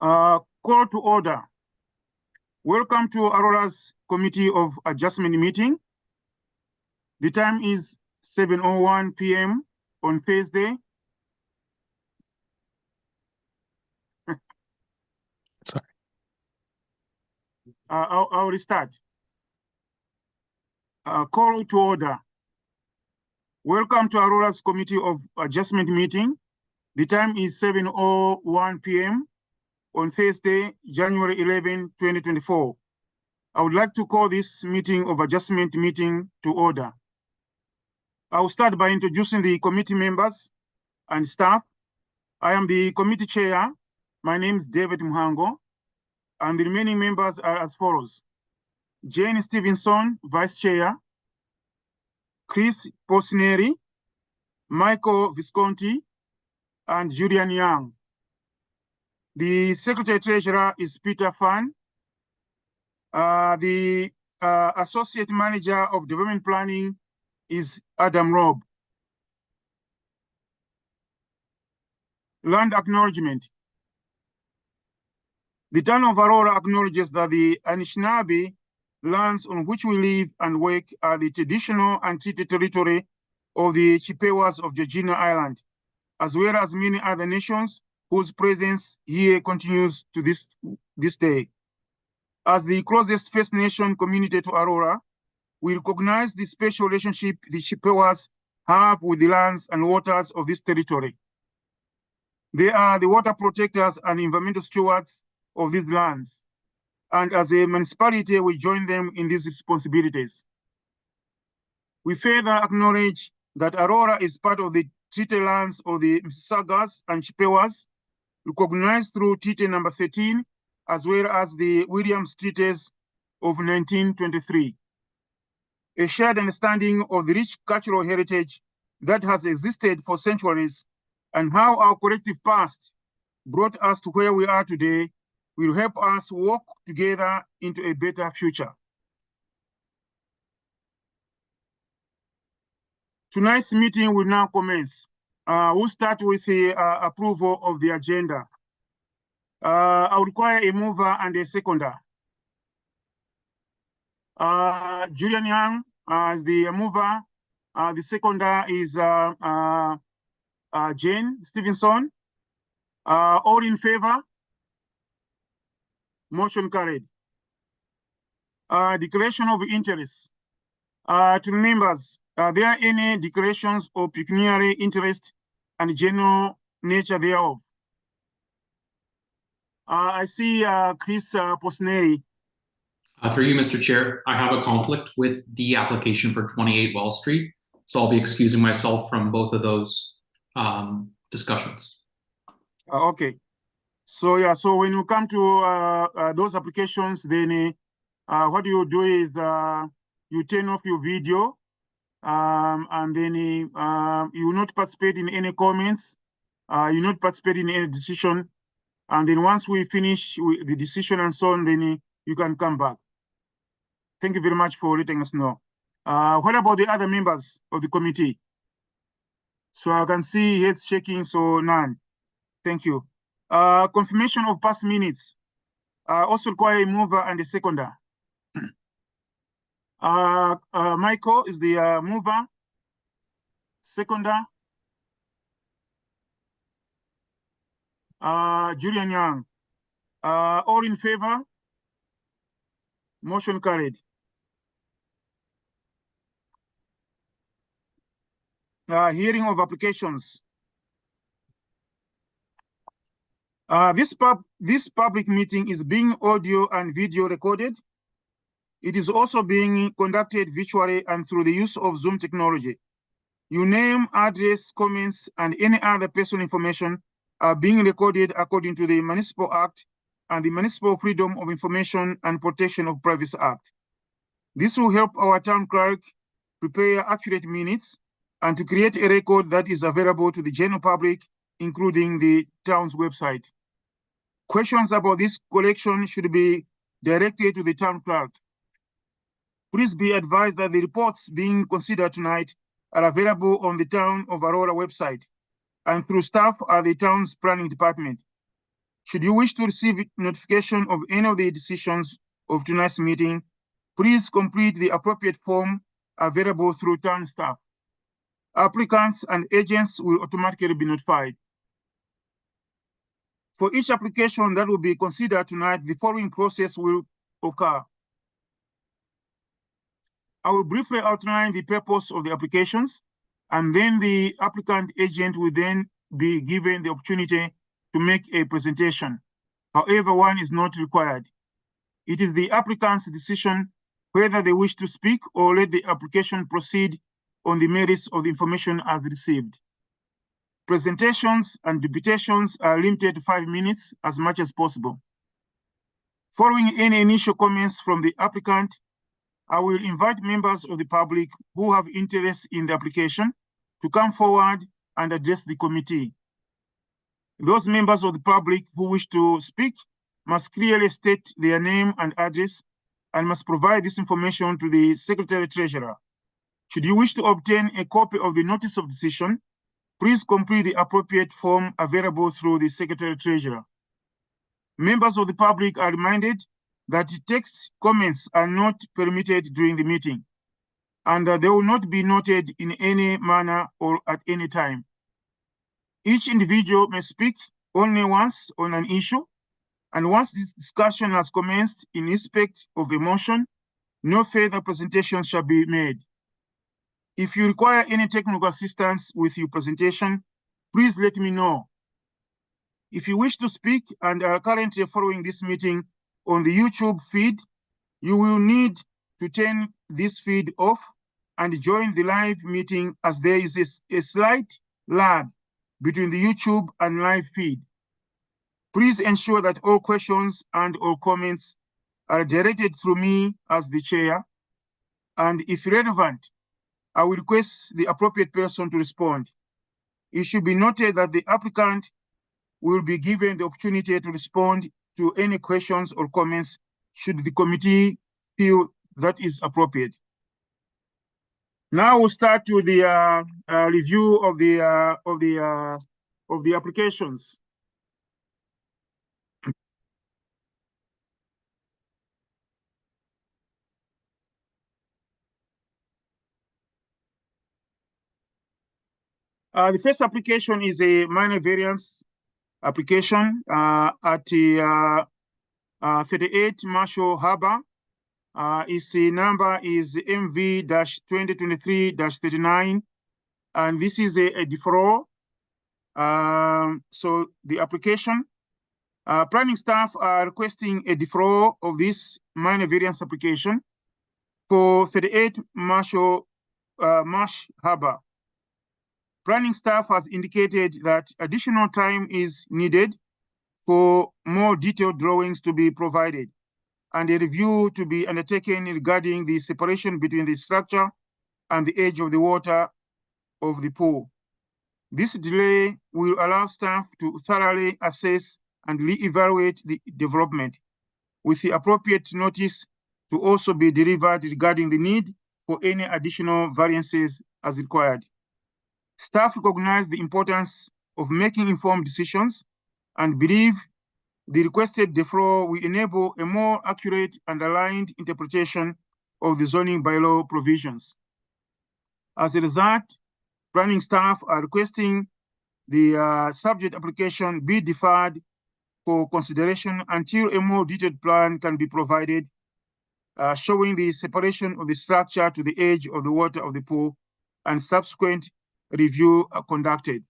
Call to order. Welcome to Aurora's Committee of Adjustment meeting. The time is 7:01 p.m. on Thursday. Sorry. I'll restart. Call to order. Welcome to Aurora's Committee of Adjustment meeting. The time is 7:01 p.m. on Thursday, January 11, 2024. I would like to call this meeting of adjustment meeting to order. I will start by introducing the committee members and staff. I am the committee chair. My name is David Muhango, and the remaining members are as follows: Jane Stevenson, vice chair; Chris Posneri, Michael Visconti, and Julian Young. The secretary treasurer is Peter Fan. The associate manager of development planning is Adam Robb. Land acknowledgement. The town of Aurora acknowledges that the Anishinaabe lands on which we live and work are the traditional and treaty territory of the Chippewas of Georgina Island, as well as many other nations whose presence here continues to this day. As the closest First Nation community to Aurora, we recognize the special relationship the Chippewas have with the lands and waters of this territory. They are the water protectors and environmental stewards of these lands, and as a municipality, we join them in these responsibilities. We further acknowledge that Aurora is part of the treaty lands of the Mississaugas and Chippewas, recognized through Treaty Number 13, as well as the Williams Treaties of 1923. A shared understanding of the rich cultural heritage that has existed for centuries and how our collective past brought us to where we are today will help us walk together into a better future. Tonight's meeting will now commence. We'll start with the approval of the agenda. I will require a mover and a seconder. Julian Young is the mover. The seconder is Jane Stevenson. All in favor? Motion carried. Declaration of interest. To members, are there any declarations of pecuniary interest and general nature thereof? I see Chris Posneri. Through you, Mr. Chair, I have a conflict with the application for 28 Wall Street, so I'll be excusing myself from both of those discussions. Okay. So yeah, so when you come to those applications, then what you do is you turn off your video, and then you will not participate in any comments. You will not participate in any decision. And then once we finish with the decision and so on, then you can come back. Thank you very much for letting us know. What about the other members of the committee? So I can see heads shaking, so none. Thank you. Confirmation of past minutes. Also require a mover and a seconder. Michael is the mover. Seconder. Julian Young. All in favor? Motion carried. Hearing of applications. This public meeting is being audio and video recorded. It is also being conducted virtually and through the use of Zoom technology. Your name, address, comments, and any other personal information are being recorded according to the Municipal Act and the Municipal Freedom of Information and Protection of Privacy Act. This will help our town clerk prepare accurate minutes and to create a record that is available to the general public, including the town's website. Questions about this collection should be directed to the town clerk. Please be advised that the reports being considered tonight are available on the Town of Aurora website and through staff at the town's planning department. Should you wish to receive notification of any of the decisions of tonight's meeting, please complete the appropriate form available through town staff. Applicants and agents will automatically be notified. For each application that will be considered tonight, the following process will occur. I will briefly outline the purpose of the applications, and then the applicant agent will then be given the opportunity to make a presentation. However, one is not required. It is the applicant's decision whether they wish to speak or let the application proceed on the merits of the information as received. Presentations and deputations are limited to 5 minutes as much as possible. Following any initial comments from the applicant, I will invite members of the public who have interest in the application to come forward and address the committee. Those members of the public who wish to speak must clearly state their name and address and must provide this information to the Secretary Treasurer. Should you wish to obtain a copy of the notice of decision, please complete the appropriate form available through the Secretary Treasurer. Members of the public are reminded that text comments are not permitted during the meeting, and they will not be noted in any manner or at any time. Each individual may speak only once on an issue, and once this discussion has commenced in respect of a motion, no further presentation shall be made. If you require any technical assistance with your presentation, please let me know. If you wish to speak and are currently following this meeting on the YouTube feed, you will need to turn this feed off and join the live meeting, as there is a slight lag between the YouTube and live feed. Please ensure that all questions and or comments are directed through me as the chair, and if relevant, I will request the appropriate person to respond. It should be noted that the applicant will be given the opportunity to respond to any questions or comments should the committee feel that is appropriate. Now we'll start with the review of the applications. The first application is a minor variance application at the 38 Marshall Harbor. Its number is MV-2023-39, and this is a deferral. So the application, planning staff are requesting a deferral of this minor variance application for 38 Marsh Harbor. Planning staff has indicated that additional time is needed for more detailed drawings to be provided and a review to be undertaken regarding the separation between the structure and the edge of the water of the pool. This delay will allow staff to thoroughly assess and re-evaluate the development, with the appropriate notice to also be delivered regarding the need for any additional variances as required. Staff recognize the importance of making informed decisions and believe the requested deferral will enable a more accurate and aligned interpretation of the zoning bylaw provisions. As a result, planning staff are requesting the subject application be deferred for consideration until a more detailed plan can be provided, showing the separation of the structure to the edge of the water of the pool and subsequent review conducted.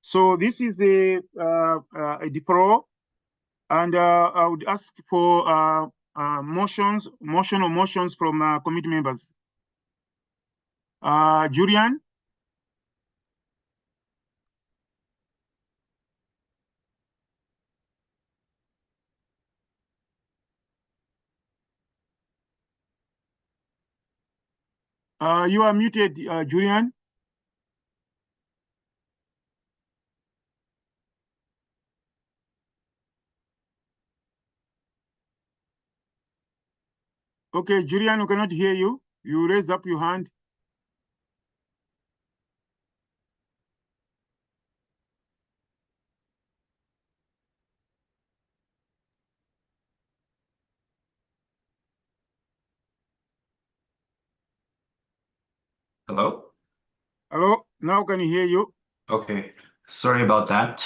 So this is a deferral, and I would ask for motions from committee members. Julian? You are muted, Julian. Okay, Julian, we cannot hear you. You raised up your hand. Hello? Hello, now can you hear you? Okay, sorry about that.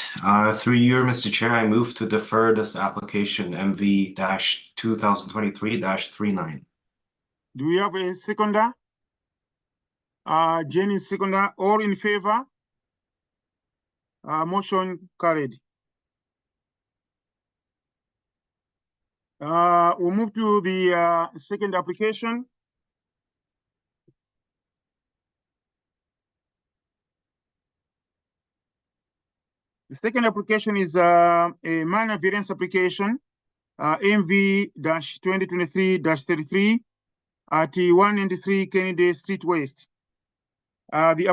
Through you, Mr. Chair, I move to defer this application MV-2023-39. Do we have a seconder? Jenny seconder, all in favor? Motion carried. We'll move to the second application. The second application is a minor variance application, MV-2023-33 at 193 Kennedy Street West. The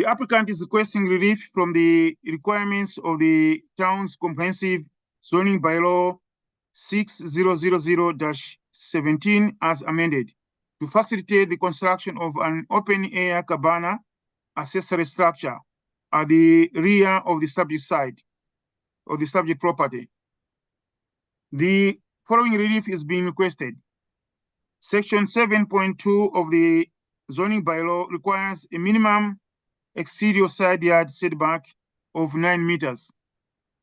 applicant is requesting relief from the requirements of the town's comprehensive zoning bylaw 6000-17 as amended to facilitate the construction of an open-air cabana accessory structure at the rear of the subject site of the subject property. The following relief is being requested. Section 7.2 of the zoning bylaw requires a minimum exterior side yard setback of 9 meters.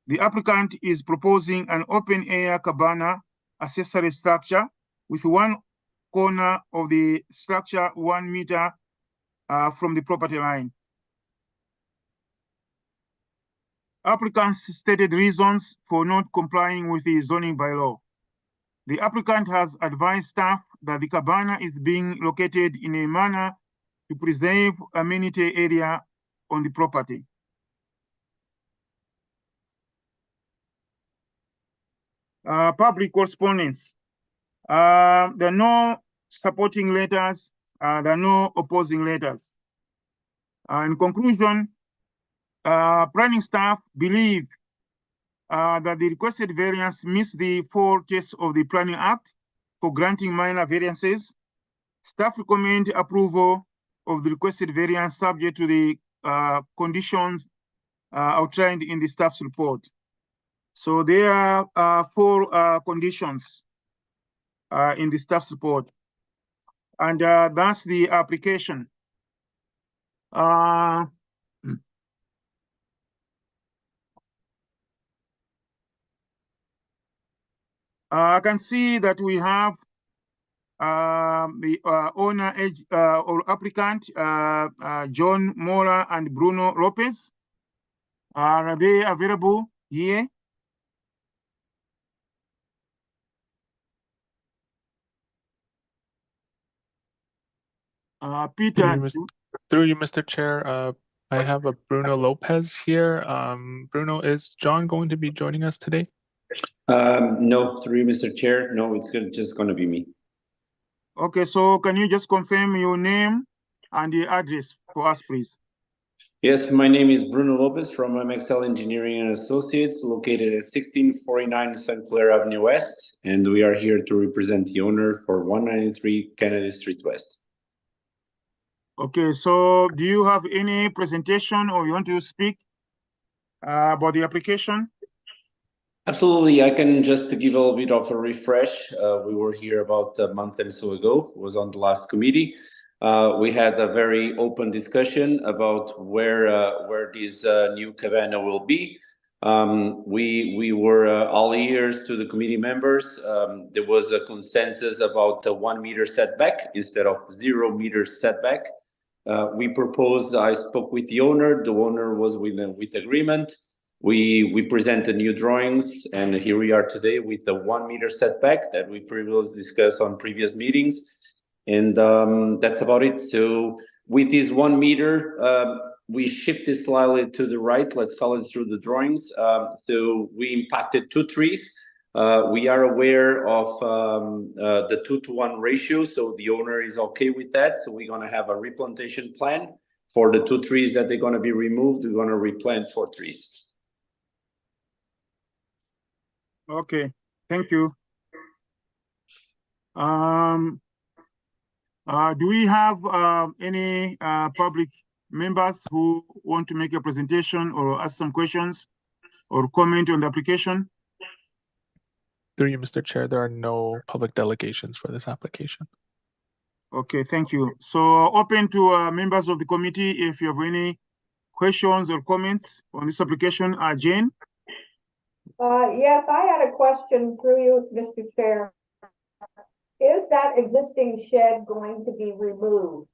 The applicant is proposing an open-air cabana accessory structure with one corner of the structure 1 meter from the property line. Applicant's stated reasons for not complying with the zoning bylaw. The applicant has advised staff that the cabana is being located in a manner to preserve amenity area on the property. Public correspondence. There are no supporting letters. There are no opposing letters. In conclusion, planning staff believe that the requested variance meets the 4 tests of the Planning Act for granting minor variances. Staff recommend approval of the requested variance subject to the conditions outlined in the staff's report. So there are 4 conditions in the staff's report. And that's the application. I can see that we have the owner or applicant, John Mola and Bruno Lopez. Are they available here? Peter. Through you, Mr. Chair, I have a Bruno Lopez here. Bruno, is John going to be joining us today? No, through you, Mr. Chair. No, it's just going to be me. Okay, so can you just confirm your name and the address for us, please? Yes, my name is Bruno Lopez from MXL Engineering and Associates, located at 1649 St. Clair Avenue West, and we are here to represent the owner for 193 Kennedy Street West. Okay, so do you have any presentation or you want to speak about the application? Absolutely, I can just give a little bit of a refresh. We were here about a month and so ago, was on the last committee. We had a very open discussion about where this new cabana will be. We were all ears to the committee members. There was a consensus about a 1 meter setback instead of 0 meter setback. We proposed, I spoke with the owner was with agreement. We presented new drawings, and here we are today with the 1 meter setback that we previously discussed on previous meetings. And that's about it. So with this 1 meter, we shifted slightly to the right. Let's follow through the drawings. So we impacted 2 trees. We are aware of the 2-to-1 ratio, so the owner is okay with that. So we're going to have a replantation plan for the 2 trees that they're going to be removed. We're going to replant 4 trees. Okay, thank you. Do we have any public members who want to make a presentation or ask some questions or comment on the application? Through you, Mr. Chair, there are no public delegations for this application. Okay, thank you. So open to members of the committee if you have any questions or comments on this application. Jane? Yes, I had a question through you, Mr. Chair. Is that existing shed going to be removed?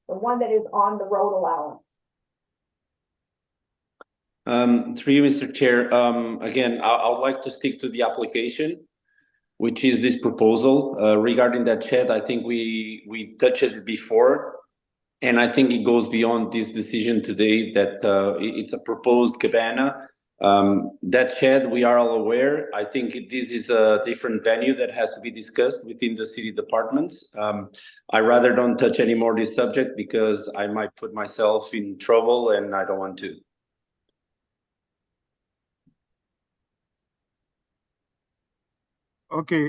The one that is on the road allowance? Through you, Mr. Chair, again, I would like to stick to the application, which is this proposal. Regarding that shed, I think we touched it before, and I think it goes beyond this decision today that it's a proposed cabana. That shed, we are all aware. I think this is a different venue that has to be discussed within the city departments. I rather don't touch any more this subject because I might put myself in trouble and I don't want to. Okay.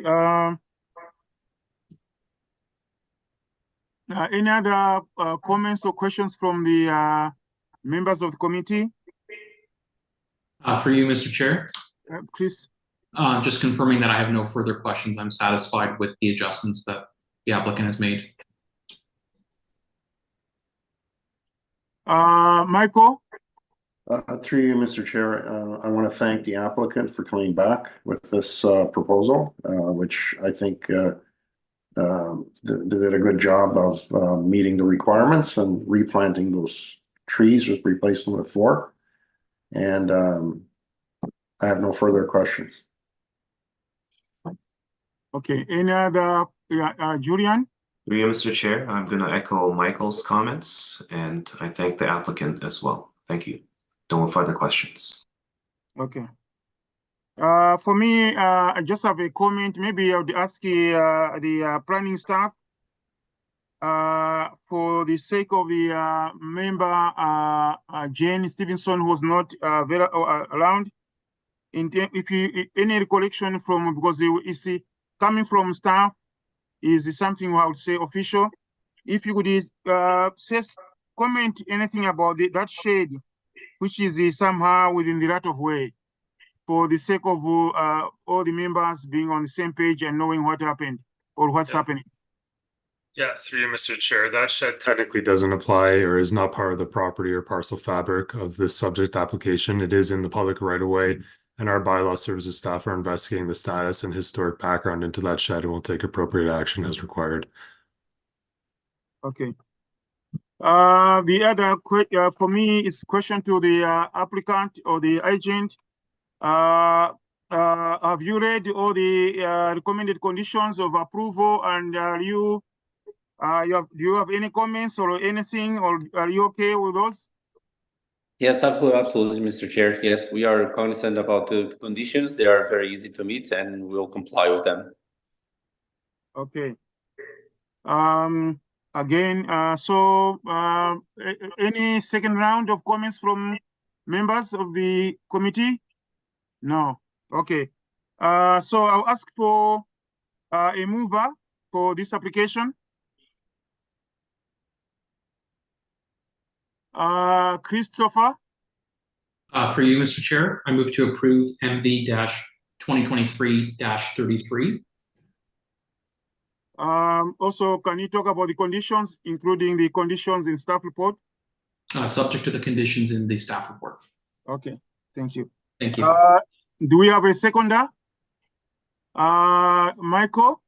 Any other comments or questions from the members of the committee? Through you, Mr. Chair. Please. Just confirming that I have no further questions. I'm satisfied with the adjustments that the applicant has made. Michael? Through you, Mr. Chair, I want to thank the applicant for coming back with this proposal, which I think they did a good job of meeting the requirements and replanting those trees, replacing them with 4. And I have no further questions. Okay, any other, Julian? Through you, Mr. Chair, I'm going to echo Michael's comments, and I thank the applicant as well. Thank you. No further questions. Okay. For me, I just have a comment. Maybe I would ask the planning staff, for the sake of the member Jane Stevenson, who was not around. If you any recollection from, because you see coming from staff is something I would say official. If you could say comment anything about that shade, which is somehow within the right of way, for the sake of all the members being on the same page and knowing what happened or what's happening. Yeah, through you, Mr. Chair, that shed technically doesn't apply or is not part of the property or parcel fabric of this subject application. It is in the public right of way, and our bylaw services staff are investigating the status and historic background into that shed and will take appropriate action as required. Okay. The other for me is question to the applicant or the agent. Have you read all the recommended conditions of approval, and do you have any comments or anything, or are you okay with those? Yes, absolutely, Mr. Chair. Yes, we are cognizant about the conditions. They are very easy to meet, and we'll comply with them. Okay. Again, any second round of comments from members of the committee? No. Okay. So I'll ask for a mover for this application. Christopher? For you, Mr. Chair, I move to approve MV-2023-33. Also, can you talk about the conditions, including the conditions in staff report? Subject to the conditions in the staff report. Okay, thank you. Thank you. Do we have a seconder? Michael?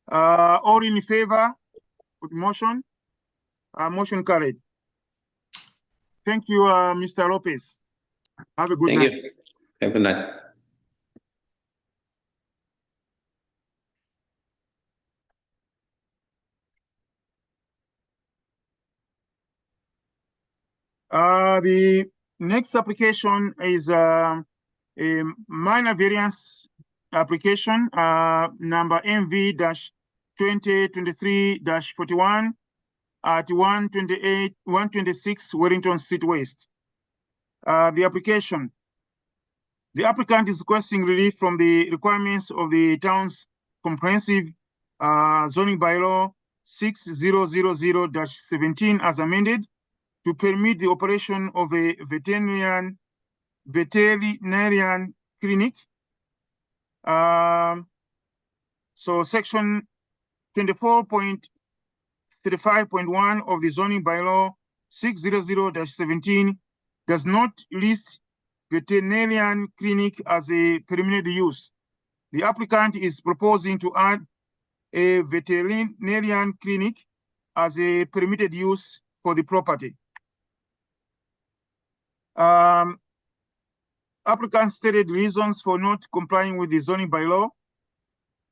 All in favor of the motion? Motion carried. Thank you, Mr. Lopez. Have a good night. Thank you. Have a good night. The next application is a minor variance application, number MV-2023-41 at 126 Wellington Street West. The applicant is requesting relief from the requirements of the town's comprehensive zoning bylaw 6000-17 as amended to permit the operation of a veterinarian clinic. So section 24.35.1 of the zoning bylaw 600-17 does not list veterinarian clinic as a permitted use. The applicant is proposing to add a veterinarian clinic as a permitted use for the property. Applicant stated reasons for not complying with the zoning bylaw.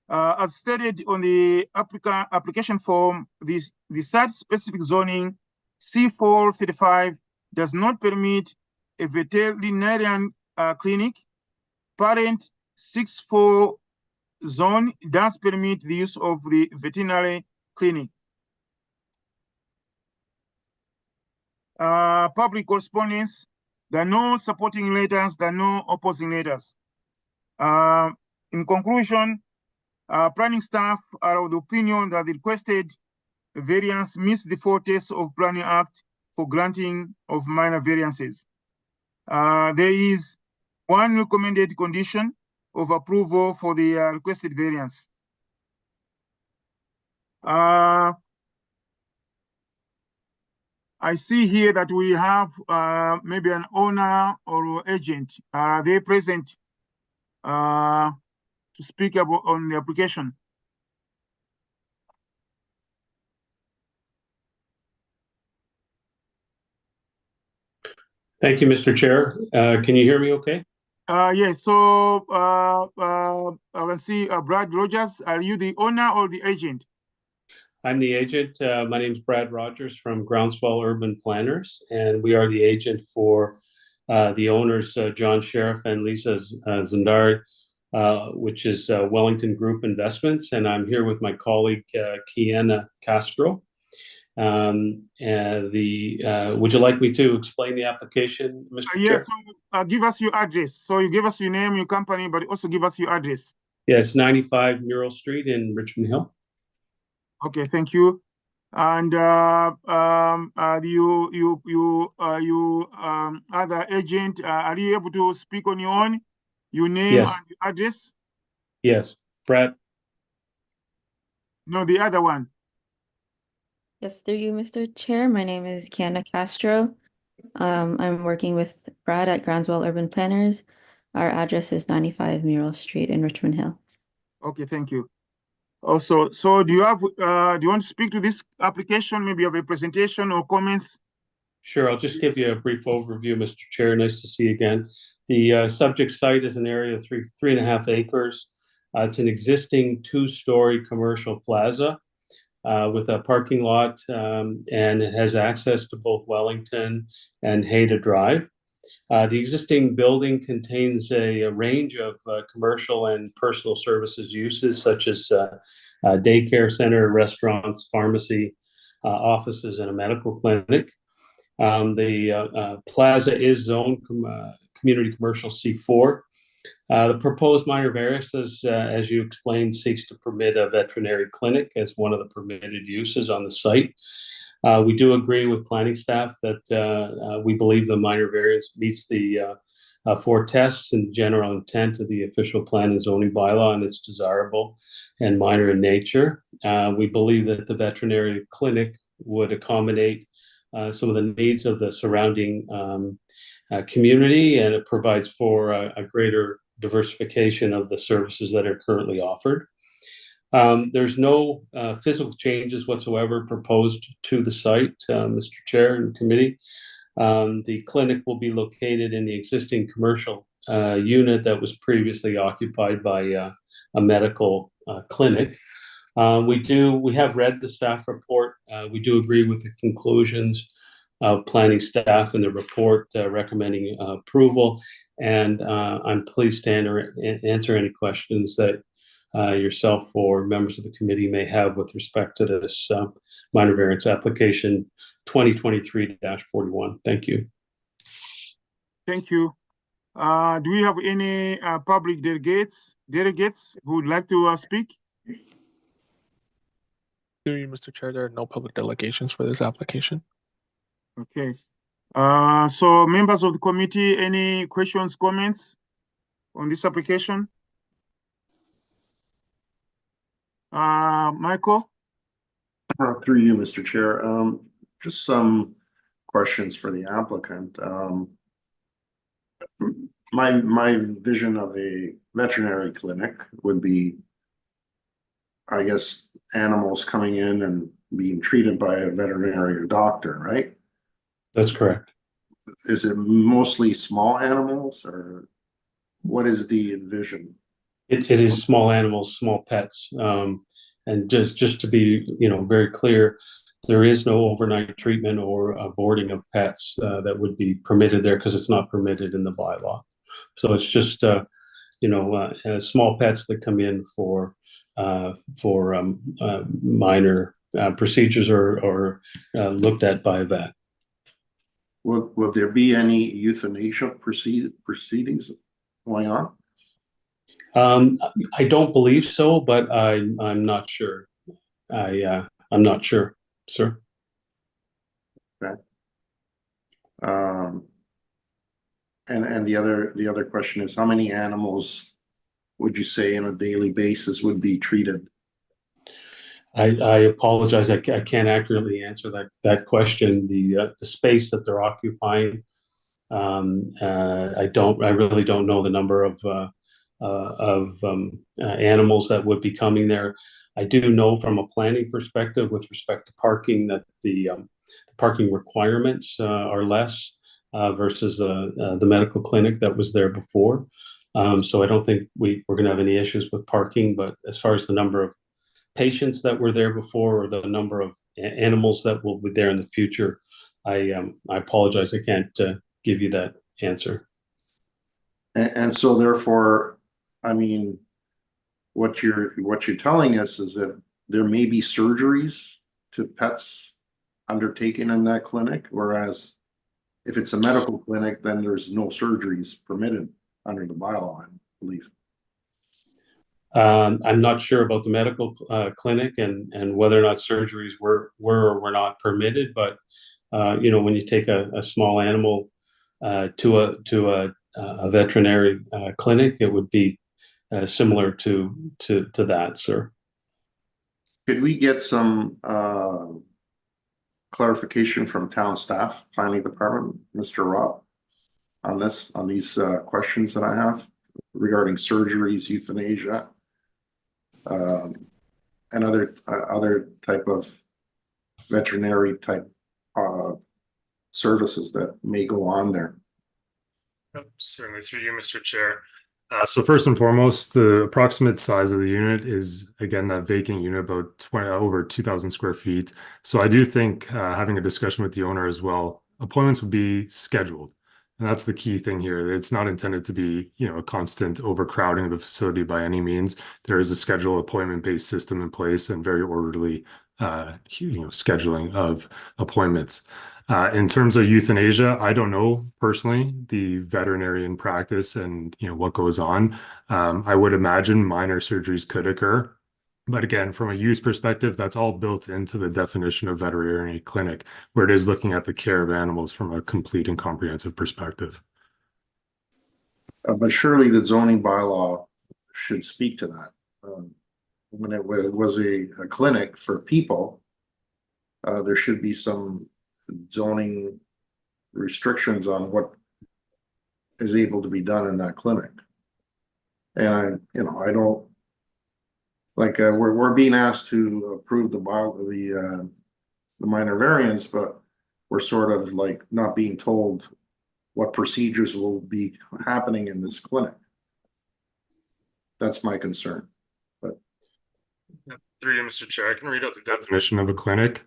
As stated on the application form, the site-specific zoning C435 does not permit a veterinarian clinic. Parent 64 zone does permit the use of the veterinary clinic. Public correspondence, there are no supporting letters, there are no opposing letters. In conclusion, planning staff are of the opinion that the requested variance meets the four tests of Planning Act for granting of minor variances. There is one recommended condition of approval for the requested variance. I see here that we have maybe an owner or agent. Are they present to speak about on the application? Thank you, Mr. Chair. Can you hear me okay? Yeah, so I can see Brad Rogers. Are you the owner or the agent? I'm the agent. My name is Brad Rogers from Groundswell Urban Planners, and we are the agent for the owners, John Sheriff and Lisa Zandari, which is Wellington Group Investments. And I'm here with my colleague, Kiana Castro. Would you like me to explain the application, Mr. Chair? Yes, so, give us your address. So you give us your name, your company, but also give us your address. Yes, 95 Mural Street in Richmond Hill. Okay, thank you. And other agent, are you able to speak on your own? Your name Yes. and your address? Yes, Brad. No, the other one. Yes, through you, Mr. Chair. My name is Kiana Castro. I'm working with Brad at Groundswell Urban Planners. Our address is 95 Mural Street in Richmond Hill. Okay, thank you. Also, so do you want to speak to this application? Maybe you have a presentation or comments? Sure, I'll just give you a brief overview, Mr. Chair. Nice to see you again. The subject site is an area of 3.5 acres. It's an existing 2-story commercial plaza with a parking lot, and it has access to both Wellington and Hayda Drive. The existing building contains a range of commercial and personal services uses, such as daycare center, restaurants, pharmacy, offices, and a medical clinic. The plaza is zoned community commercial C4. The proposed minor variance, as you explained, seeks to permit a veterinary clinic as one of the permitted uses on the site. We do agree with planning staff that we believe the minor variance meets the 4 tests and general intent of the official plan and zoning bylaw, and it's desirable and minor in nature. We believe that the veterinary clinic would accommodate some of the needs of the surrounding community, and it provides for a greater diversification of the services that are currently offered. There's no physical changes whatsoever proposed to the site, Mr. Chair and committee. The clinic will be located in the existing commercial unit that was previously occupied by a medical clinic. We have read the staff report. We do agree with the conclusions of planning staff in the report recommending approval, and I'm pleased to answer any questions that yourself or members of the committee may have with respect to this minor variance application 2023-41. Thank you. Thank you. Do we have any public delegates who would like to speak? Through you, Mr. Chair, there are no public delegations for this application. Okay. So members of the committee, any questions, comments on this application? Michael? Through you, Mr. Chair, just some questions for the applicant. My vision of a veterinary clinic would be, I guess, animals coming in and being treated by a veterinary doctor, right? That's correct. Is it mostly small animals, or what is the vision? It is small animals, small pets. And just to be, very clear, there is no overnight treatment or boarding of pets that would be permitted there because it's not permitted in the bylaw. So it's just, small pets that come in for minor procedures or looked at by a vet. Will there be any euthanasia proceedings going on? I don't believe so, but I'm not sure. I'm not sure, sir. Okay. And the other question is, how many animals would you say on a daily basis would be treated? I apologize. I can't accurately answer that question. The space that they're occupying, I really don't know the number of animals that would be coming there. I do know from a planning perspective with respect to parking that the parking requirements are less versus the medical clinic that was there before. So I don't think we're going to have any issues with parking, but as far as the number of patients that were there before or the number of animals that will be there in the future, I apologize. I can't give you that answer. And so therefore, I mean, what you're telling us is that there may be surgeries to pets undertaken in that clinic, whereas if it's a medical clinic, then there's no surgeries permitted under the bylaw, I believe. I'm not sure about the medical clinic and whether or not surgeries were or were not permitted, but when you take a small animal to a veterinary clinic, it would be similar to that, sir. Could we get some clarification from town staff, planning department, Mr. Rob, on these questions that I have regarding surgeries, euthanasia, and other type of veterinary type services that may go on there? Certainly, through you, Mr. Chair. So first and foremost, the approximate size of the unit is, again, that vacant unit, about over 2,000 square feet. So I do think having a discussion with the owner as well, appointments would be scheduled. And that's the key thing here. It's not intended to be, a constant overcrowding of the facility by any means. There is a scheduled appointment-based system in place and very orderly, scheduling of appointments. In terms of euthanasia, I don't know personally the veterinarian practice and what goes on. I would imagine minor surgeries could occur, but again, from a use perspective, that's all built into the definition of veterinary clinic, where it is looking at the care of animals from a complete and comprehensive perspective. But surely the zoning bylaw should speak to that. When it was a clinic for people, there should be some zoning restrictions on what is able to be done in that clinic. And I don't like we're being asked to approve the minor variance, but we're sort of like not being told what procedures will be happening in this clinic. That's my concern. But through you, Mr. Chair, I can read out the definition of a clinic.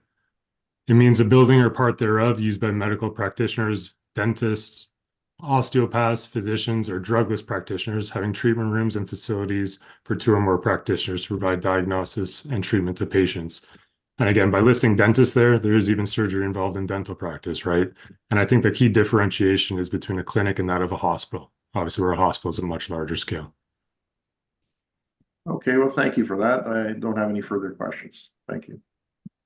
It means a building or part thereof used by medical practitioners, dentists, osteopaths, physicians, or drugless practitioners having treatment rooms and facilities for 2 or more practitioners to provide diagnosis and treatment to patients. And again, by listing dentists there is even surgery involved in dental practice, right? And I think the key differentiation is between a clinic and that of a hospital. Obviously, where a hospital is a much larger scale. Okay, well, thank you for that. I don't have any further questions. Thank you.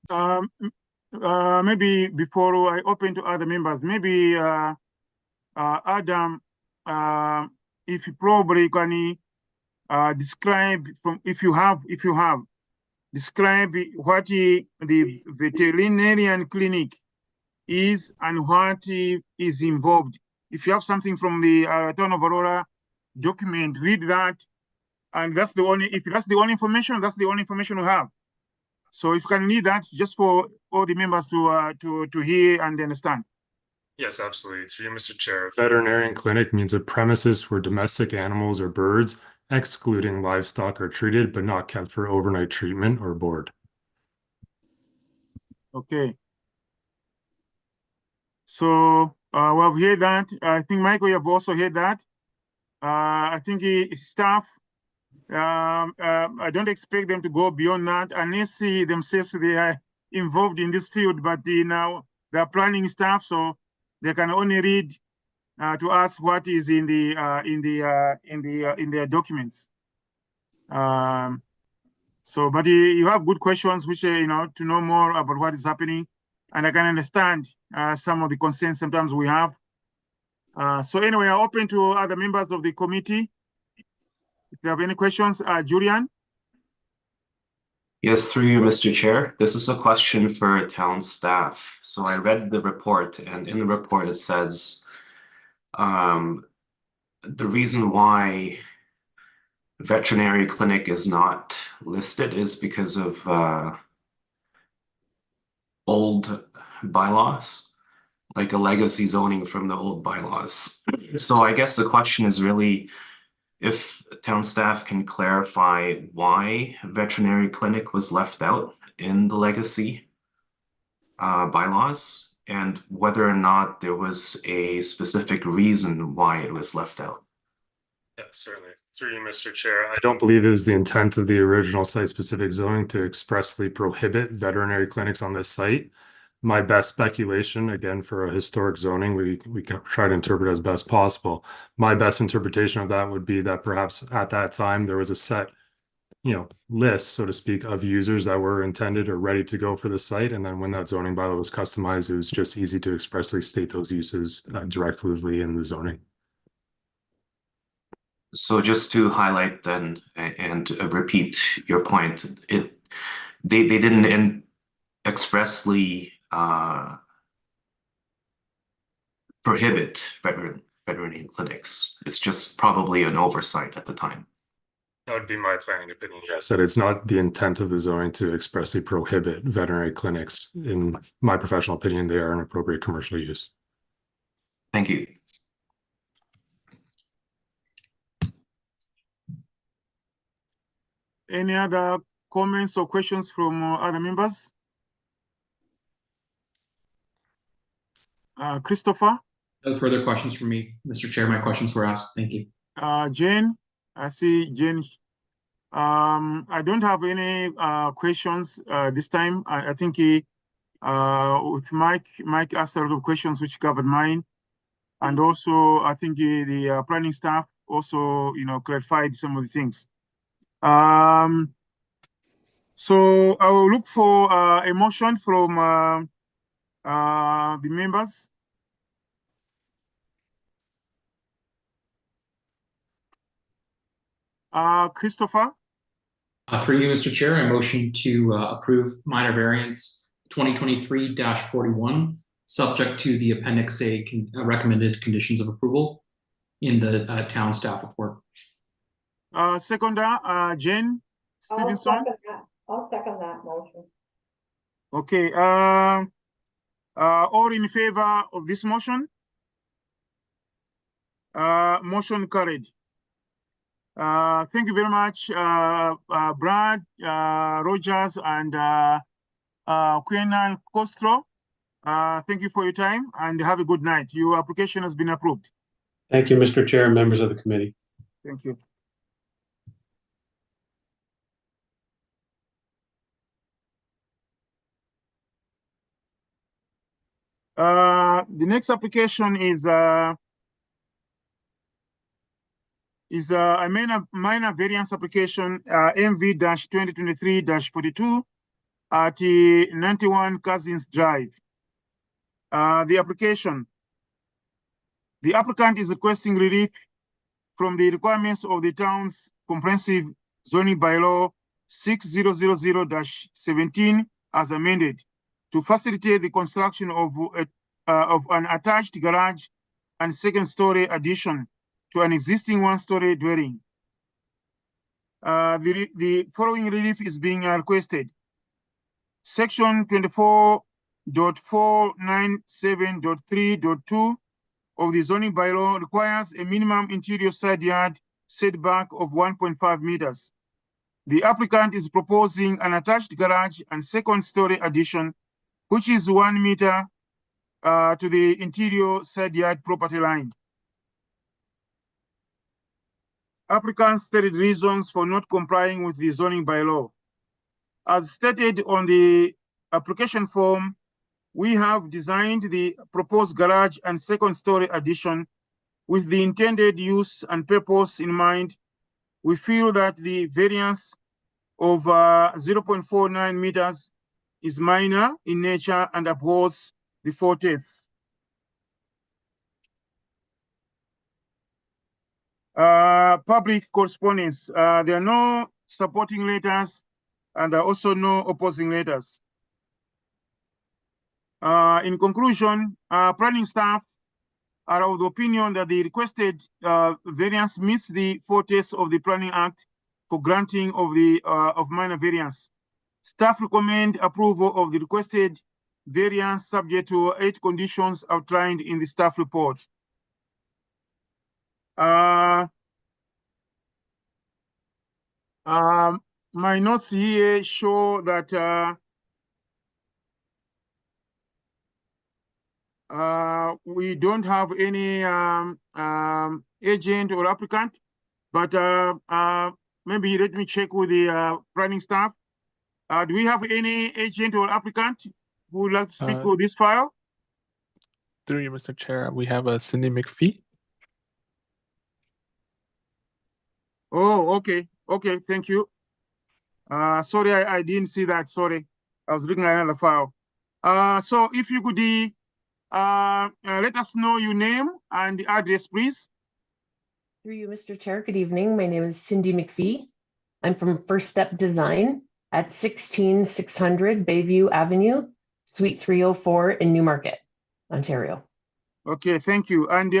Maybe before I open to other members, maybe Adam, if you probably can describe from if you have describe what the veterinarian clinic is and what is involved. If you have something from the Town of Aurora document, read that. And that's the only, if that's the only information, that's the only information we have. So if you can need that, just for all the members to hear and understand. Yes, absolutely. Through you, Mr. Chair. Veterinarian clinic means a premises where domestic animals or birds, excluding livestock, are treated but not kept for overnight treatment or board. Okay. So we've heard that. I think Michael, you have also heard that. I think staff, I don't expect them to go beyond that unless themselves they are involved in this field, but now they're planning staff, so they can only read to us what is in their documents. So, but you have good questions, which to know more about what is happening, and I can understand some of the concerns sometimes we have. So anyway, I'm open to other members of the committee. If you have any questions, Julian? Yes, through you, Mr. Chair. This is a question for town staff. So I read the report, and in the report it says the reason why veterinary clinic is not listed is because of old bylaws, like a legacy zoning from the old bylaws. So I guess the question is really if town staff can clarify why veterinary clinic was left out in the legacy bylaws and whether or not there was a specific reason why it was left out. Yeah, certainly. Through you, Mr. Chair. I don't believe it was the intent of the original site-specific zoning to expressly prohibit veterinary clinics on this site. My best speculation, again, for a historic zoning, we can try to interpret as best possible. My best interpretation of that would be that perhaps at that time there was a set, list, so to speak, of users that were intended or ready to go for the site. And then when that zoning bylaw was customized, it was just easy to expressly state those uses directly in the zoning. So just to highlight then and repeat your point, they didn't expressly prohibit veterinary clinics. It's just probably an oversight at the time. That would be my planning opinion. Yes, that it's not the intent of the zoning to expressly prohibit veterinary clinics. In my professional opinion, they are an appropriate commercial use. Thank you. Any other comments or questions from other members? Christopher? No further questions from me, Mr. Chair. My questions were asked. Thank you. Jane? I see Jane. I don't have any questions this time. I think with Mike asked a lot of questions which covered mine. And also, I think the planning staff also, clarified some of the things. So I will look for a motion from the members. Christopher? Through you, Mr. Chair, I motion to approve minor variance 2023-41, subject to the Appendix A recommended conditions of approval in the town staff report. Seconder, Jane Stevenson? I'll second that motion. Okay, all in favor of this motion? Motion carried. Thank you very much, Brad, Rogers, and Quenan Costro. Thank you for your time and have a good night. Your application has been approved. Thank you, Mr. Chair and members of the committee. Thank you. The next application is a minor variance application MV-2023-42 at 91 Cousins Drive. The application. The applicant is requesting relief from the requirements of the town's comprehensive zoning bylaw 6000-17 as amended to facilitate the construction of an attached garage and second-story addition to an existing one-story dwelling. The following relief is being requested. Section 24.497.3.2 of the zoning bylaw requires a minimum interior side yard setback of 1.5 meters. The applicant is proposing an attached garage and second-story addition, which is 1 meter to the interior side yard property line. Applicant stated reasons for not complying with the zoning bylaw. As stated on the application form, we have designed the proposed garage and second-story addition with the intended use and purpose in mind. We feel that the variance of 0.49 meters is minor in nature and upholds the 4/10. Public correspondence. There are no supporting letters and there are also no opposing letters. In conclusion, planning staff are of the opinion that the requested variance meets the 4/10 of the Planning Act for granting of the minor variance. Staff recommend approval of the requested variance subject to 8 conditions outlined in the staff report. My notes here show that we don't have any agent or applicant, but maybe let me check with the planning staff. Do we have any agent or applicant who would like to speak to this file? Through you, Mr. Chair, we have a Cindy McPhee. Oh, okay. Okay, thank you. Sorry, I didn't see that. Sorry. I was looking at another file. So if you could let us know your name and the address, please. Through you, Mr. Chair, good evening. My name is Cindy McPhee. I'm from First Step Design at 16600 Bayview Avenue, Suite 304 in Newmarket, Ontario. Okay, thank you. And do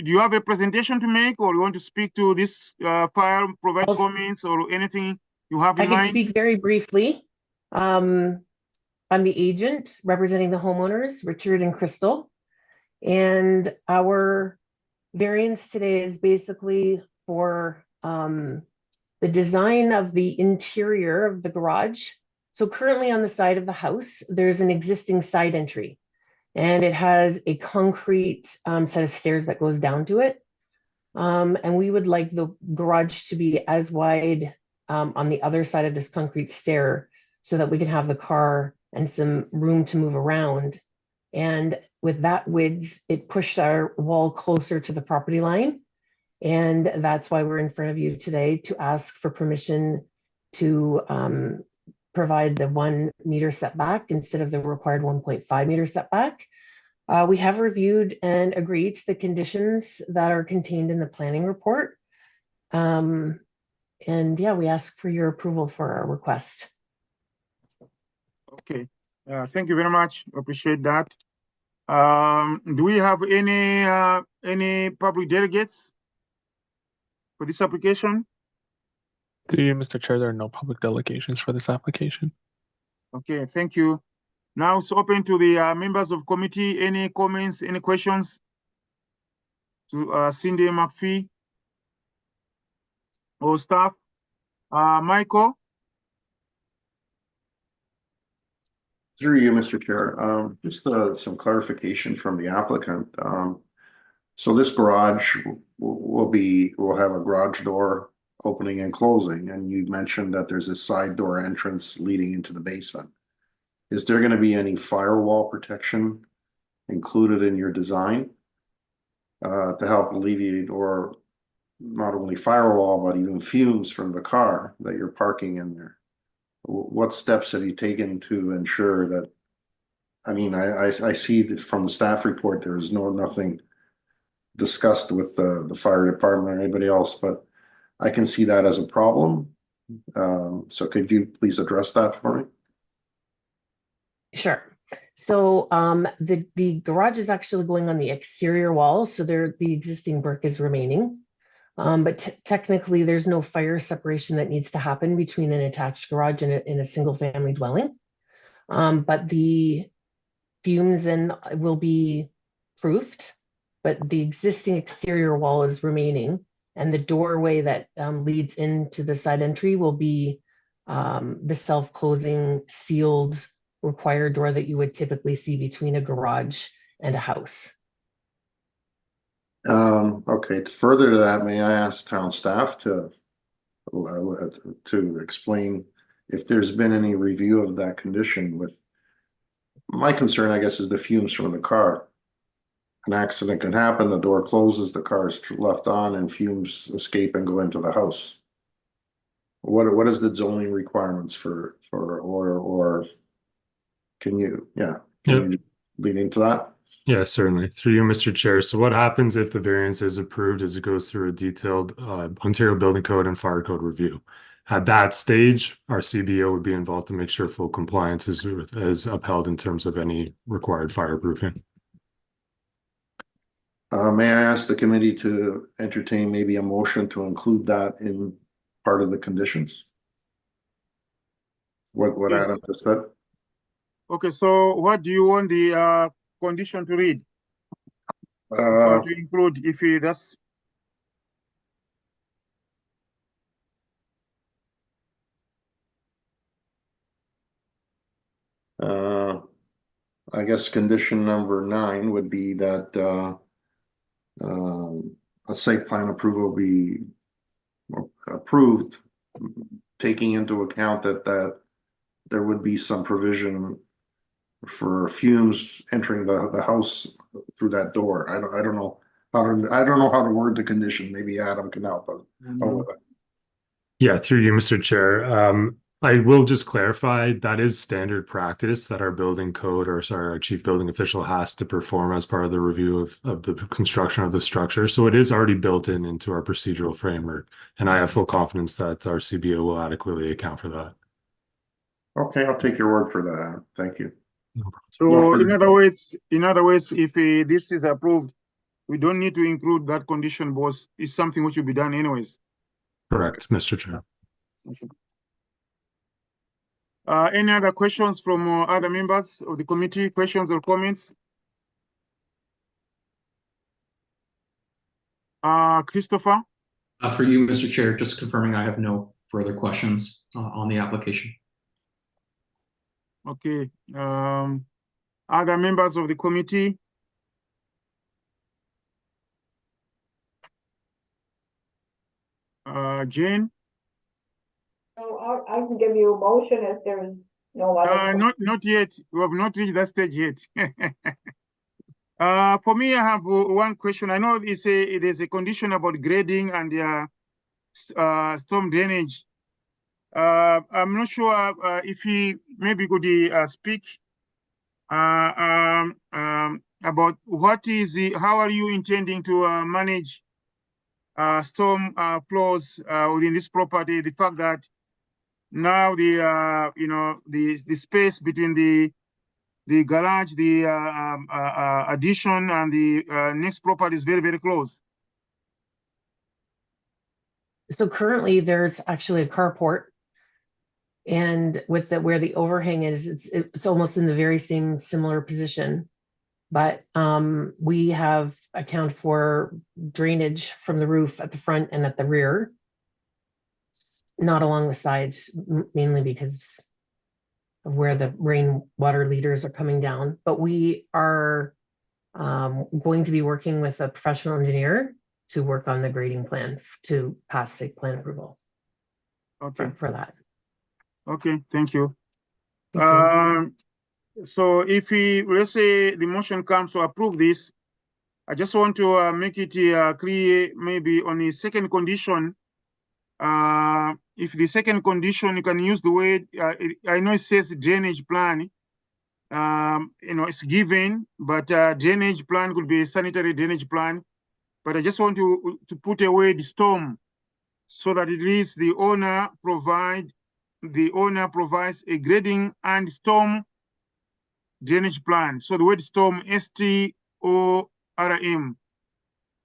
you have a presentation to make, or you want to speak to this file, provide comments or anything you have in mind? I can speak very briefly. I'm the agent representing the homeowners, Richard and Crystal. And our variance today is basically for the design of the interior of the garage. So currently on the side of the house, there's an existing side entry. And it has a concrete set of stairs that goes down to it. And we would like the garage to be as wide on the other side of this concrete stair so that we can have the car and some room to move around. And with that width, it pushed our wall closer to the property line. And that's why we're in front of you today to ask for permission to provide the 1 meter setback instead of the required 1.5 meter setback. We have reviewed and agreed to the conditions that are contained in the planning report. And yeah, we ask for your approval for our request. Okay, thank you very much. Appreciate that. Do we have any public delegates for this application? Through you, Mr. Chair, there are no public delegations for this application. Okay, thank you. Now it's open to the members of committee. Any comments, any questions to Cindy McPhee or staff? Michael? Through you, Mr. Chair, just some clarification from the applicant. So this garage will have a garage door opening and closing, and you mentioned that there's a side door entrance leading into the basement. Is there going to be any firewall protection included in your design to help alleviate, or not only firewall, but even fumes from the car that you're parking in there? what steps have you taken to ensure that? I mean, I see that from the staff report, there is nothing discussed with the fire department or anybody else, but I can see that as a problem. So could you please address that for me? Sure. So the garage is actually going on the exterior wall, so the existing brick is remaining. But technically, there's no fire separation that needs to happen between an attached garage and a single family dwelling. But the fumes will be proofed, but the existing exterior wall is remaining, and the doorway that leads into the side entry will be the self-closing sealed required door that you would typically see between a garage and a house. Okay, further to that, may I ask town staff to explain if there's been any review of that condition? With my concern, I guess, is the fumes from the car. An accident can happen, the door closes, the car is left on, and fumes escape and go into the house. What is the zoning requirements for or can you lead into that? Yeah, certainly. Through you, Mr. Chair. So what happens if the variance is approved is it goes through a detailed Ontario Building Code and Fire Code review. At that stage, our CBO would be involved to make sure full compliance is upheld in terms of any required fireproofing. May I ask the committee to entertain maybe a motion to include that in part of the conditions? What Yes. Adam just said? Okay, so what do you want the condition to read? Or to include if you that's I guess condition number 9 would be that a site plan approval be approved, taking into account that there would be some provision for fumes entering the house through that door. I don't know how to word the condition. Maybe Adam can help us. Yeah, through you, Mr. Chair. I will just clarify that is standard practice that our building code our chief building official has to perform as part of the review of the construction of the structure. So it is already built into our procedural framework. And I have full confidence that our CBO will adequately account for that. Okay, I'll take your word for that, Adam. Thank you. so in other words, if this is approved, we don't need to include that condition, boss. It's something which will be done anyways. Correct, Mr. Chair. Any other questions from other members of the committee? Questions or comments? Christopher? Through you, Mr. Chair, just confirming I have no further questions on the application. Okay. Other members of the committee? Jane? So I can give you a motion if there's no other. Not yet. We have not reached that stage yet. For me, I have one question. I know there's a condition about grading and storm drainage. I'm not sure if he maybe could speak about how are you intending to manage storm flows within this property? The fact that now the space between the garage, the addition, and the next property is very, very close. So currently there's actually a carport, and with where the overhang is, it's almost in the very same similar position. But we have accounted for drainage from the roof at the front and at the rear, not along the sides, mainly because of where the rainwater leaders are coming down. But we are going to be working with a professional engineer to work on the grading plan to pass site plan approval. Okay. For that. Okay, thank you. Thank you. So if let's say the motion comes to approve this, I just want to make it clear, maybe on the second condition, If the second condition, you can use the word, I know it says drainage plan, it's given, but drainage plan could be a sanitary drainage plan. But I just want to put a word storm, so that it reads the owner provides a grading and storm drainage plan. So the word storm, STORM,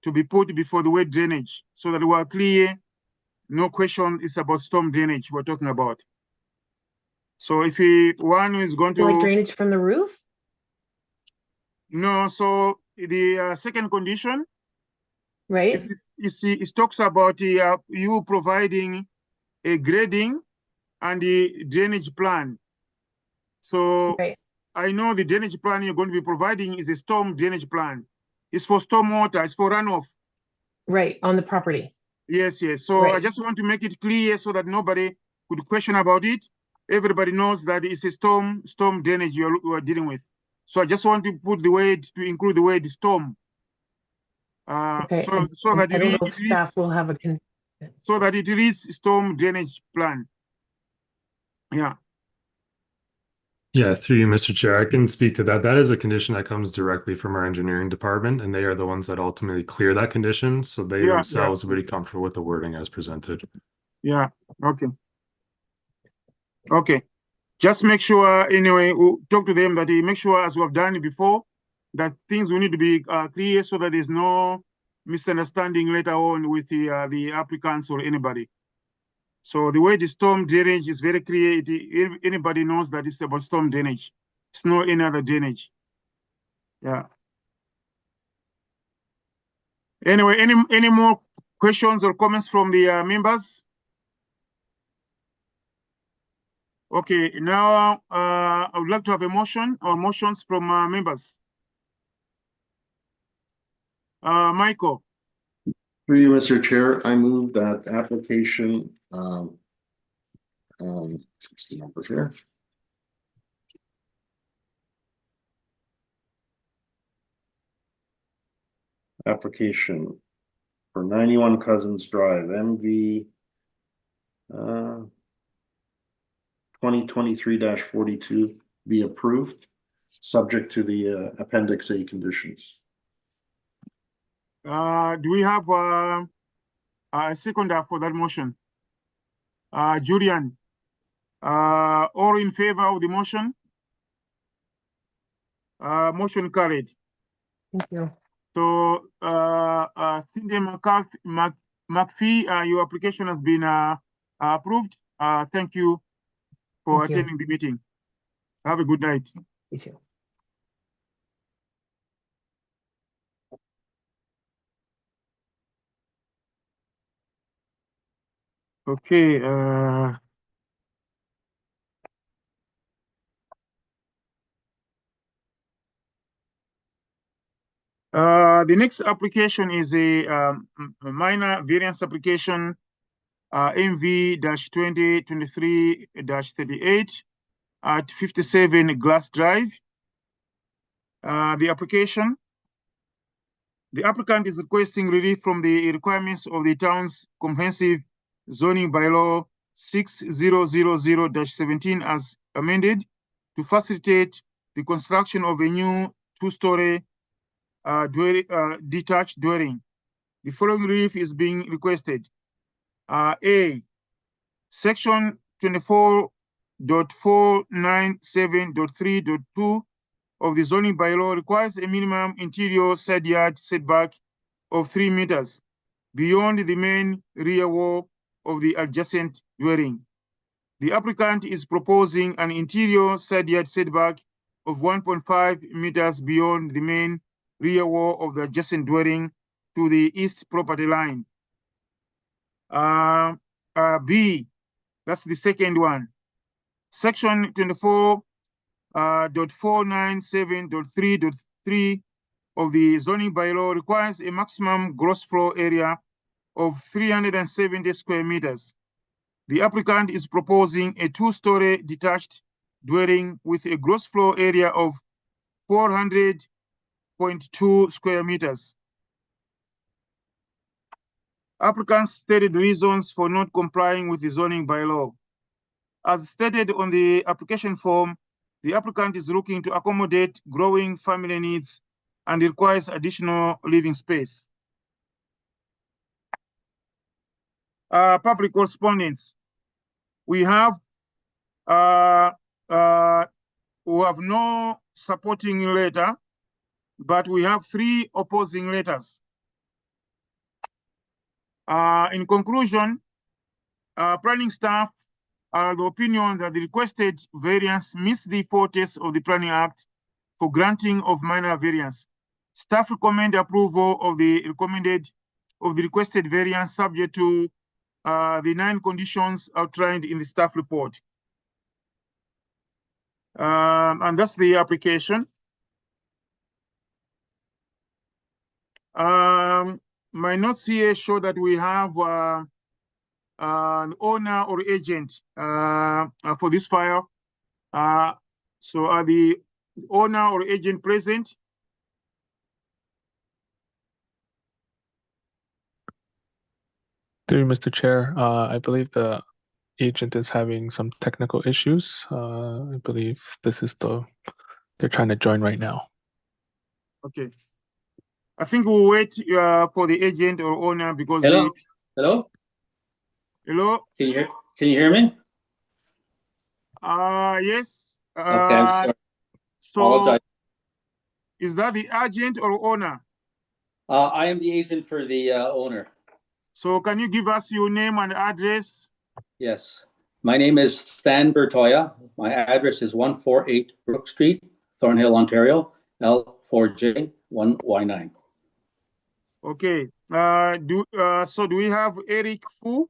to be put before the word drainage, so that we are clear. No question is about storm drainage we're talking about. So if one is going to Like drainage from the roof? No, so the second condition, Right? it talks about you providing a grading and the drainage plan. So Right. I know the drainage plan you're going to be providing is a storm drainage plan. It's for storm water, it's for runoff. Right, on the property. Yes, yes. So I Right. just want to make it clear so that nobody could question about it. Everybody knows that it's a storm drainage you are dealing with. So I just want to put the word, to include the word storm. Okay. So that I it don't know reads, if staff will have a so that it reads storm drainage plan. Yeah. Yeah, through you, Mr. Chair, I can speak to that. That is a condition that comes directly from our engineering department, and they are the ones that ultimately clear that condition. So they Yeah, themselves yeah. are really comfortable with the wording as presented. Yeah. Okay. Okay. Just make sure, anyway, we'll talk to them that they make sure, as we have done before, that things will need to be clear so that there's no misunderstanding later on with the applicants or anybody. So the way the storm drainage is very clear, anybody knows that it's about storm drainage. It's not any other drainage. Yeah. Anyway, any more questions or comments from the members? Okay, now I would like to have a motion or motions from members. Michael. Through you, Mr. Chair, I move that application, what's the number here? Application for 91 Cousins Drive, MV 2023-42 be approved, subject to the Appendix A conditions. Do we have a seconder for that motion? Julian, all in favor of the motion? Motion carried. Thank you. So, Cindy McPhee, your application has been approved. Thank you for Thank you. attending the meeting. Have a good night. You too. Okay. The next application is a minor variance application, MV-2023-38 at 57 Glass Drive. The applicant is requesting relief from the requirements of the town's comprehensive zoning bylaw 6000-17 as amended to facilitate the construction of a new two-story detached dwelling. The following relief is being requested. A, section 24.497.3.2 of the zoning bylaw requires a minimum interior side yard setback of 3 meters beyond the main rear wall of the adjacent dwelling. The applicant is proposing an interior side yard setback of 1.5 meters beyond the main rear wall of the adjacent dwelling to the east property line. B, that's the second one. Section 24.497.3.3 of the zoning bylaw requires a maximum gross floor area of 370 square meters. The applicant is proposing a two-story detached dwelling with a gross floor area of 400.2 square meters. Applicants stated reasons for not complying with the zoning bylaw. As stated on the application form, the applicant is looking to accommodate growing family needs and requires additional living space. Public correspondence. We have no supporting letter, but we have 3 opposing letters. In conclusion, planning staff are of the opinion that the requested variance meets the 4 tests of the Planning Act for granting of minor variance. Staff recommend approval of the requested variance subject to the 9 conditions outlined in the staff report. And that's the application. My notes here show that we have an owner or agent for this file. So are the owner or agent present? Through you, Mr. Chair, I believe the agent is having some technical issues. I believe this is they're trying to join right now. Okay. I think we'll wait for the agent or owner because Hello? Hello? Hello? Can you hear me? Yes. Okay, I'm sorry. So Apologize. is that the agent or owner? I am the agent for the owner. So can you give us your name and address? Yes. My name is Stan Bertoya. My address is 148 Brook Street, Thornhill, Ontario, L4J1Y9. Okay. So do we have Eric Fu?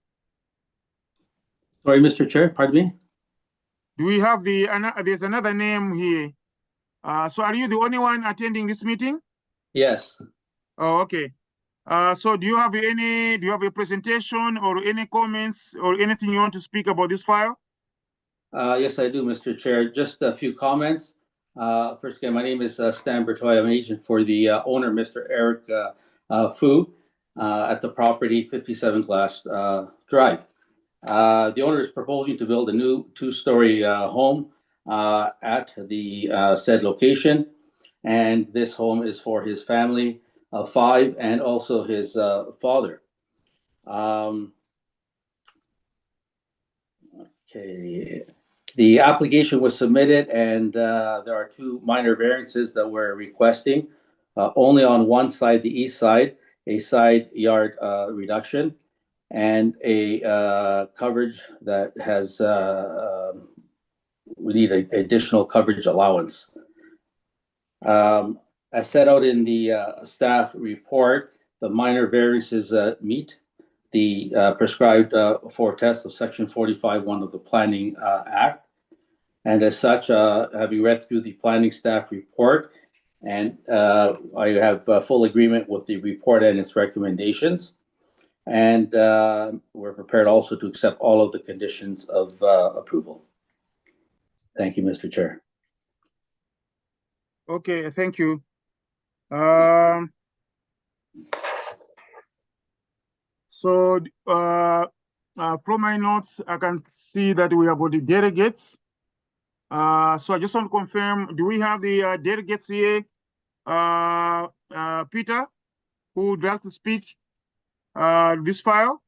Sorry, Mr. Chair, pardon me? Do we have there's another name here. So are you the only one attending this meeting? Yes. Oh, okay. So do you have a presentation or any comments or anything you want to speak about this file? Yes, I do, Mr. Chair. Just a few comments. First again, my name is Stan Bertoya. I'm agent for the owner, Mr. Eric Fu, at the property 57 Glass Drive. The owner is proposing to build a new 2-story home at the said location. And this home is for his family of 5 and also his father. Okay. The application was submitted and there are 2 minor variances that we're requesting. Only on one side, the east side, a side yard reduction and a coverage that has, we need an additional coverage allowance. As set out in the staff report, the minor variances meet the prescribed 4 tests of Section 45(1) of the Planning Act. And as such, having read through the planning staff report, and I have full agreement with the report and its recommendations. And we're prepared also to accept all of the conditions of approval. Thank you, Mr. Chair. Okay, thank you. So from my notes, I can see that we have all the delegates. So I just want to confirm, do we have the delegates here? Peter, who would like to speak this file?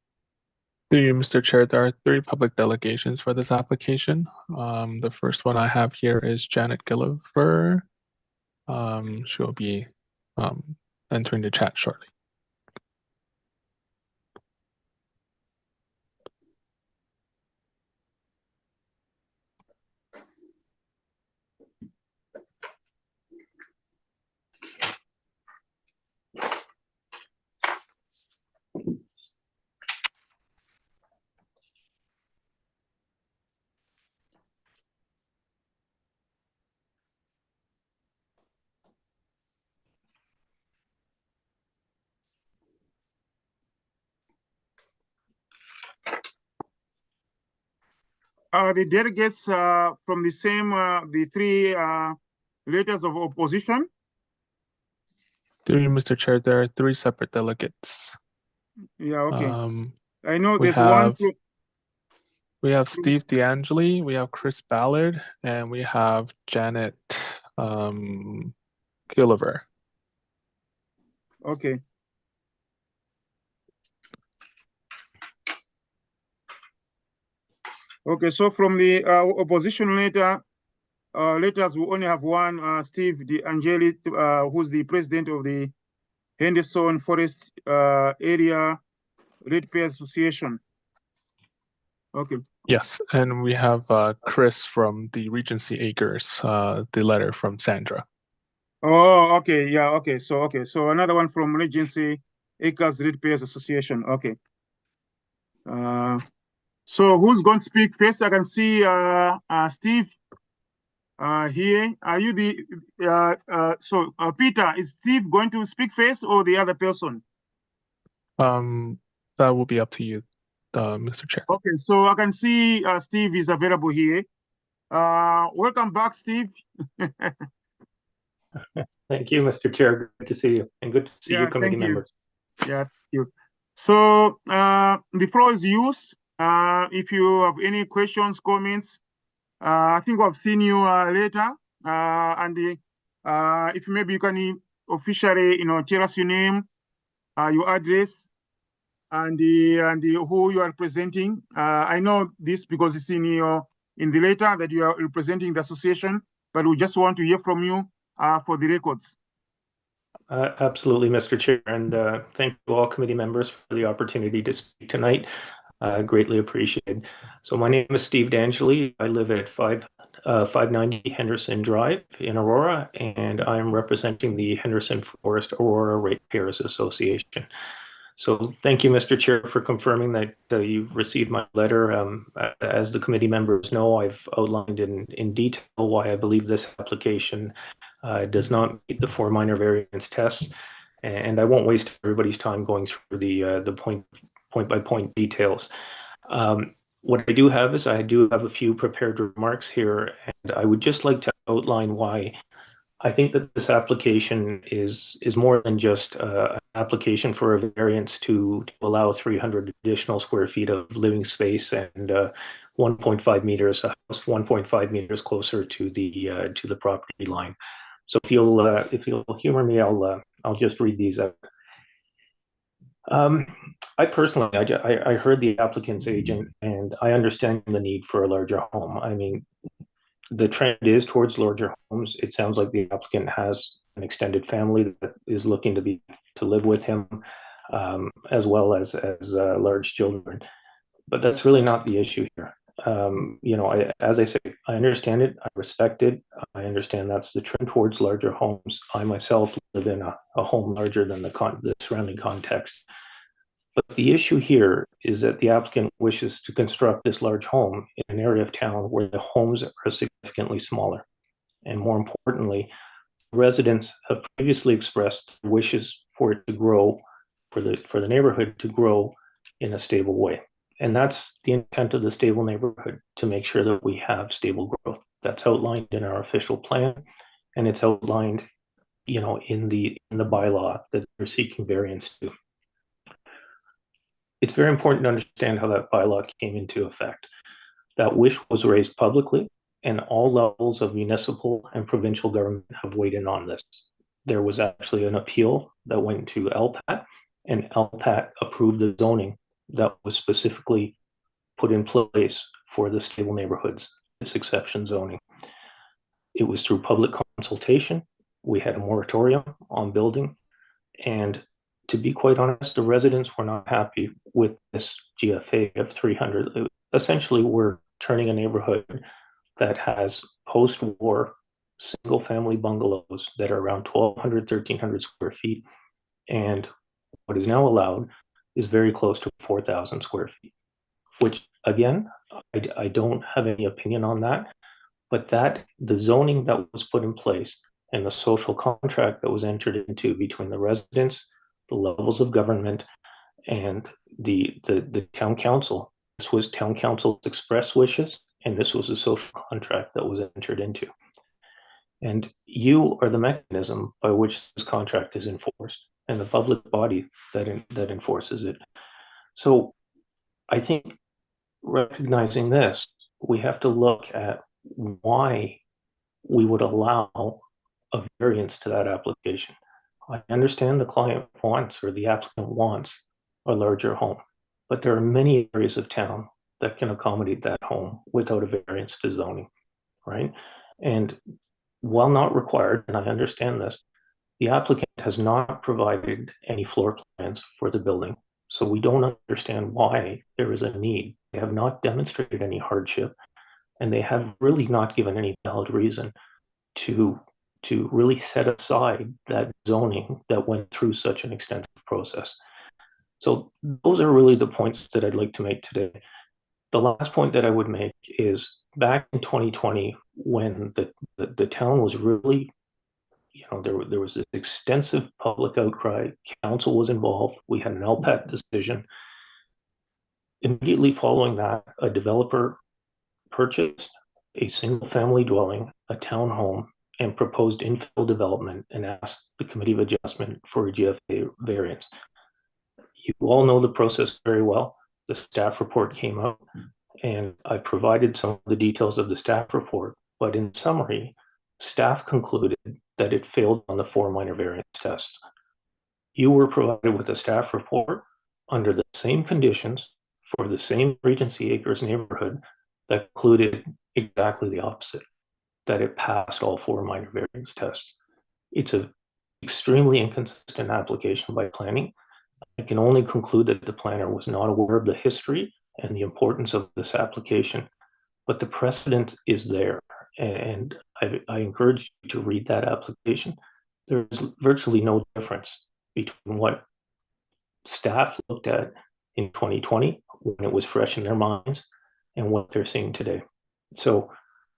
Through you, Mr. Chair, there are 3 public delegations for this application. The first one I have here is Janet Gilliver. She'll be entering the chat shortly. The delegates from the same, the 3 letters of opposition? Through you, Mr. Chair, there are 3 separate delegates. Yeah, okay. Um, I know we there's one. have we have Steve DeAngeli, we have Chris Ballard, and we have Janet Gilliver. Okay. Okay, so from the opposition letters, we only have one, Steve DeAngeli, who's the president of the Henderson Forest Area Ratepayer Association. Okay. Yes, and we have Chris from the Regency Acres, the letter from Sandra. Oh, okay, yeah, okay. So another one from Regency Acres Ratepayers Association. Okay. So who's going to speak first? I can see Steve here. Are you the Peter, is Steve going to speak first or the other person? That will be up to you, Mr. Chair. Okay, so I can see Steve is available here. Welcome back, Steve. Thank you, Mr. Chair. Good to see you, and good to see you, committee members. Yeah, thank you. So the floor is yours. If you have any questions, comments, I think I've seen you later. And if maybe you can officially, tell us your name, your address, and who you are representing. I know this because it's in the letter that you are representing the association, but we just want to hear from you for the records. Absolutely, Mr. Chair, and thank you all committee members for the opportunity to speak tonight. Greatly appreciated. So my name is Steve DeAngeli. I live at 590 Henderson Drive in Aurora, and I'm representing the Henderson Forest Aurora Ratepayers Association. So thank you, Mr. Chair, for confirming that you received my letter. As the committee members know, I've outlined in detail why I believe this application does not meet the 4 minor variance tests, and I won't waste everybody's time going through the point-by-point details. What I do have is I do have a few prepared remarks here, and I would just like to outline why I think that this application is more than just an application for a variance to allow 300 additional square feet of living space and 1.5 meters, a house 1.5 meters closer to the property line. So if you'll humor me, I'll just read these out. I personally, I heard the applicant's agent, and I understand the need for a larger home. I mean, the trend is towards larger homes. It sounds like the applicant has an extended family that is looking to live with him, as well as large children. But that's really not the issue here. As I say, I understand it. I respect it. I understand that's the trend towards larger homes. I myself live in a home larger than the surrounding context. But the issue here is that the applicant wishes to construct this large home in an area of town where the homes are significantly smaller. And more importantly, residents have previously expressed wishes for it to grow, for the neighborhood to grow in a stable way. And that's the intent of the stable neighborhood, to make sure that we have stable growth. That's outlined in our official plan, and it's outlined, in the bylaw that they're seeking variance to. It's very important to understand how that bylaw came into effect. That wish was raised publicly, and all levels of municipal and provincial government have weighed in on this. There was actually an appeal that went to LPAT, and LPAT approved the zoning that was specifically put in place for the stable neighborhoods, this exception zoning. It was through public consultation. We had a moratorium on building, and to be quite honest, the residents were not happy with this GFA of 300. Essentially, we're turning a neighborhood that has post-war single-family bungalows that are around 1,200, 1,300 square feet, and what is now allowed is very close to 4,000 square feet, which, again, I don't have any opinion on that, but the zoning that was put in place and the social contract that was entered into between the residents, the levels of government, and the town council. This was town council's express wishes, and this was a social contract that was entered into. And you are the mechanism by which this contract is enforced. and the public body that enforces it. So I think recognizing this, we have to look at why we would allow a variance to that application. I understand the client wants, or the applicant wants, a larger home, but there are many areas of town that can accommodate that home without a variance to zoning, right? And while not required, and I understand this, the applicant has not provided any floor plans for the building. So we don't understand why there is a need. They have not demonstrated any hardship, and they have really not given any valid reason to really set aside that zoning that went through such an extensive process. So those are really the points that I'd like to make today. The last point that I would make is back in 2020, when the town was really, there was this extensive public outcry, council was involved, we had an LPAT decision. Immediately following that, a developer purchased a single family dwelling, a townhome, and proposed infill development and asked the Committee of Adjustment for a GFA variance. You all know the process very well. The staff report came out, and I provided some of the details of the staff report, but in summary, staff concluded that it failed on the 4 minor variance tests. You were provided with a staff report under the same conditions for the same Regency Acres neighborhood that concluded exactly the opposite, that it passed all 4 minor variance tests. It's an extremely inconsistent application by planning. I can only conclude that the planner was not aware of the history and the importance of this application, but the precedent is there, and I encourage you to read that application. There's virtually no difference between what staff looked at in 2020 when it was fresh in their minds and what they're seeing today. So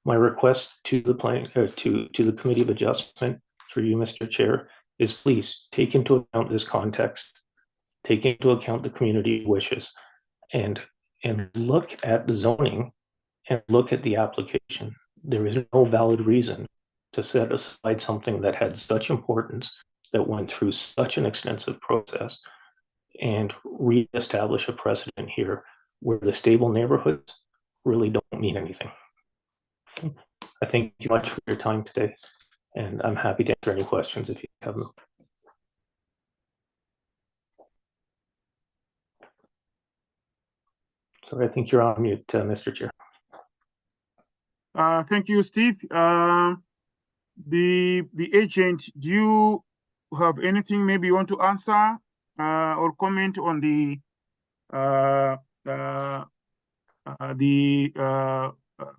my request to the to the Committee of Adjustment, through you, Mr. Chair, is please take into account this context, take into account the community wishes, and look at the zoning and look at the application. There is no valid reason to set aside something that had such importance, that went through such an extensive process, and reestablish a precedent here where the stable neighborhoods really don't mean anything. I thank you much for your time today, and I'm happy to answer any questions if you have them. So I think you're on mute, Mr. Chair. Thank you, Steve. The agent, do you have anything maybe you want to answer or comment on the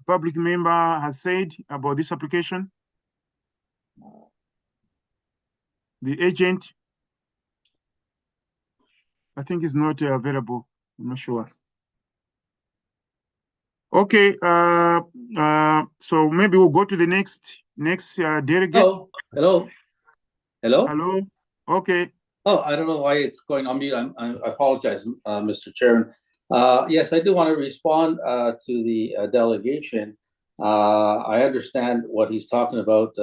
public member has said about this application? The agent, I think, is not available. I'm not sure. Okay, so maybe we'll go to the next delegate. Oh, hello. Hello. Okay. Oh, I don't know why it's going on mute. I apologize, Mr. Chairman. Yes, I do want to respond to the delegation. I understand what he's talking about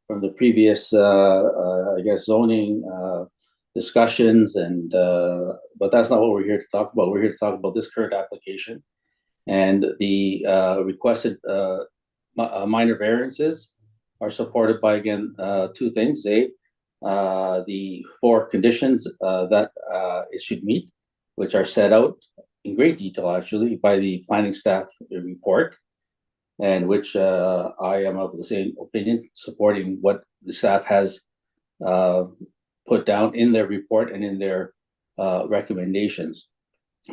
from the previous, I guess, zoning discussions, and but that's not what we're here to talk about. We're here to talk about this current application. And the requested minor variances are supported by, again, 2 things. The 4 conditions that it should meet, which are set out in great detail, actually, by the planning staff report, and which I am of the same opinion, supporting what the staff has put down in their report and in their recommendations.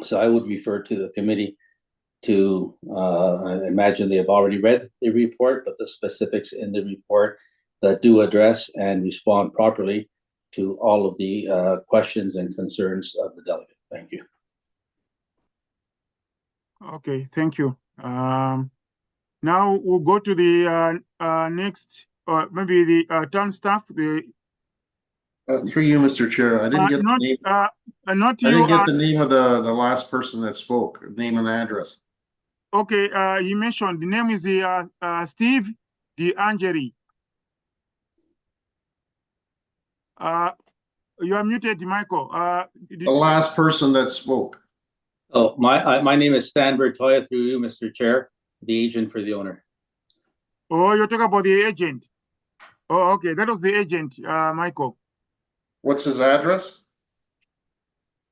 So I would refer to the committee to, I imagine they have already read the report, but the specifics in the report that do address and respond properly to all of the questions and concerns of the delegate. Thank you. Okay, thank you. Now we'll go to the next, or maybe the town staff. Through you, Mr. Chair, I didn't get the name. Not you. I didn't get the name of the last person that spoke. Name and address. Okay, you mentioned the name is Steve DeAngeli. You are muted, Michael. The last person that spoke. Oh, my name is Stan Bertoya, through you, Mr. Chair, the agent for the owner. Oh, you're talking about the agent. Oh, okay. That was the agent, Michael. What's his address?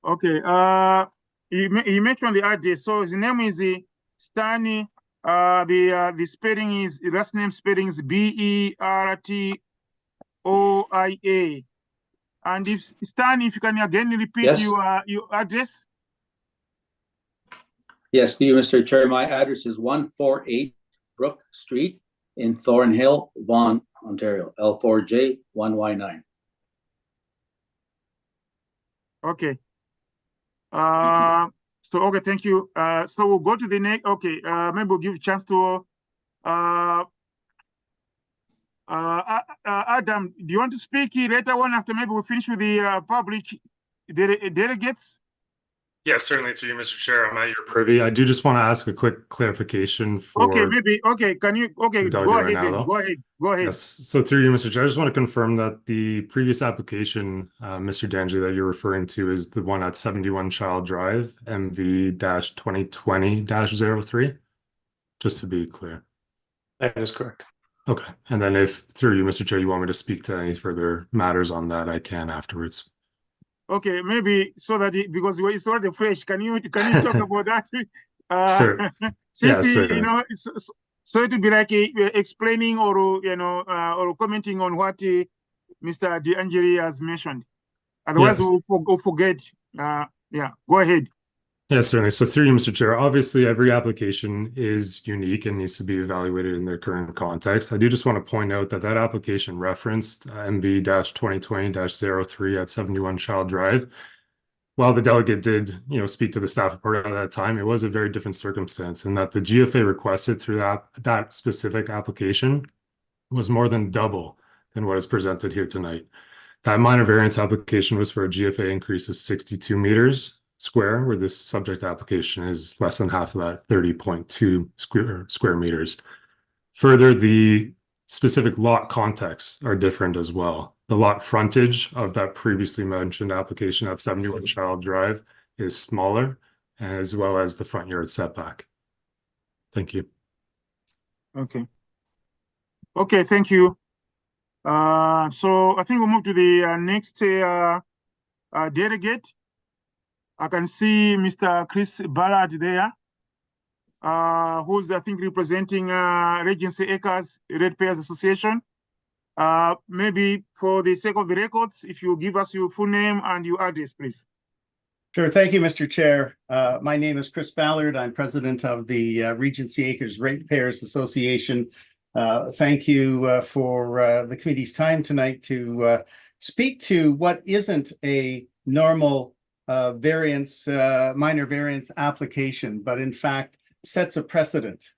Okay. He mentioned the address. So his name is Stani. The spelling is, last name spelling is Bertoia. And if Stan, if you can again repeat Yes. your address. Yes, to you, Mr. Chair. My address is 148 Brook Street in Thornhill, Vaughan, Ontario, L4J1Y9. Okay. So okay, thank you. So we'll go to the next. Okay. Maybe we'll give a chance to Adam. Do you want to speak later on after maybe we finish with the public delegates? Yes, certainly to you, Mr. Chair. I'm at your privy. I do just want to ask a quick clarification for. Okay, maybe. Okay, can you? Okay, go ahead. Go ahead. Go ahead. Yes. So through you, Mr. Chair, I just want to confirm that the previous application, Mr. Danji, that you're referring to is the one at 71 Child Drive, MV-2020-03. Just to be clear. That is correct. Okay. And then if through you, Mr. Chair, you want me to speak to any further matters on that, I can afterwards. Okay, maybe so that because it's already fresh. Can you talk about that? Sure. Since Yeah, you know, so it would be like explaining or or commenting on what Mr. DeAngeli has mentioned. Otherwise, Yes. we'll forget. Yeah, go ahead. Yes, certainly. So through you, Mr. Chair, obviously every application is unique and needs to be evaluated in their current context. I do just want to point out that that application referenced MV-2020-03 at 71 Child Drive. While the delegate did, speak to the staff report at that time, it was a very different circumstance, and that the GFA requested through that specific application was more than double than what is presented here tonight. That minor variance application was for a GFA increase of 62 meters square, where this subject application is less than half of that, 30.2 square meters. Further, the specific lot contexts are different as well. The lot frontage of that previously mentioned application at 71 Child Drive is smaller, as well as the front yard setback. Thank you. Okay. Okay, thank you. So I think we'll move to the next delegate. I can see Mr. Chris Ballard there, who's, I think, representing Regency Acres Ratepayers Association. Maybe for the sake of the records, if you give us your full name and your address, please. Sure. Thank you, Mr. Chair. My name is Chris Ballard. I'm president of the Regency Acres Ratepayers Association. Thank you for the committee's time tonight to speak to what isn't a normal minor variance application, but in fact sets a precedent.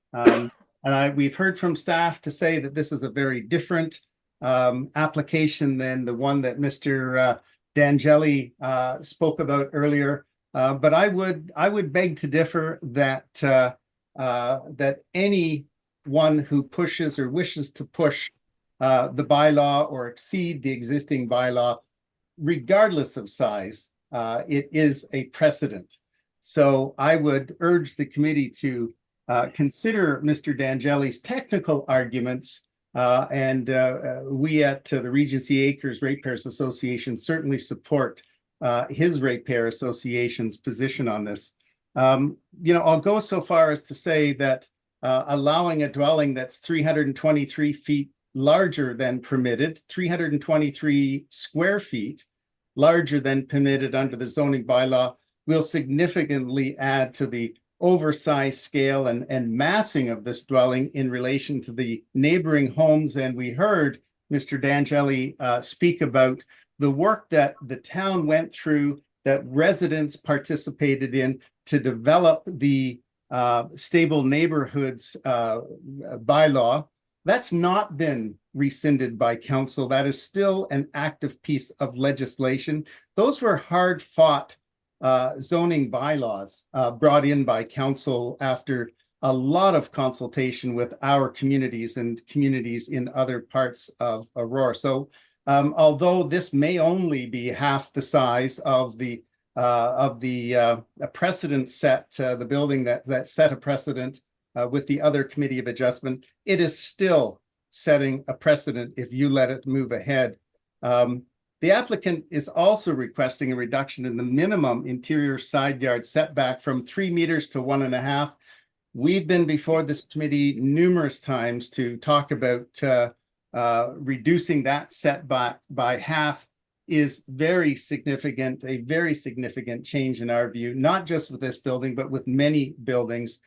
We've heard from staff to say that this is a very different application than the one that Mr. D'Angeli spoke about earlier. But I would beg to differ that that anyone who pushes or wishes to push the bylaw or exceed the existing bylaw, regardless of size, it is a precedent. So I would urge the committee to consider Mr. D'Angeli's technical arguments, and we at the Regency Acres Ratepayers Association certainly support his Ratepayer Association's position on this. I'll go so far as to say that allowing a dwelling that's 323 feet larger than permitted, 323 square feet larger than permitted under the zoning bylaw, will significantly add to the oversized scale and massing of this dwelling in relation to the neighboring homes. And we heard Mr. D'Angeli speak about the work that the town went through, that residents participated in to develop the stable neighborhoods bylaw. That's not been rescinded by council. That is still an active piece of legislation. Those were hard-fought zoning bylaws brought in by council after a lot of consultation with our communities and communities in other parts of Aurora. So Although this may only be half the size of the precedent set, the building that set a precedent with the other Committee of Adjustment, it is still setting a precedent if you let it move ahead. The applicant is also requesting a reduction in the minimum interior side yard setback from 3 meters to 1.5. We've been before this committee numerous times to talk about reducing that setback by half is very significant, a very significant change in our view, not just with this building, but with many buildings.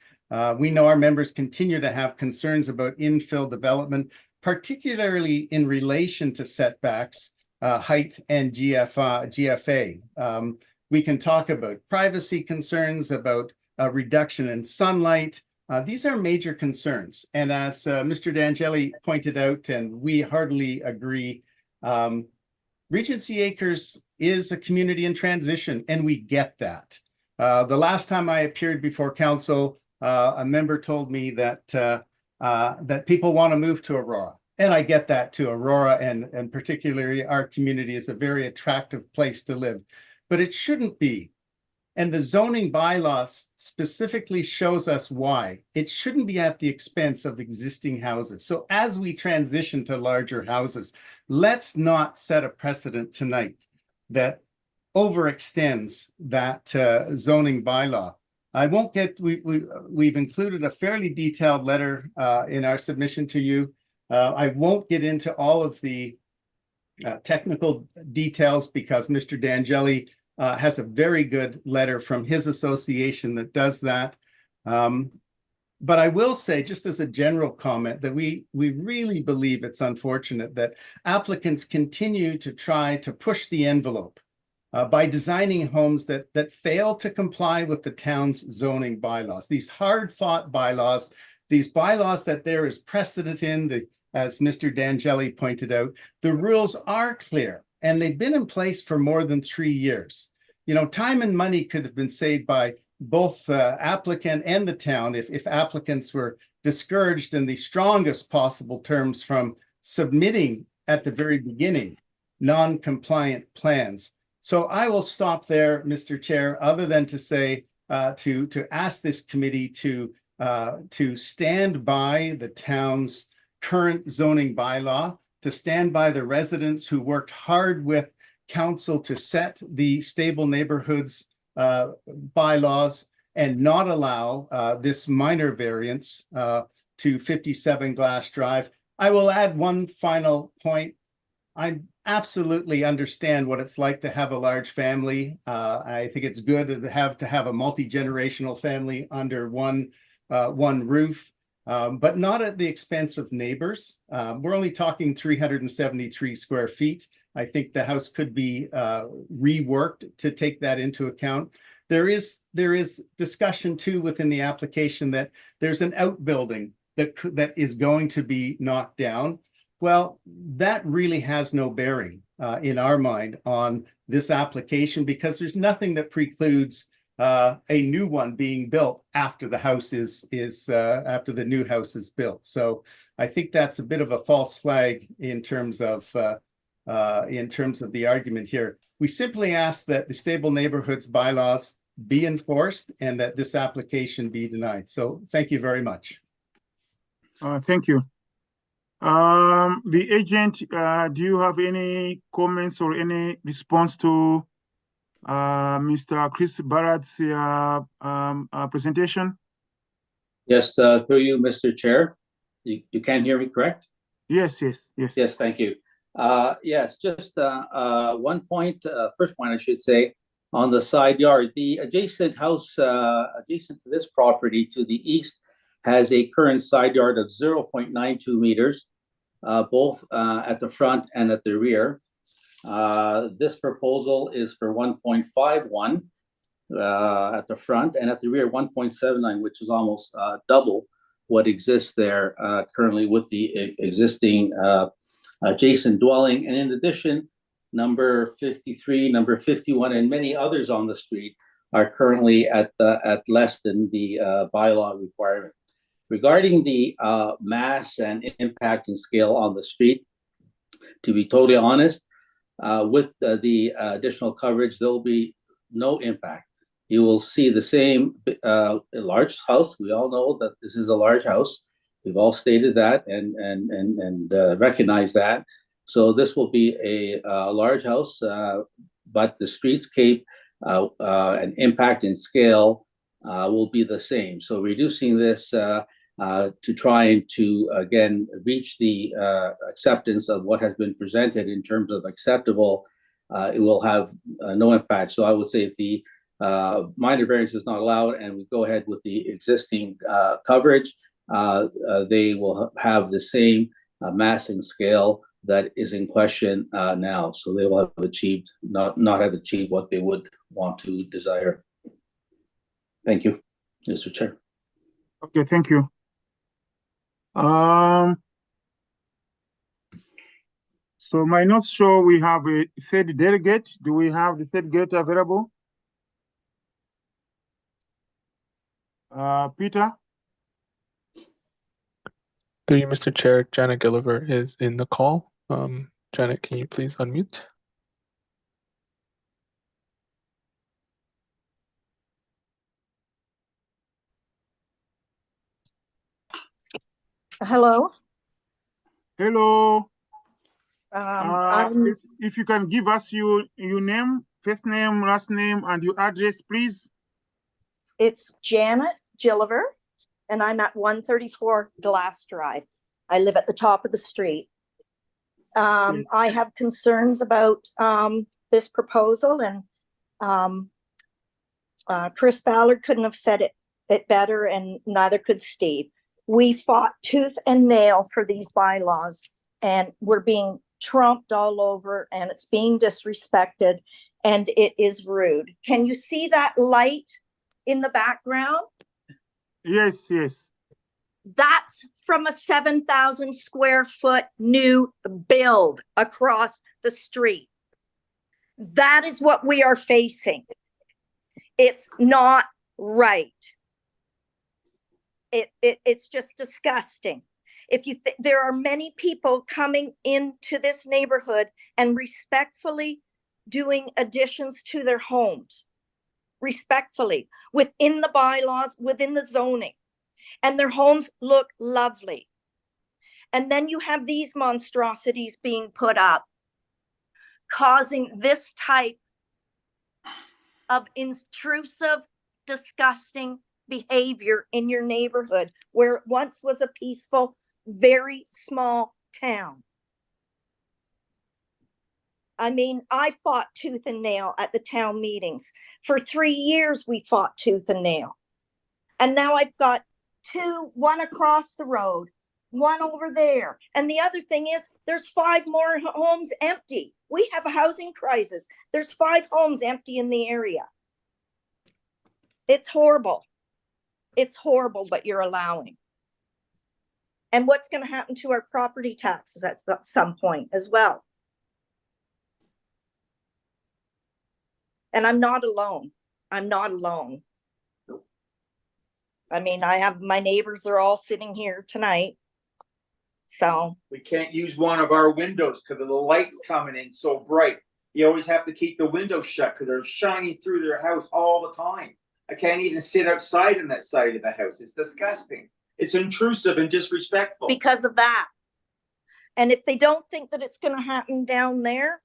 We know our members continue to have concerns about infill development, particularly in relation to setbacks, height and GFA. We can talk about privacy concerns, about a reduction in sunlight. These are major concerns. And as Mr. D'Angeli pointed out, and we heartily agree, Regency Acres is a community in transition, and we get that. The last time I appeared before council, a member told me that that people want to move to Aurora. And I get that too. Aurora and particularly our community is a very attractive place to live, but it shouldn't be. And the zoning bylaws specifically shows us why. It shouldn't be at the expense of existing houses. So as we transition to larger houses, let's not set a precedent tonight that overextends that zoning bylaw. I won't get, we've included a fairly detailed letter in our submission to you. I won't get into all of the technical details because Mr. D'Angeli has a very good letter from his association that does that. But I will say, just as a general comment, that we really believe it's unfortunate that applicants continue to try to push the envelope by designing homes that fail to comply with the town's zoning bylaws. These hard-fought bylaws, these bylaws that there is precedent in, as Mr. D'Angeli pointed out, the rules are clear and they've been in place for more than 3 years. You know, time and money could have been saved by both the applicant and the town if applicants were discouraged in the strongest possible terms from submitting at the very beginning non-compliant plans. So I will stop there, Mr. Chair, other than to say to ask this committee to stand by the town's current zoning bylaw, to stand by the residents who worked hard with council to set the stable neighborhoods bylaws and not allow this minor variance to 57 Glass Drive. I will add one final point. I absolutely understand what it's like to have a large family. I think it's good to have a multi-generational family under one roof. But not at the expense of neighbors. We're only talking 373 square feet. I think the house could be reworked to take that into account. There is discussion too within the application that there's an outbuilding that is going to be knocked down. Well, that really has no bearing in our mind on this application because there's nothing that precludes a new one being built after the house after the new house is built. So I think that's a bit of a false flag in terms of the argument here. We simply ask that the stable neighborhoods bylaws be enforced and that this application be denied. So thank you very much. Thank you. The agent, do you have any comments or any response to Mr. Chris Barrett's presentation? Yes, through you, Mr. Chair. You can hear me, correct? Yes, yes, yes. Yes, thank you. Yes, just one point, first point I should say, on the side yard. The adjacent house, adjacent to this property to the east, has a current side yard of 0.92 meters, both at the front and at the rear. This proposal is for 1.51 at the front, and at the rear 1.79, which is almost double what exists there currently with the existing adjacent dwelling. And in addition, number 53, number 51, and many others on the street are currently at less than the bylaw requirement. Regarding the mass and impact and scale on the street, To be totally honest, with the additional coverage, there'll be no impact. You will see the same large house. We all know that this is a large house. We've all stated that and recognize that. So this will be a large house, but the streetscape and impact and scale will be the same. So reducing this to try and to, again, reach the acceptance of what has been presented in terms of acceptable, it will have no impact. So I would say if the minor variance is not allowed and we go ahead with the existing coverage, they will have the same mass and scale that is in question now. So they will have achieved, not have achieved what they would want to desire. Thank you, Mr. Chair. Okay, thank you. So my notes show we have a third delegate. Do we have the third delegate available? Peter? Through you, Mr. Chair, Janet Gilliver is in the call. Janet, can you please unmute? Hello. Hello. I'm If you can give us your name, first name, last name, and your address, please. It's Janet Gilliver, and I'm at 134 Glass Drive. I live at the top of the street. I have concerns about this proposal, and Chris Ballard couldn't have said it better, and neither could Steve. We fought tooth and nail for these bylaws, and we're being trumped all over, and it's being disrespected, and it is rude. Can you see that light in the background? Yes, yes. That's from a 7,000 square foot new build across the street. That is what we are facing. It's not right. It's just disgusting. If you there are many people coming into this neighborhood and respectfully doing additions to their homes, respectfully, within the bylaws, within the zoning, and their homes look lovely. And then you have these monstrosities being put up, causing this type of intrusive, disgusting behavior in your neighborhood where it once was a peaceful, very small town. I mean, I fought tooth and nail at the town meetings. For 3 years, we fought tooth and nail. And now I've got one across the road, one over there. And the other thing is there's 5 more homes empty. We have a housing crisis. There's 5 homes empty in the area. It's horrible. It's horrible what you're allowing. And what's going to happen to our property taxes at some point as well. And I'm not alone. I'm not alone. I mean, I have my neighbors are all sitting here tonight. So we can't use one of our windows because of the lights coming in so bright. You always have to keep the windows shut because they're shining through their house all the time. I can't even sit outside on that side of the house. It's disgusting. It's intrusive and disrespectful. Because of that. And if they don't think that it's going to happen down there,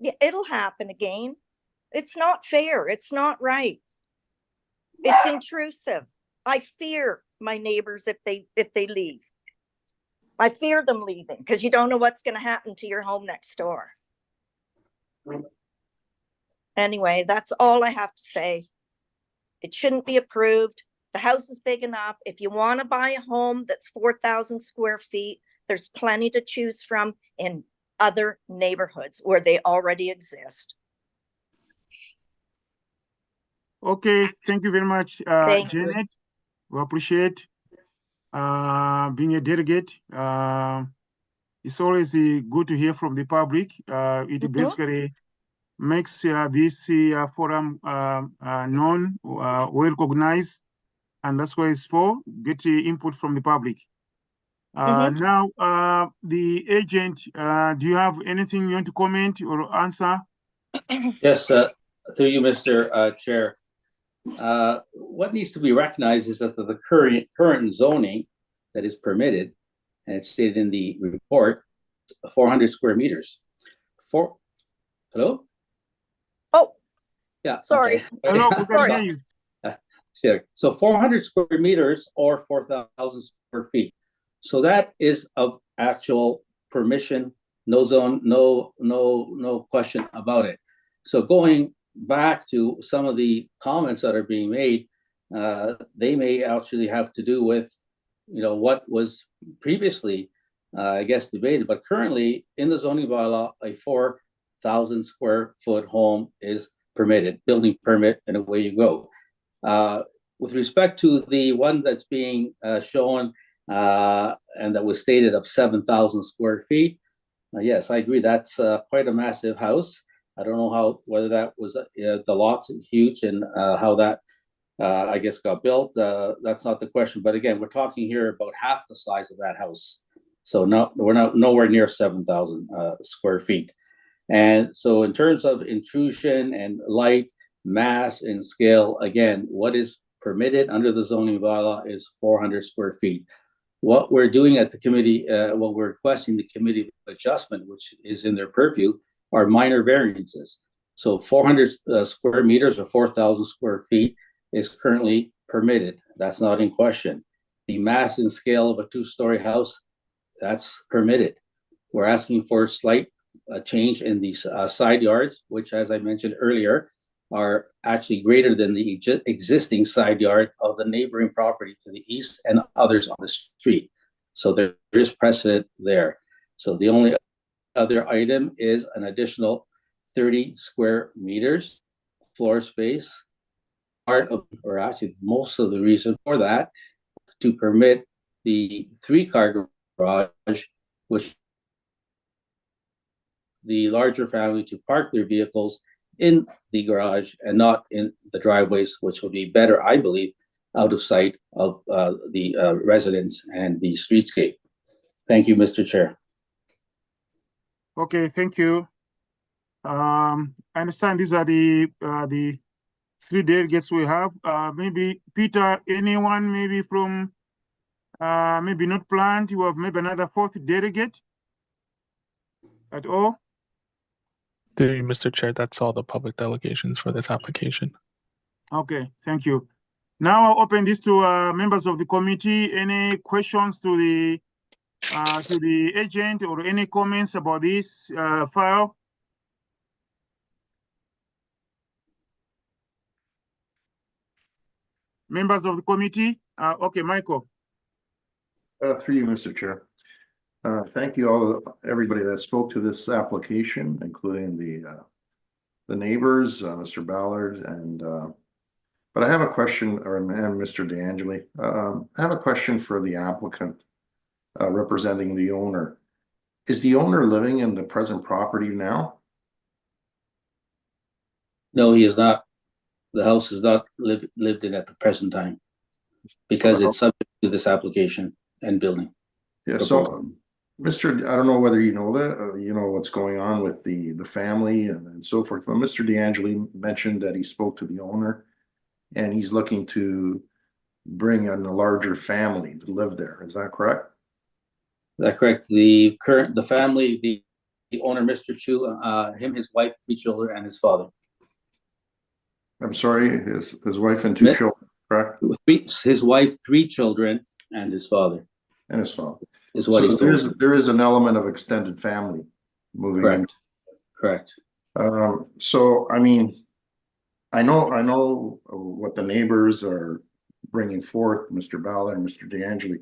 yeah, it'll happen again. It's not fair. It's not right. It's intrusive. I fear my neighbors if they leave. I fear them leaving because you don't know what's going to happen to your home next door. Anyway, that's all I have to say. It shouldn't be approved. The house is big enough. If you want to buy a home that's 4,000 square feet, there's plenty to choose from in other neighborhoods where they already exist. Okay, thank you very much, Thank Janet. you. We appreciate being a delegate. It's always good to hear from the public. It basically makes this forum known, well recognized, and that's what it's for. Get input from the public. Now, the agent, do you have anything you want to comment or answer? Yes, through you, Mr. Chair. What needs to be recognized is that the current zoning that is permitted, and it's stated in the report, 400 square meters. Hello? Oh, yeah. Sorry. Okay. Hello, we can hear you. So 400 square meters or 4,000 square feet. So that is of actual permission, no zone, no question about it. So going back to some of the comments that are being made, they may actually have to do with, what was previously, I guess, debated. But currently in the zoning bylaw, a 4,000 square foot home is permitted, building permit, and away you go. With respect to the one that's being shown and that was stated of 7,000 square feet, yes, I agree. That's quite a massive house. I don't know whether that was the lot's huge and how that I guess got built. That's not the question. But again, we're talking here about half the size of that house. So we're not nowhere near 7,000 square feet. And so in terms of intrusion and light, mass, and scale, again, what is permitted under the zoning bylaw is 400 square feet. What we're doing at the committee, what we're requesting the committee adjustment, which is in their purview, are minor variances. So 400 square meters or 4,000 square feet is currently permitted. That's not in question. The mass and scale of a two-story house, that's permitted. We're asking for a slight change in these side yards, which, as I mentioned earlier, are actually greater than the existing side yard of the neighboring property to the east and others on the street. So there is precedent there. So the only other item is an additional 30 square meters floor space. Part of, or actually most of the reason for that, to permit the 3-car garage, which the larger family to park their vehicles in the garage and not in the driveways, which will be better, I believe, out of sight of the residents and the streetscape. Thank you, Mr. Chair. Okay, thank you. I understand these are the 3 delegates we have. Maybe Peter, anyone maybe from maybe not planned, you have maybe another 4th delegate at all? Through you, Mr. Chair, that's all the public delegations for this application. Okay, thank you. Now I'll open this to members of the committee. Any questions to the agent or any comments about this file? Members of the committee? Okay, Michael. Through you, Mr. Chair. Thank you all, everybody that spoke to this application, including the neighbors, Mr. Ballard, and but I have a question, and Mr. DeAngeli. I have a question for the applicant representing the owner. Is the owner living in the present property now? No, he is not. The house is not lived in at the present time because it's subject to this application and building. Yeah, so Mr. I don't know whether you know that, you know what's going on with the family and so forth, but Mr. DeAngeli mentioned that he spoke to the owner and he's looking to bring in a larger family to live there. Is that correct? That's correct. The family, the owner, Mr. Chu, him, his wife, 3 children, and his father. I'm sorry, his wife and 2 children, correct? His wife, 3 children, and his father. And his father. Is what he's told. There is an element of extended family moving in. Correct. So, I mean, I know what the neighbors are bringing forth, Mr. Ballard and Mr. DeAngeli.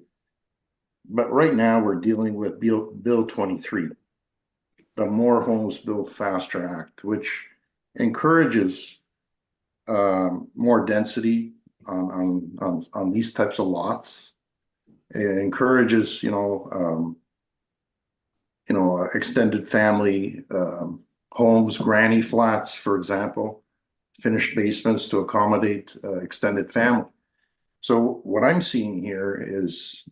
But right now we're dealing with Bill 23, the More Homes Built Faster Act, which encourages more density on these types of lots. It encourages, extended family homes, granny flats, for example, finished basements to accommodate extended family. So what I'm seeing here is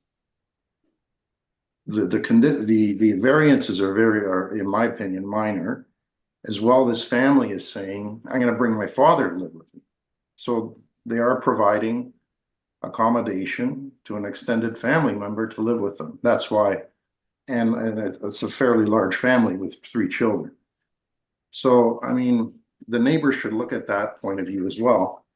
the variances are, in my opinion, minor. As well, this family is saying, I'm gonna bring my father to live with me. So they are providing accommodation to an extended family member to live with them. That's why, and it's a fairly large family with 3 children. So, I mean, the neighbors should look at that point of view as well.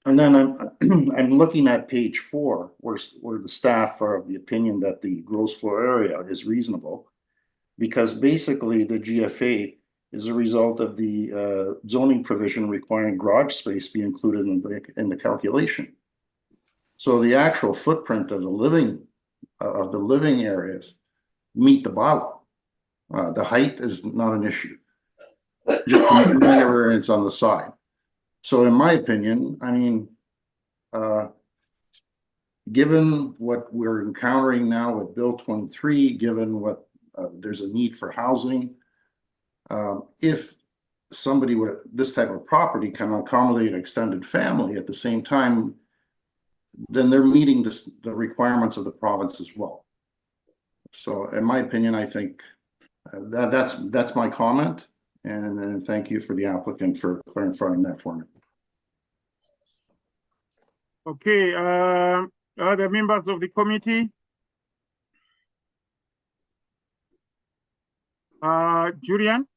And then I'm looking at page 4, where the staff are of the opinion that the gross floor area is reasonable. Because basically the GFA is a result of the zoning provision requiring garage space be included in the calculation. So the actual footprint of the living areas meet the bylaw. The height is not an issue. Just the minor variance on the side. So in my opinion, I mean, given what we're encountering now with Bill 23, given what there's a need for housing, if somebody with this type of property can accommodate an extended family at the same time, then they're meeting the requirements of the province as well. So in my opinion, I think that's my comment. And thank you for the applicant for clarifying that for me. Okay, other members of the committee? Julian?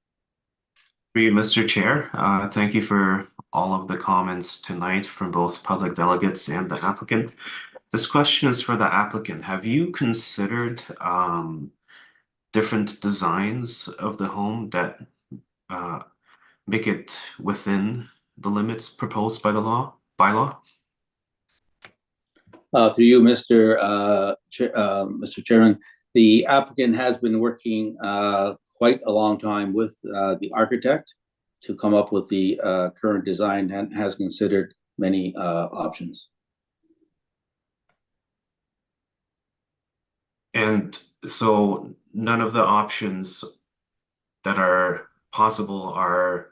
For you, Mr. Chair, thank you for all of the comments tonight from both public delegates and the applicant. This question is for the applicant. Have you considered different designs of the home that make it within the limits proposed by the bylaw? Through you, Mr. Chairman, the applicant has been working quite a long time with the architect to come up with the current design and has considered many options. And so none of the options that are possible are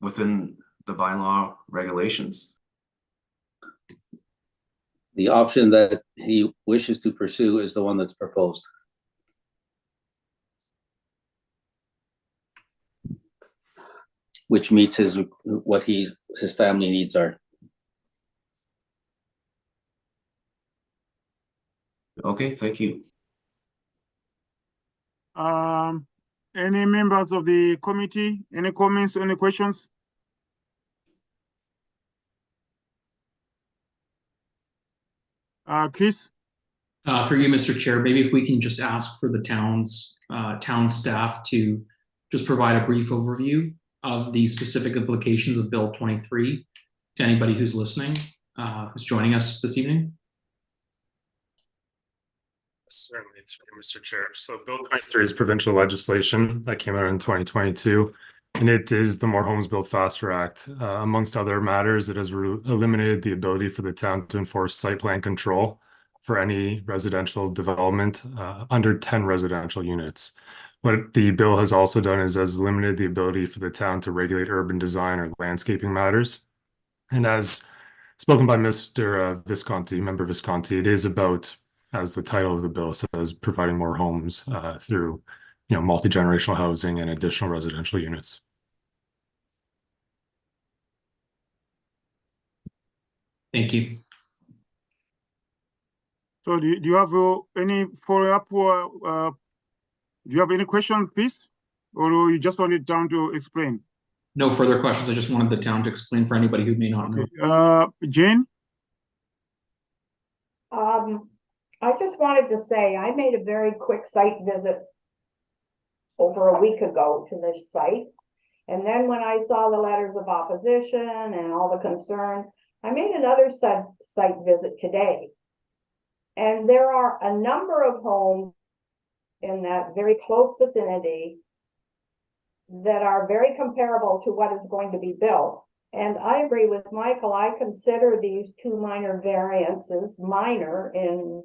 within the bylaw regulations? The option that he wishes to pursue is the one that's proposed. Which meets what his family needs are. Okay, thank you. Any members of the committee, any comments, any questions? Chris? Through you, Mr. Chair, maybe if we can just ask for the town staff to just provide a brief overview of the specific implications of Bill 23 to anybody who's listening, who's joining us this evening. Certainly, Mr. Chair. So Bill 23 is provincial legislation that came out in 2022, and it is the More Homes Built Faster Act. Amongst other matters, it has eliminated the ability for the town to enforce site plan control for any residential development under 10 residential units. What the bill has also done is has limited the ability for the town to regulate urban design or landscaping matters. And as spoken by Mr. Visconti, Member Visconti, it is about, as the title of the bill says, providing more homes through, multi-generational housing and additional residential units. Thank you. So do you have any follow-up or do you have any question, please? Or you just wanted town to explain? No further questions. I just wanted the town to explain for anybody who may not know. Jane? I just wanted to say, I made a very quick site visit over a week ago to this site. And then when I saw the letters of opposition and all the concern, I made another site visit today. And there are a number of homes in that very close vicinity that are very comparable to what is going to be built. And I agree with Michael. I consider these 2 minor variances minor and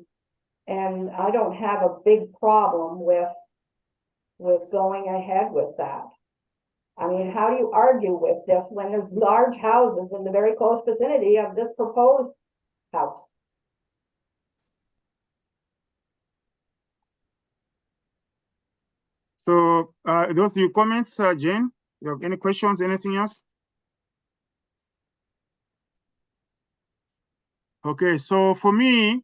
I don't have a big problem with going ahead with that. I mean, how do you argue with this when there's large houses in the very close vicinity of this proposed house? So, those are your comments, Jane. You have any questions, anything else? Okay, so for me,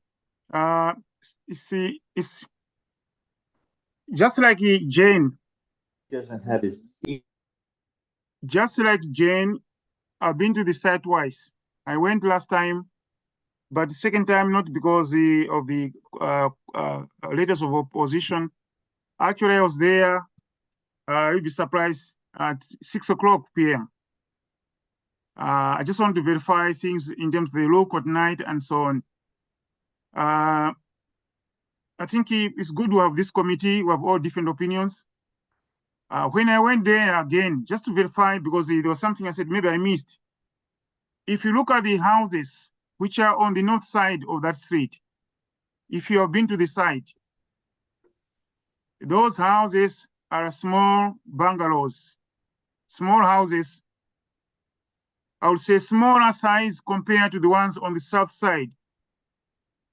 it's just like Jane. Doesn't have his. Just like Jane, I've been to the site twice. I went last time, but the second time not because of the letters of opposition. Actually, I was there. You'd be surprised at 6:00 p.m. I just want to verify things in terms of the look at night and so on. I think it's good to have this committee. We have all different opinions. When I went there again, just to verify, because there was something I said maybe I missed. If you look at the houses which are on the north side of that street, if you have been to the site, those houses are small bungalows, small houses. I would say smaller size compared to the ones on the south side.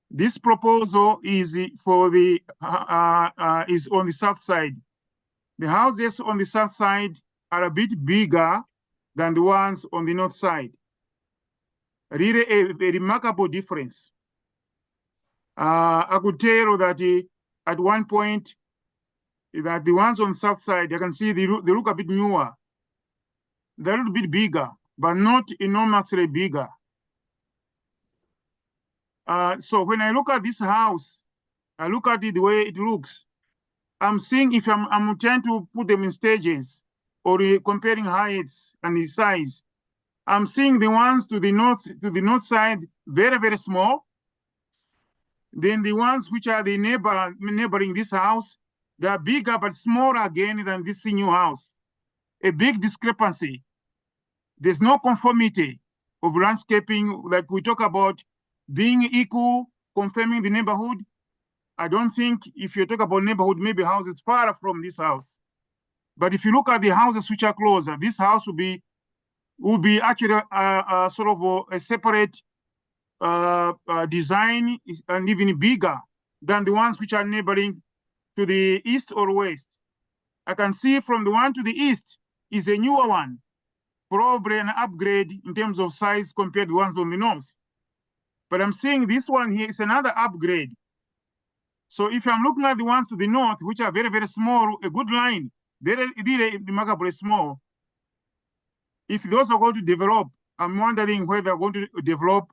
This proposal is for the is on the south side. The houses on the south side are a bit bigger than the ones on the north side. Really a remarkable difference. I could tell that at one point that the ones on the south side, you can see they look a bit newer. They're a little bit bigger, but not enormously bigger. So when I look at this house, I look at it the way it looks. I'm seeing if I'm trying to put them in stages or comparing heights and the size. I'm seeing the ones to the north side very, very small. Then the ones which are the neighboring this house, they are bigger but smaller again than this new house. A big discrepancy. There's no conformity of landscaping like we talk about being equal, confirming the neighborhood. I don't think if you talk about neighborhood, maybe houses far from this house. But if you look at the houses which are closer, this house will be actually sort of a separate design and even bigger than the ones which are neighboring to the east or west. I can see from the one to the east is a newer one, probably an upgrade in terms of size compared to the ones on the north. But I'm seeing this one here is another upgrade. So if I'm looking at the ones to the north, which are very, very small, a good line, very, really remarkably small. If those are going to develop, I'm wondering whether they're going to develop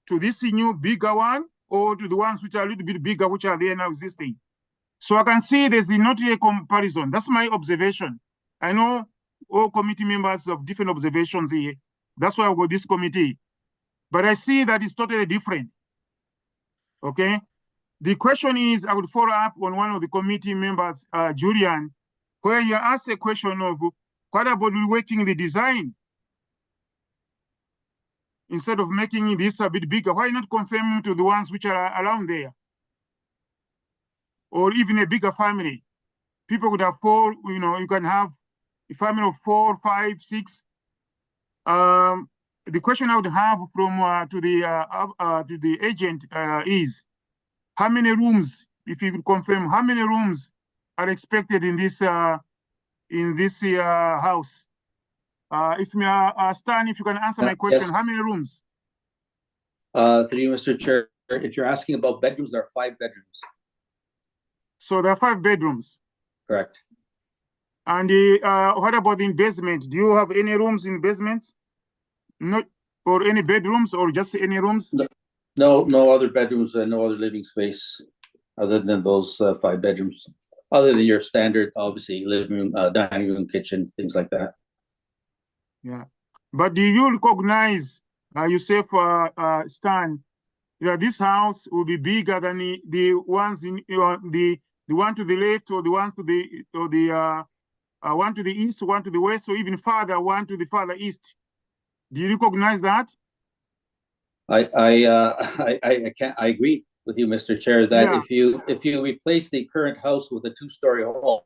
to this new bigger one or to the ones which are a little bit bigger, which are there now existing. So I can see there's not really a comparison. That's my observation. I know all committee members have different observations here. That's why I got this committee. But I see that it's totally different. Okay. The question is, I would follow up on one of the committee members, Julian, where you asked a question of what about working the design? Instead of making this a bit bigger, why not confirm to the ones which are around there? Or even a bigger family. People would have four, you can have a family of 4, 5, 6. The question I would have from to the agent is, how many rooms, if you could confirm, how many rooms are expected in this house? If Stan, if you can answer my question, yes. how many rooms? Through you, Mr. Chair, if you're asking about bedrooms, there are 5 bedrooms. So there are 5 bedrooms. Correct. And what about in basement? Do you have any rooms in basements? Not, or any bedrooms, or just any rooms? No other bedrooms and no other living space other than those 5 bedrooms. Other than your standard, obviously, living room, dining room, kitchen, things like that. Yeah, but do you recognize, you say for Stan, that this house will be bigger than the ones in the one to the left, or the one to the one to the east, one to the west, or even farther, one to the farther east? Do you recognize that? I agree with you, Mr. Chair, that if you replace the current house with a 2-story home,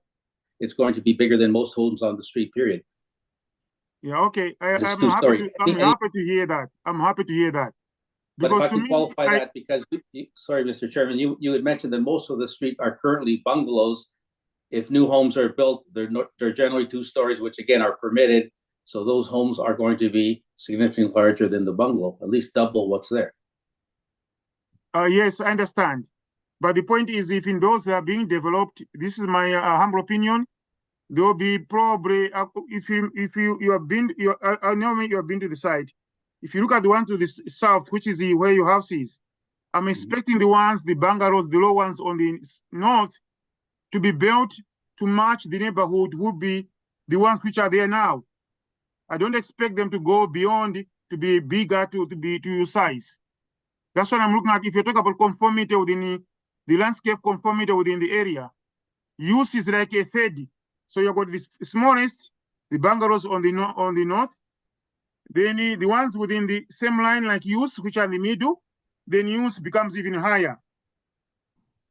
it's going to be bigger than most homes on the street, period. Yeah, okay. I'm happy to hear that. I'm happy to hear that. But if I can qualify that, because, sorry, Mr. Chairman, you had mentioned that most of the street are currently bungalows. if new homes are built, they're generally 2 stories, which again are permitted. So those homes are going to be significantly larger than the bungalow, at least double what's there. Yes, I understand. But the point is, if in those that are being developed, this is my humble opinion, there will be probably, if you have been, I know you have been to the site. If you look at the one to the south, which is where your house is, I'm expecting the bungalows, the low ones on the north, to be built to match the neighborhood would be the ones which are there now. I don't expect them to go beyond to be bigger to your size. That's what I'm looking at. If you talk about conformity within the landscape conformity within the area, use is like a third. So you've got the smallest, the bungalows on the north, then the ones within the same line like use, which are in the middle, then use becomes even higher.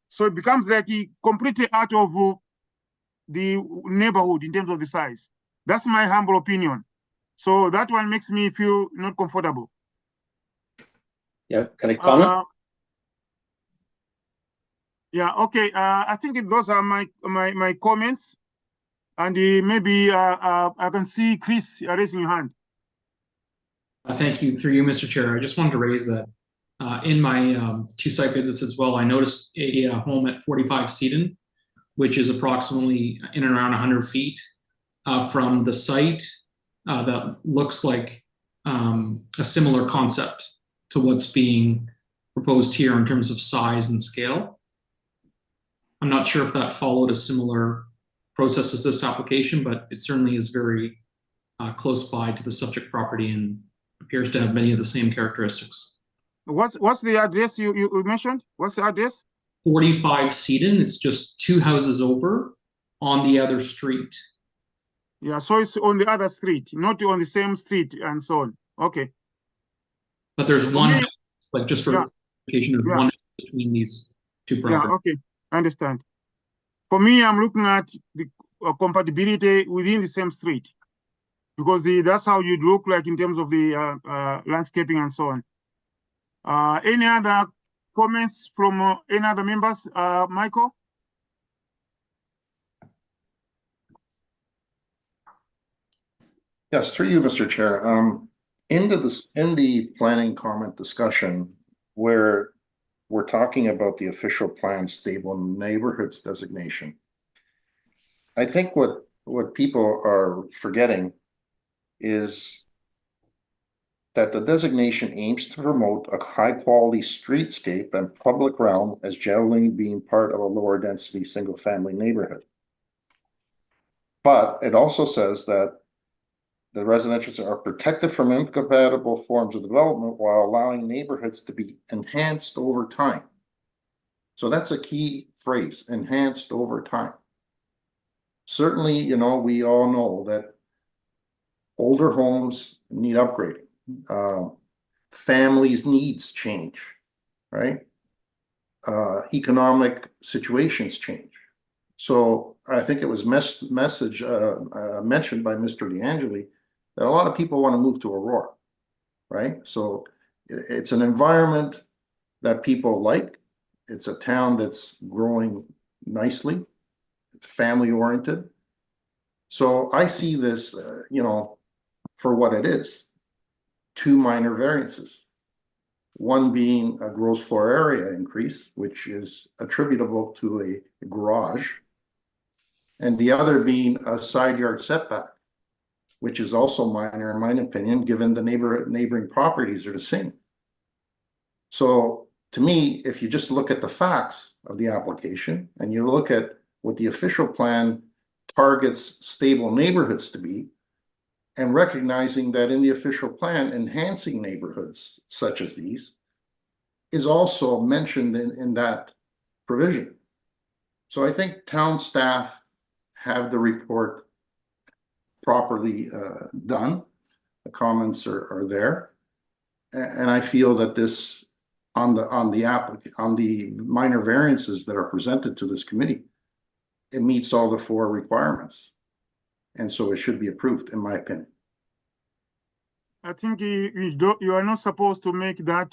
So it becomes like completely out of the neighborhood in terms of the size. That's my humble opinion. So that one makes me feel not comfortable. Yeah, can I comment? Yeah, okay. I think those are my comments. And maybe I can see Chris raising your hand. Thank you. Through you, Mr. Chair. I just wanted to raise that in my 2 site visits as well, I noticed a home at 45 Seaton, which is approximately in and around 100 feet from the site that looks like a similar concept to what's being proposed here in terms of size and scale. I'm not sure if that followed a similar process as this application, but it certainly is very close by to the subject property and appears to have many of the same characteristics. What's the address you mentioned? What's the address? 45 Seaton. It's just 2 houses over on the other street. Yeah, so it's on the other street, not on the same street and so on. Okay. But there's one, like just for clarification, there's one between these 2 properties. Yeah, okay, I understand. For me, I'm looking at the compatibility within the same street, because that's how you'd look like in terms of the landscaping and so on. Any other comments from any other members? Michael? Yes, through you, Mr. Chair. In the planning comment discussion, where we're talking about the official plan stable neighborhoods designation, I think what people are forgetting is that the designation aims to promote a high-quality streetscape and public realm as generally being part of a lower-density single-family neighborhood. But it also says that the residentials are protected from incompatible forms of development while allowing neighborhoods to be enhanced over time. So that's a key phrase, enhanced over time. Certainly, you know, we all know that older homes need upgrading. Families' needs change, right? Economic situations change. So I think it was mentioned by Mr. DeAngeli that a lot of people want to move to Aurora, right? So it's an environment that people like. It's a town that's growing nicely. It's family oriented. So I see this, you know, for what it is. 2 minor variances. One being a gross floor area increase, which is attributable to a garage, and the other being a side yard setback, which is also minor in my opinion, given the neighboring properties are the same. So to me, if you just look at the facts of the application and you look at what the official plan targets stable neighborhoods to be, and recognizing that in the official plan, enhancing neighborhoods such as these is also mentioned in that provision. So I think town staff have the report properly done. The comments are there. And I feel that this, on the minor variances that are presented to this committee, it meets all the 4 requirements. And so it should be approved, in my opinion. I think you are not supposed to make that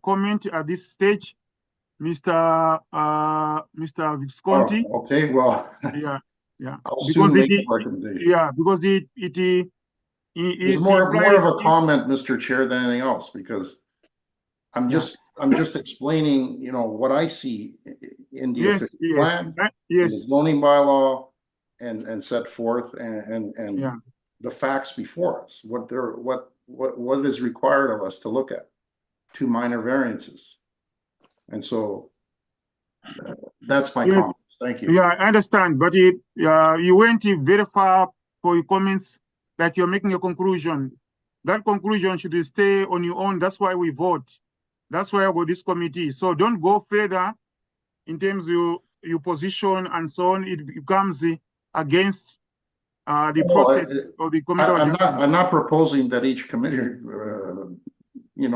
comment at this stage. Mr. Visconti. Oh, okay, well, Yeah, yeah. I'll Because soon it, make a recommendation. yeah, because It's it more of implies a comment, Mr. Chair, than anything else, because I'm Yeah. just explaining, what I see in the Yes, official yes, plan, in the yes, zoning bylaw, and set forth, and yeah. the facts before us, what is required of us to look at, 2 minor variances. And so that's my Yes. comment. Thank you. Yeah, I understand, but you went very far for your comments, like you're making a conclusion. That conclusion should stay on your own. That's why we vote. That's why I got this committee. So don't go further in terms of your position and so on. It becomes against the process of the committee. I'm not proposing that each committee,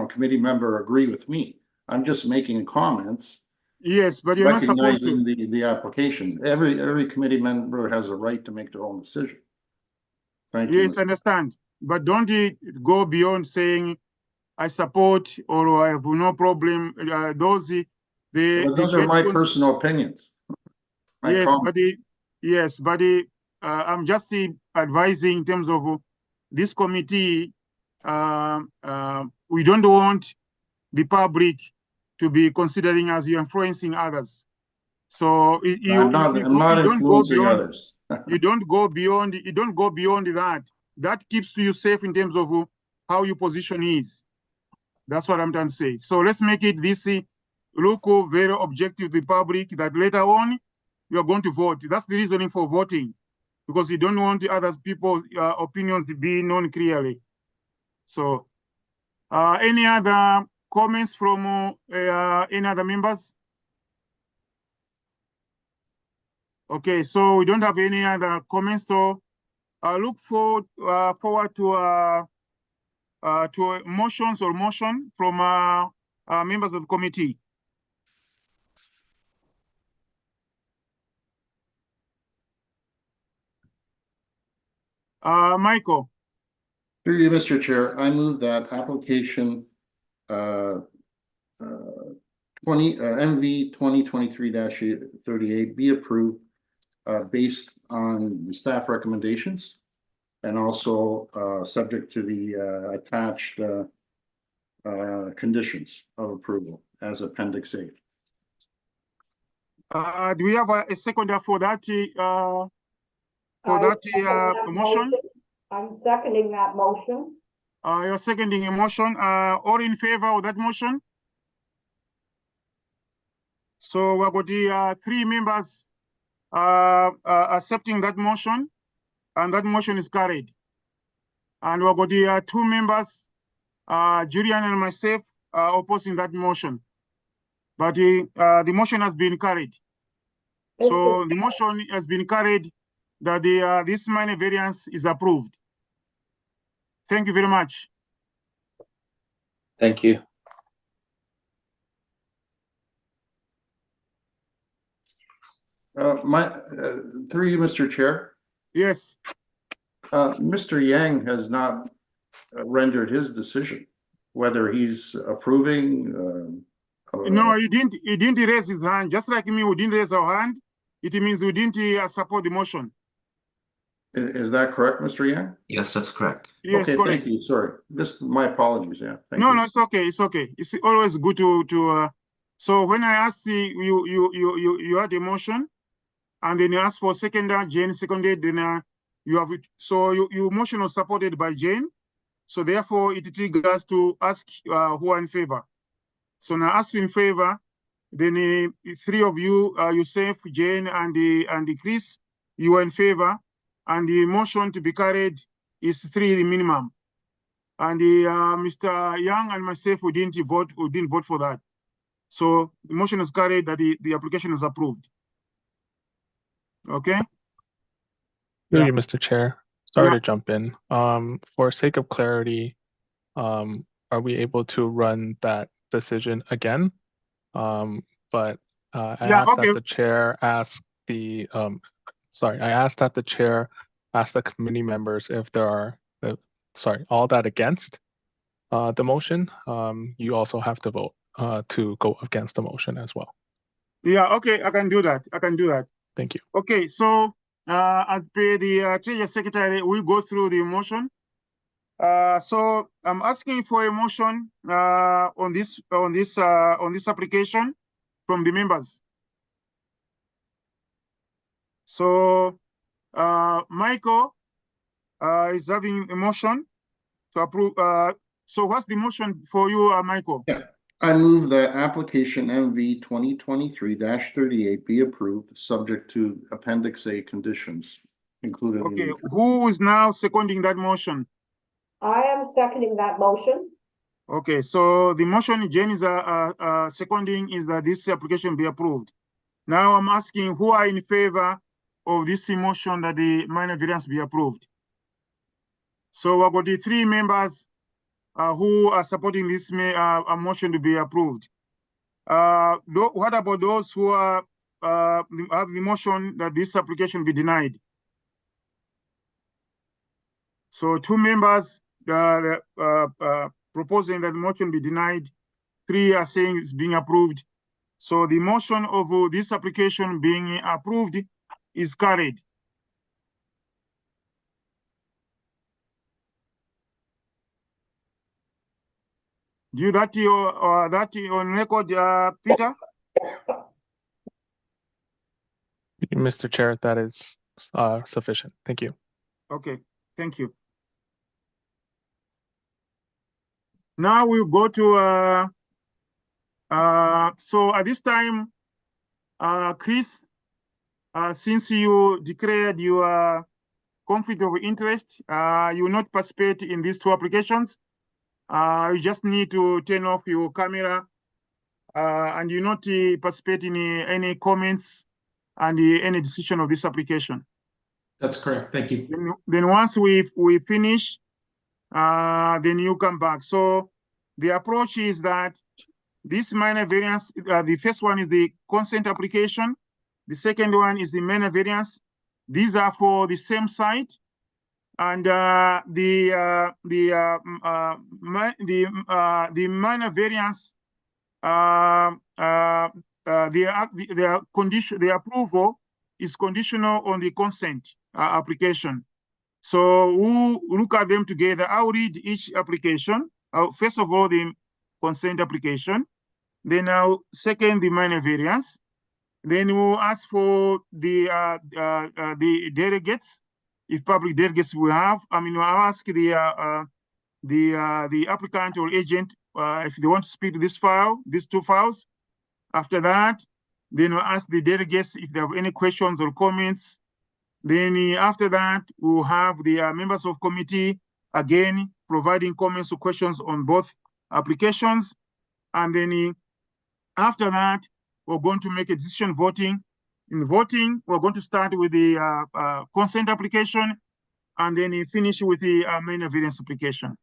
committee member agree with me. I'm just making comments. Yes, but you're not supposed to. Recognizing the application. Every committee member has a right to make their own decision. Thank you. Yes, I understand. But don't go beyond saying I support or I have no problem. Those are my personal opinions. Yes, but I'm just advising in terms of this committee. We don't want the public to be considering as you influencing others. So I'm not influencing others. You don't go beyond that. That keeps you safe in terms of how your position is. That's what I'm trying to say. So let's make it this look very objective to the public that later on you are going to vote. That's the reasoning for voting, because you don't want the other people's opinions to be known clearly. So any other comments from any other members? Okay, so we don't have any other comments. So I look forward to motions or motion from members of the committee. Michael. Through you, Mr. Chair, I move that application MV 2023-38 be approved based on the staff recommendations and also subject to the attached conditions of approval as Appendix A. Do we have a seconder for that motion? I'm seconding that motion. You're seconding a motion. All in favor of that motion? So we've got the 3 members accepting that motion, and that motion is carried. And we've got the 2 members, Julian and myself, opposing that motion. But the motion has been carried. So the motion has been carried that this minor variance is approved. Thank you very much. Thank you. Through you, Mr. Chair. Yes. Mr. Yang has not rendered his decision, whether he's approving. No, he didn't raise his hand. Just like me, we didn't raise our hand. It means we didn't support the motion. Is that correct, Mr. Yang? Yes, that's correct. Yes, okay, correct. Thank you. Sorry, just my apologies. Yeah. No, it's okay. It's okay. It's always good to. So when I asked you had a motion, and then you asked for seconder, Jane seconded. Then you have it. So your motion was supported by Jane. So therefore, it triggers to ask who are in favor. So now, ask in favor. Then 3 of you, yourself, Jane, and Chris, you are in favor. And the motion to be carried is 3 the minimum. And Mr. Young and myself, we didn't vote for that. So the motion is carried that the application is approved. Okay. Through you, Mr. Chair. Sorry to jump in. For sake of clarity, are we able to run that decision again? But I asked that the chair ask the I asked that the chair ask the committee members if there are all that against the motion. You also have to vote. to go against the motion as well. Yeah, okay, I can do that. I can do that. Thank you. Okay, so as per the Treasury Secretary, we go through the motion. So I'm asking for a motion on this application from the members. So Michael is having a motion to approve. So what's the motion for you, Michael? Yeah, I move that application MV 2023-38 be approved, subject to Appendix A conditions included. Okay, who is now seconding that motion? I am seconding that motion. Okay, so the motion Jane is seconding is that this application be approved. Now I'm asking who are in favor of this motion that the minor variance be approved. So we've got the three members who are supporting this motion to be approved. What about those who are have the motion that this application be denied? So two members proposing that the motion be denied. Three are saying it's being approved. So the motion of this application being approved is carried. Do that on record, Peter? Mr. Chair, that is sufficient. Thank you. Okay, thank you. Now we'll go to so at this time, Chris, since you declared your conflict of interest, you will not participate in these two applications. You just need to turn off your camera and you not participate in any comments and any decision of this application. That's correct. Thank you. Then once we finish, then you come back. So the approach is that this minor variance, the first one is the consent application. The second one is the minor variance. These are for the same site. And the minor variance, the approval is conditional on the consent application. So we'll look at them together. I'll read each application. First of all, the consent application. Then I'll second the minor variance. Then we'll ask for the delegates, if public delegates we have. I mean, I'll ask the applicant or agent if they want to speak to this file, these two files. After that, then we'll ask the delegates if they have any questions or comments. Then after that, we'll have the members of committee again providing comments or questions on both applications. And then after that, we're going to make a decision voting. In voting, we're going to start with the consent application and then finish with the minor variance application.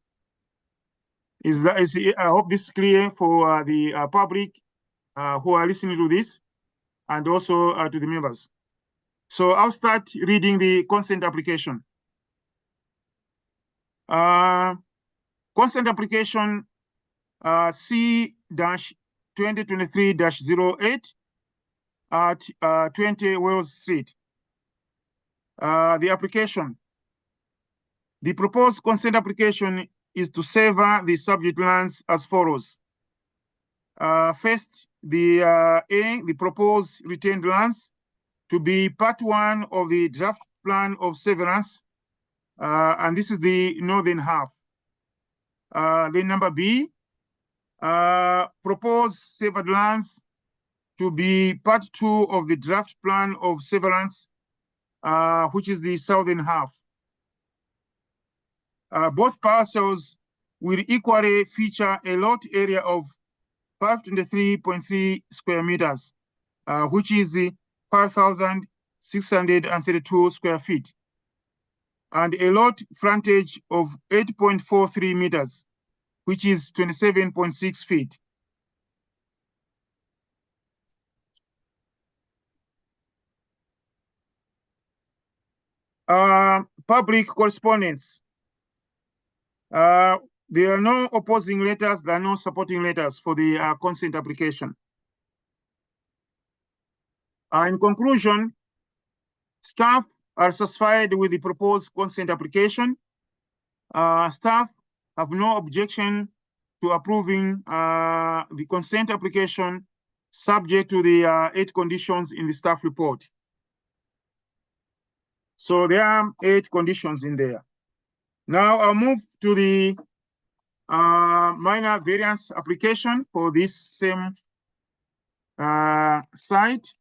I hope this is clear for the public who are listening to this and also to the members. So I'll start reading the consent application. Consent application C-2023-08 at 20 Wells Street. The application. The proposed consent application is to sever the subject lands as follows. First, the proposed retained lands to be part one of the draft plan of severance, and this is the northern half. Then number B, proposed severed lands to be part two of the draft plan of severance, which is the southern half. Both parcels will equally feature a lot area of 523.3 square meters, which is 5,632 square feet, and a lot frontage of 8.43 meters, which is 27.6 feet. Public correspondence. There are no opposing letters, there are no supporting letters for the consent application. In conclusion, staff are satisfied with the proposed consent application. Staff have no objection to approving the consent application subject to the 8 conditions in the staff report. So there are 8 conditions in there. Now I'll move to the minor variance application for this same site.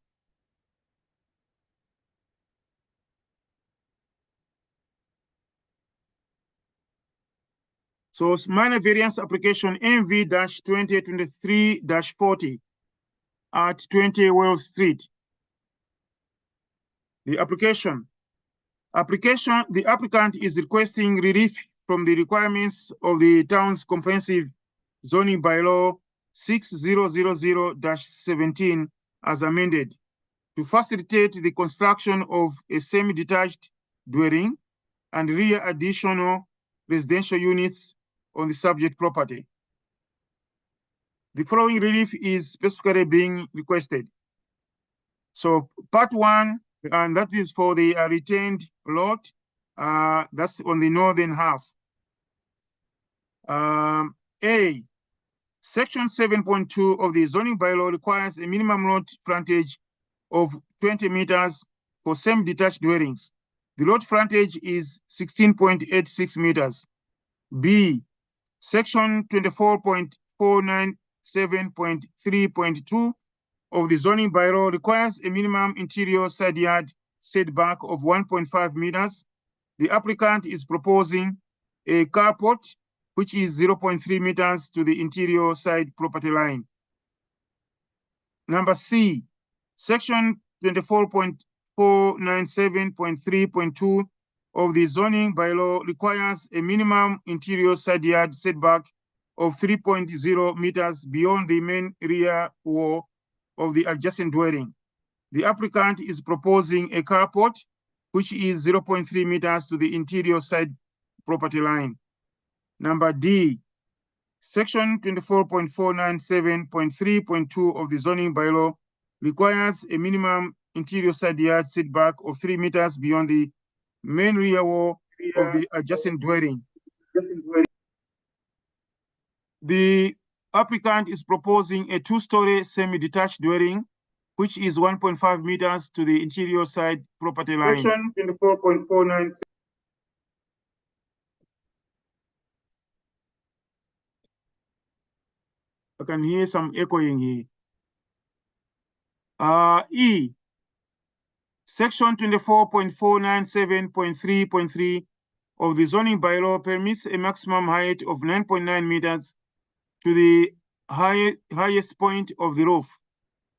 So it's minor variance application MV-2023-40 at 20 Wells Street. The applicant is requesting relief from the requirements of the town's comprehensive zoning bylaw 6000-17 as amended to facilitate the construction of a semi-detached dwelling and rear additional residential units on the subject property. The following relief is specifically being requested. So part 1, and that is for the retained lot, that's on the northern half. A, section 7.2 of the zoning bylaw requires a minimum lot frontage of 20 meters for semi-detached dwellings. The lot frontage is 16.86 meters. B, section 24.497.3.2 of the zoning bylaw requires a minimum interior side yard setback of 1.5 meters. The applicant is proposing a carport, which is 0.3 meters to the interior side property line. Number C, section 24.497.3.2 of the zoning bylaw requires a minimum interior side yard setback of 3.0 meters beyond the main rear wall of the adjacent dwelling. The applicant is proposing a carport, which is 0.3 meters to the interior side property line. Number D, section 24.497.3.2 of the zoning bylaw requires a minimum interior side yard setback of 3 meters beyond the main rear wall of the adjacent dwelling. The applicant is proposing a 2-story semi-detached dwelling, which is 1.5 meters to the interior side property line. Section 24.497. I can hear some echoing here. E, section 24.497.3.3 of the zoning bylaw permits a maximum height of 9.9 meters to the highest point of the roof.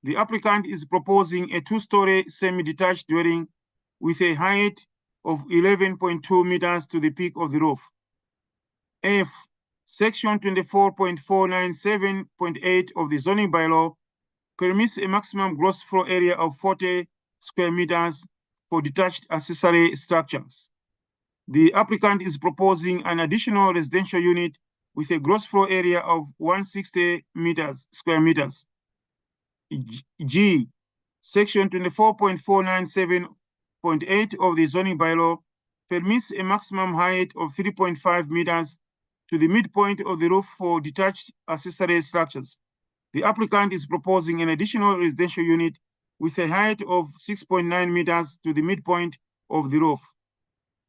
The applicant is proposing a 2-story semi-detached dwelling with a height of 11.2 meters to the peak of the roof. F, section 24.497.8 of the zoning bylaw permits a maximum gross floor area of 40 square meters for detached accessory structures. The applicant is proposing an additional residential unit with a gross floor area of 160 square meters. G, section 24.497.8 of the zoning bylaw permits a maximum height of 3.5 meters to the midpoint of the roof for detached accessory structures. The applicant is proposing an additional residential unit with a height of 6.9 meters to the midpoint of the roof.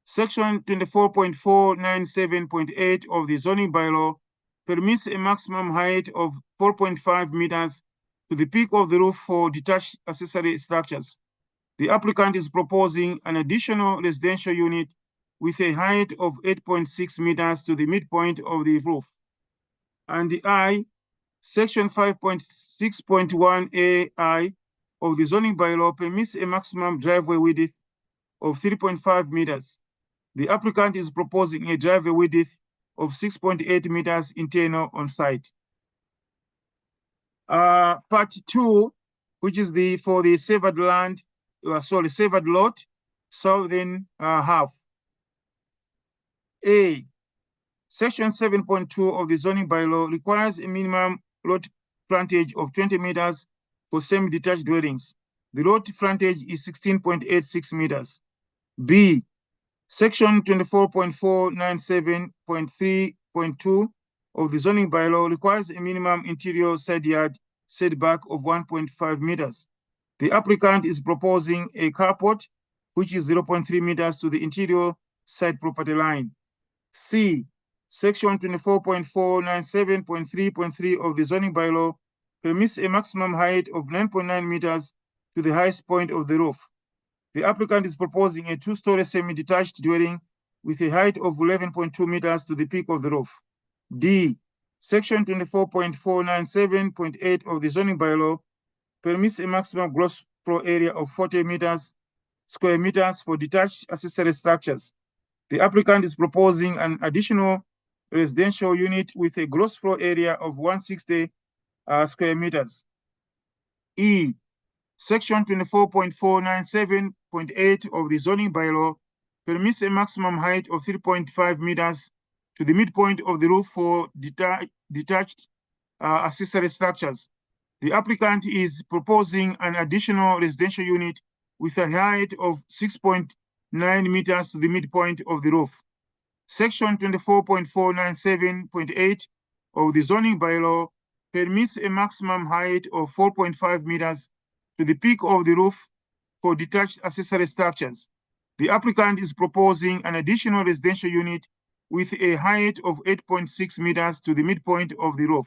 Section 24.497.8 of the zoning bylaw permits a maximum height of 4.5 meters to the peak of the roof for detached accessory structures. The applicant is proposing an additional residential unit with a height of 8.6 meters to the midpoint of the roof. And the I, section 5.6.1AI of the zoning bylaw permits a maximum driveway width of 3.5 meters. The applicant is proposing a driveway width of 6.8 meters internal on site. Part 2, which is for the severed land, severed lot, southern half. A, Section 7.2 of the zoning bylaw requires a minimum lot frontage of 20 meters for semi-detached dwellings. The lot frontage is 16.86 meters. B, Section 24.497.3.2 of the zoning bylaw requires a minimum interior side yard setback of 1.5 meters. The applicant is proposing a carport, which is 0.3 meters to the interior side property line. C, Section 24.497.3.3 of the zoning bylaw permits a maximum height of 9.9 meters to the highest point of the roof. The applicant is proposing a two-story semi-detached dwelling with a height of 11.2 meters to the peak of the roof. D, Section 24.497.8 of the zoning bylaw permits a maximum gross floor area of 40 square meters for detached accessory structures. The applicant is proposing an additional residential unit with a gross floor area of 160 square meters. E, Section 24.497.8 of the zoning bylaw permits a maximum height of 3.5 meters to the midpoint of the roof for detached accessory structures. The applicant is proposing an additional residential unit with a height of 6.9 meters to the midpoint of the roof. Section 24.497.8 of the zoning bylaw permits a maximum height of 4.5 meters to the peak of the roof for detached accessory structures. The applicant is proposing an additional residential unit with a height of 8.6 meters to the midpoint of the roof.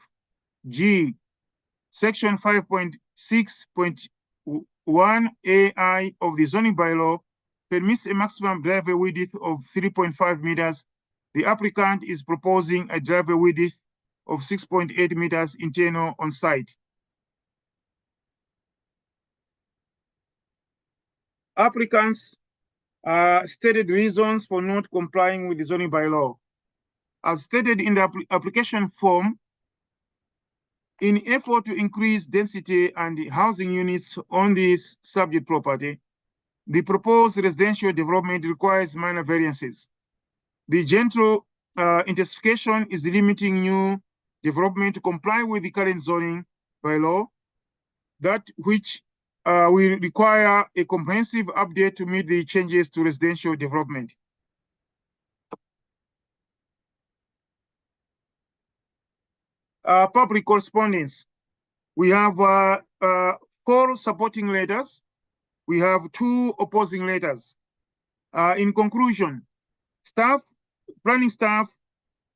G, Section 5.6.1 AI of the zoning bylaw permits a maximum driveway width of 3.5 meters. The applicant is proposing a driveway width of 6.8 meters internal on site. Applicants stated reasons for not complying with the zoning bylaw. As stated in the application form, in effort to increase density and housing units on this subject property, the proposed residential development requires minor variances. The general intensification is limiting new development to comply with the current zoning bylaw, that which will require a comprehensive update to meet the changes to residential development. Public correspondence. We have 4 supporting letters. We have 2 opposing letters. In conclusion, planning staff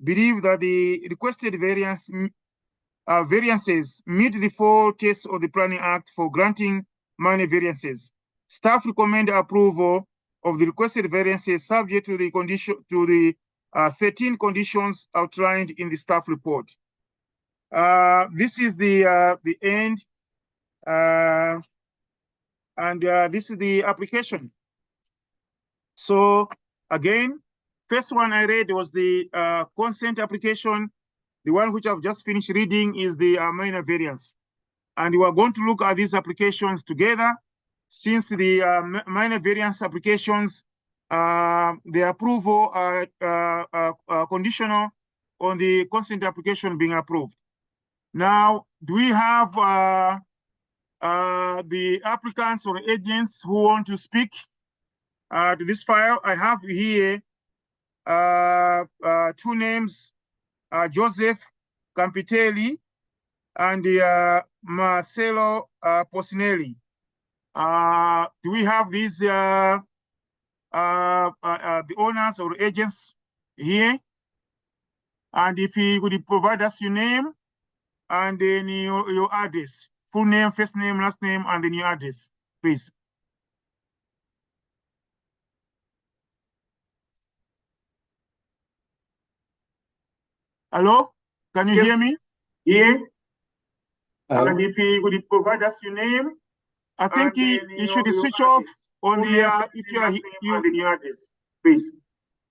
believe that the requested variances meet the 4 tests of the Planning Act for granting minor variances. Staff recommend approval of the requested variances subject to the 13 conditions outlined in the staff report. This is the end, and this is the application. So again, first one I read was the consent application. The one which I've just finished reading is the minor variance. And we are going to look at these applications together, since the minor variance applications, the approval are conditional on the consent application being approved. Now, do we have the applicants or agents who want to speak to this file? I have here 2 names, Joseph Campitelli and Marcelo Pocinelli. Do we have these the owners or agents here? And if you would provide us your name and then your address, full name, first name, last name, and then your address, please. Hello, can you hear me? Yeah. And if you would provide us your name, I think you should switch off on the if you are your address, please.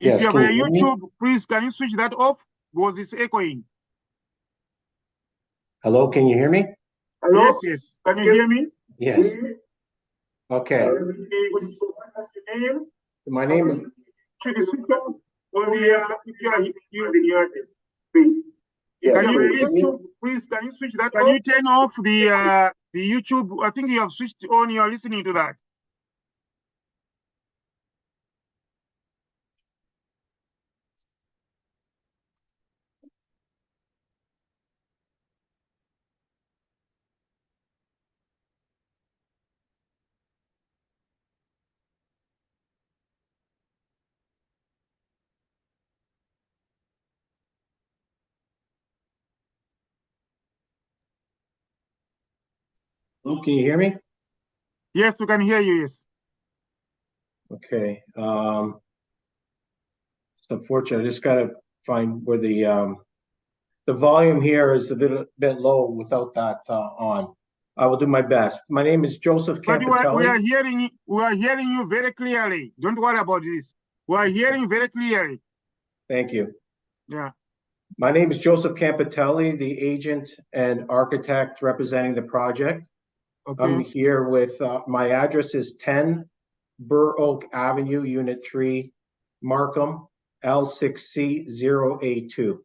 If you have a YouTube, please can you switch that off because it's echoing. Hello, can you hear me? Hello? Yes, yes. Can you hear me? Yes. Okay. My name is On the, if you are here, please. Yes, Can you please. can you switch that? Can you turn off the YouTube? I think you have switched on. You are listening to that. Luke, can you hear me? Yes, we can hear you. Yes. Okay. It's unfortunate. I just gotta find where the volume here is a bit low without that on. I will do my best. My name is Joseph But we are Campitelli. hearing you very clearly. Don't worry about this. We are hearing very clearly. Thank you. Yeah. My name is Joseph Campitelli, the agent and architect representing the project. Okay. I'm here with, my address is 10 Burr Oak Avenue, Unit 3, Markham, L6C0A2.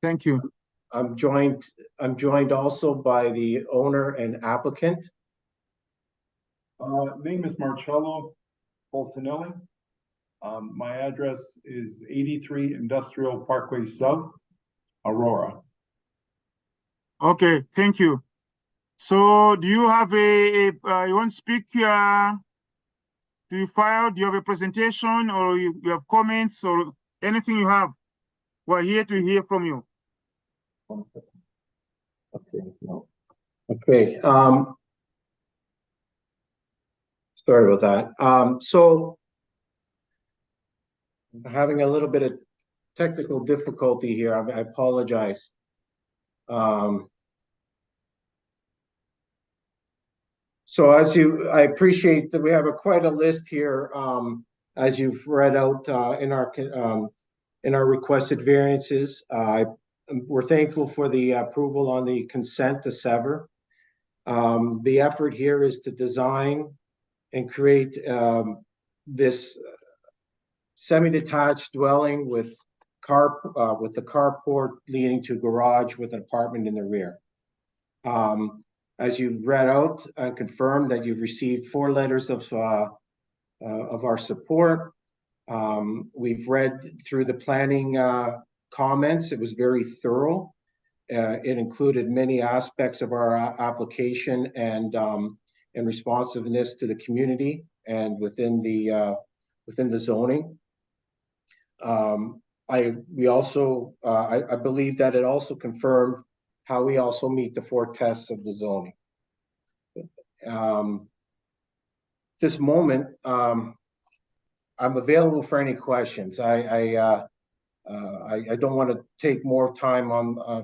Thank you. I'm joined also by the owner and applicant. Name is Marcello Bolsonelli. My address is 83 Industrial Parkway South, Aurora. Okay, thank you. So do you have you want to speak to you file? Do you have a presentation or you have comments or anything you have? We're here to hear from you. Okay, no. Okay, sorry about that. So I'm having a little bit of technical difficulty here. I apologize. So I appreciate that we have quite a list here, as you've read out in our requested variances. We're thankful for the approval on the consent to sever. The effort here is to design and create this semi-detached dwelling with the carport leading to garage with an apartment in the rear. As you've read out and confirmed that you've received 4 letters of our support. We've read through the planning comments. It was very thorough. It included many aspects of our application and responsiveness to the community and within the zoning. I believe that it also confirmed how we also meet the 4 tests of the zoning. This moment, I'm available for any questions. I don't want to take more time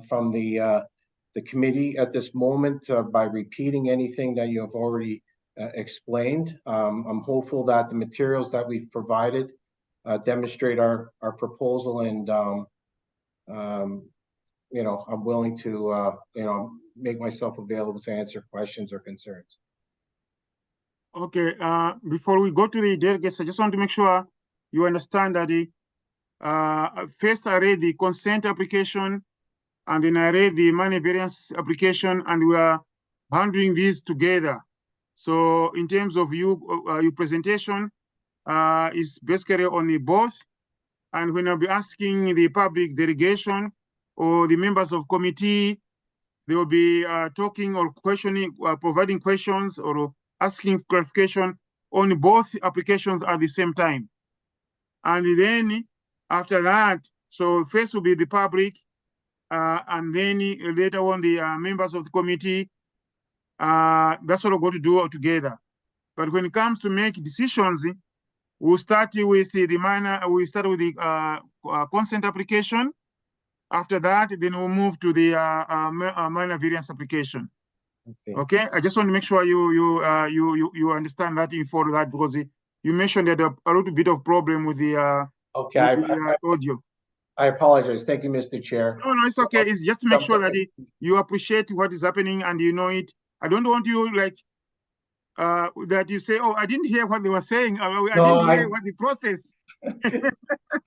from the committee at this moment by repeating anything that you have already explained. I'm hopeful that the materials that we've provided demonstrate our proposal, and I'm willing to make myself available to answer questions or concerns. Okay, before we go to the delegates, I just want to make sure you understand that first I read the consent application, and then I read the minor variance application, and we are handling these together. So in terms of your presentation, is basically only both. And when I'll be asking the public delegation or the members of committee, they will be talking or questioning, providing questions or asking clarification on both applications at the same time. And then after that, so first will be the public, and then later on the members of the committee. That's what we're going to do all together. But when it comes to make decisions, we'll start with the consent application. After that, then we'll move to the minor variance application. Okay. I just want to make sure you understand that info, that because you mentioned that a little bit of problem with the audio. I apologize. Thank you, Mr. Chair. No, it's okay. It's just to make sure that you appreciate what is happening and you know it. I don't want you that you say, "Oh, I didn't hear what they were saying. I didn't hear what the process."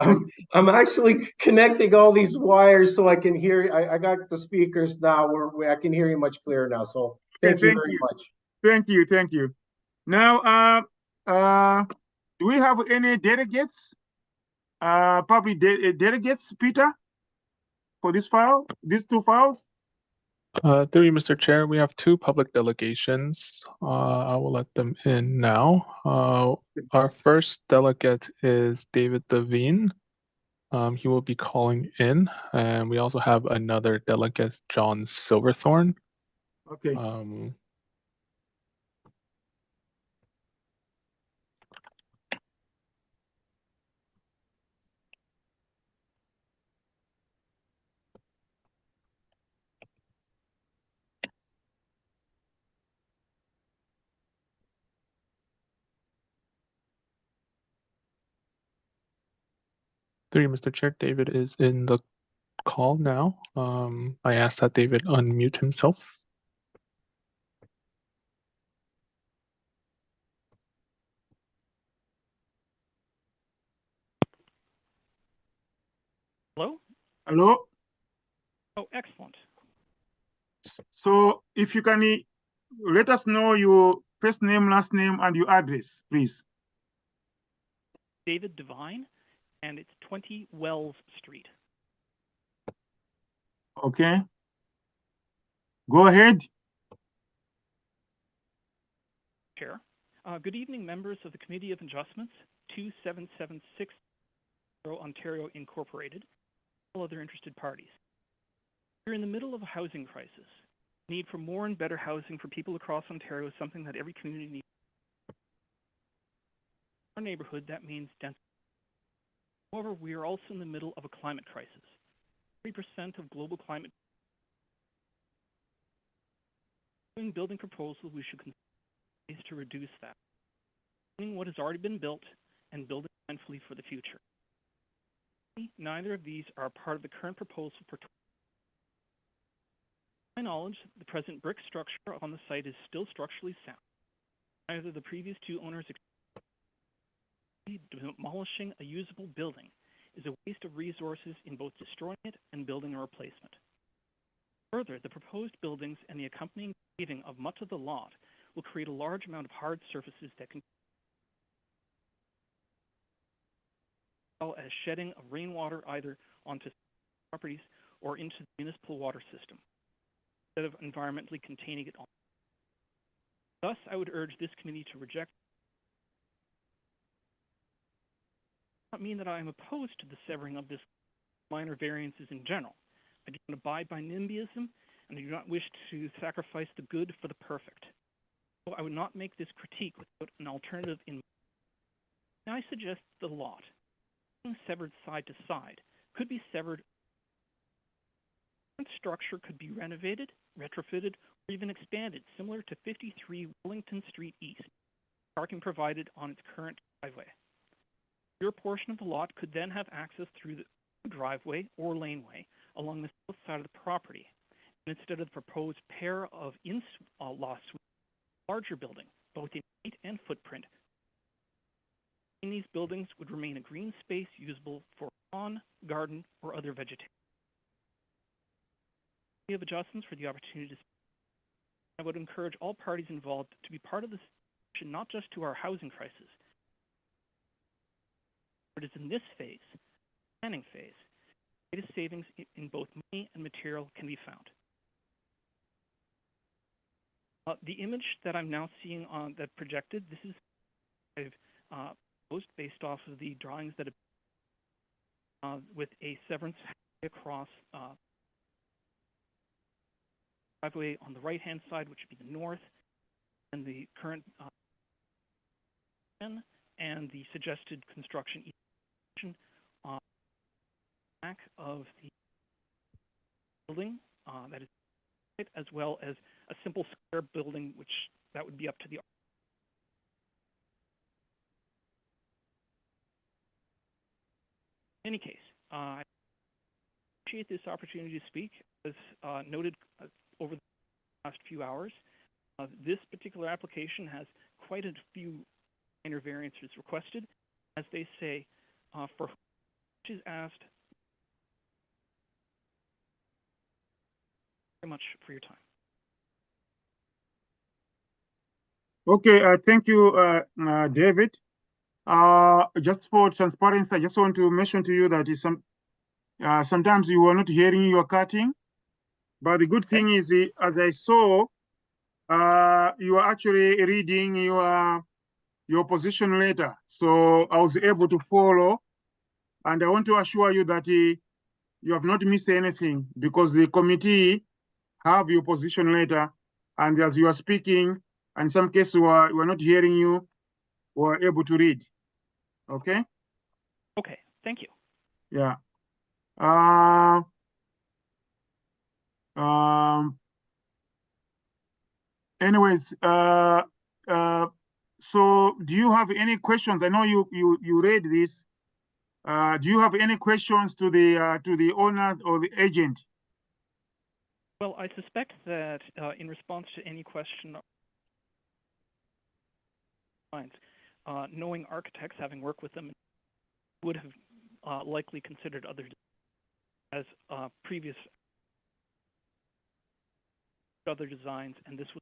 I'm actually connecting all these wires so I can hear. I got the speakers now where I can hear you much clearer now. So thank you very much. Thank you, thank you. Now, do we have any delegates? Probably delegates, Peter, for this file, these two files? Through you, Mr. Chair, we have two public delegations. I will let them in now. Our first delegate is David Devine. He will be calling in, and we also have another delegate, John Silverthorne. Okay. Through you, Mr. Chair, David is in the call now. I ask that David unmute himself. Hello? Hello? Oh, excellent. So if you can let us know your first name, last name, and your address, please. David Devine, and it's 20 Wells Street. Okay. Go ahead. Chair. Good evening, members of the Committee of Adjustments, 2776 Ontario Incorporated, all other interested parties. We're in the middle of a housing crisis. The need for more and better housing for people across Ontario is something that every community needs. In our neighborhood, that means density. However, we are also in the middle of a climate crisis. 30% of global climate. In building proposals, we should consider ways to reduce that. Building what has already been built and building mindfully for the future. Neither of these are part of the current proposal for. To my knowledge, the present brick structure on the site is still structurally sound. Neither the previous two owners demolishing a usable building is a waste of resources in both destroying it and building a replacement. Further, the proposed buildings and the accompanying paving of much of the lot will create a large amount of hard surfaces that can, as well as shedding of rainwater either onto properties or into the municipal water system, instead of environmentally containing it on. Thus, I would urge this committee to reject. Not mean that I am opposed to the severing of this minor variances in general. I do not abide by NIMBYism, and I do not wish to sacrifice the good for the perfect. So I would not make this critique without an alternative in mind. Now I suggest the lot, being severed side to side, could be severed. The structure could be renovated, retrofitted, or even expanded, similar to 53 Wellington Street East, parking provided on its current driveway. Your portion of the lot could then have access through the driveway or laneway along the south side of the property, and instead of the proposed pair of in-law suites, larger building, both in height and footprint. In these buildings would remain a green space usable for lawn, garden, or other vegetation. We have adjustments for the opportunity to. I would encourage all parties involved to be part of this solution, not just to our housing crisis. It is in this phase, planning phase, greatest savings in both money and material can be found. The image that I'm now seeing on that projected, this is I've posted based off of the drawings that have, with a severance across driveway on the right-hand side, which would be the north, and the current and the suggested construction back of the building that is, as well as a simple square building, which that would be up to the. In any case, I appreciate this opportunity to speak. As noted over the last few hours, this particular application has quite a few minor variances requested. As they say, for which is asked. Very much for your time. Okay, thank you, David. Just for transparency, I just want to mention to you that sometimes you are not hearing your cutting, but the good thing is, as I saw, you are actually reading your position letter, so I was able to follow, and I want to assure you that you have not missed anything because the committee have your position letter, and as you are speaking, in some cases we're not hearing you, we're able to read. Okay? Okay, thank you. Yeah. Anyways, so do you have any questions? I know you read this. Do you have any questions to the owner or the agent? Well, I suspect that in response to any question, knowing architects, having worked with them, would have likely considered other as previous other designs, and this was.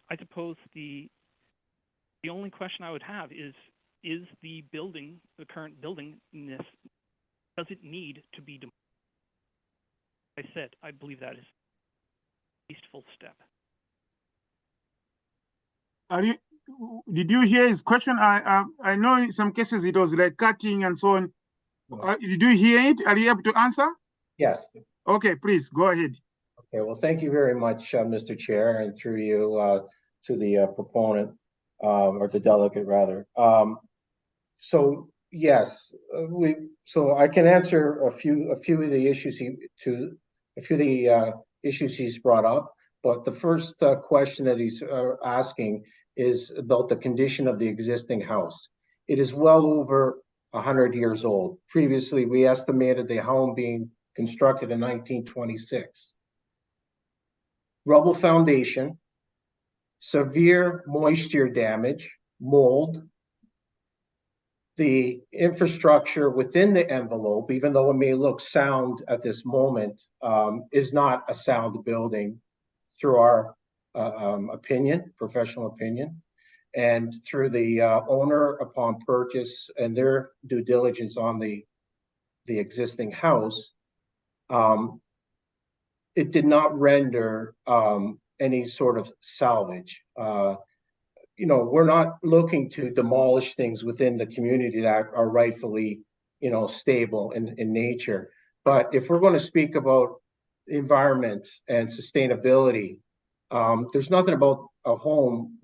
I suppose the only question I would have is the building, the current building, does it need to be demolished? I said, I believe that is a wasteful step. Did you hear his question? I know in some cases it was like cutting and so on. Did you hear it? Are you able to answer? Yes. Okay, please go ahead. Okay, well, thank you very much, Mr. Chair, and through you to the proponent, or the delegate rather. So yes, so I can answer a few of the issues he's brought up. But the first question that he's asking is about the condition of the existing house. It is well over 100 years old. Previously, we estimated the home being constructed in 1926. Rubble foundation, severe moisture damage, mold. The infrastructure within the envelope, even though it may look sound at this moment, is not a sound building through our professional opinion, and through the owner upon purchase and their due diligence on the existing house. It did not render any sort of salvage. We're not looking to demolish things within the community that are rightfully, stable in nature. But if we're going to speak about environment and sustainability, there's nothing about a home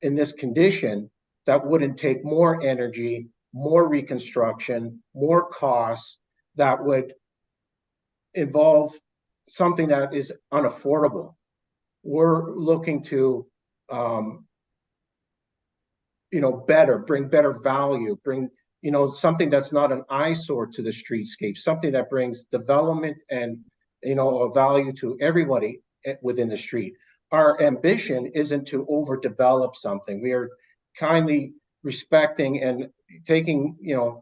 in this condition that wouldn't take more energy, more reconstruction, more costs, that would involve something that is unaffordable. We're looking to, bring better value, bring, something that's not an eyesore to the streetscape, something that brings development and, a value to everybody within the street. Our ambition isn't to overdevelop something. We are kindly respecting and taking,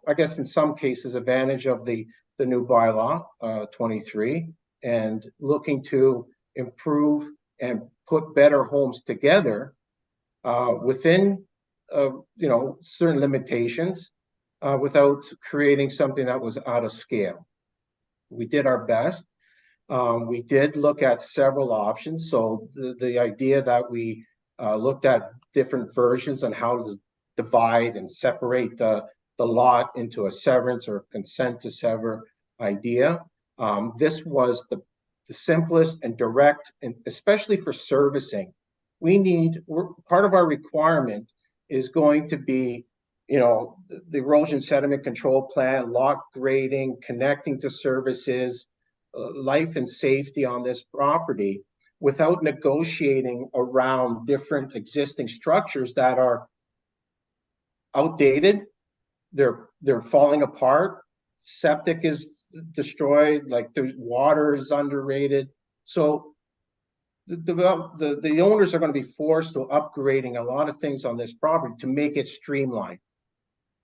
I guess in some cases, advantage of the new bylaw 23, and looking to improve and put better homes together within certain limitations, without creating something that was out of scale. We did our best. We did look at several options. So the idea that we looked at different versions on how to divide and separate the lot into a severance or consent to sever idea. This was the simplest and direct, and especially for servicing. Part of our requirement is going to be, the erosion sediment control plan, lot grading, connecting to services, life and safety on this property, without negotiating around different existing structures that are outdated. They're falling apart. Septic is destroyed, like the water is underrated. So the owners are going to be forced to upgrading a lot of things on this property to make it streamlined.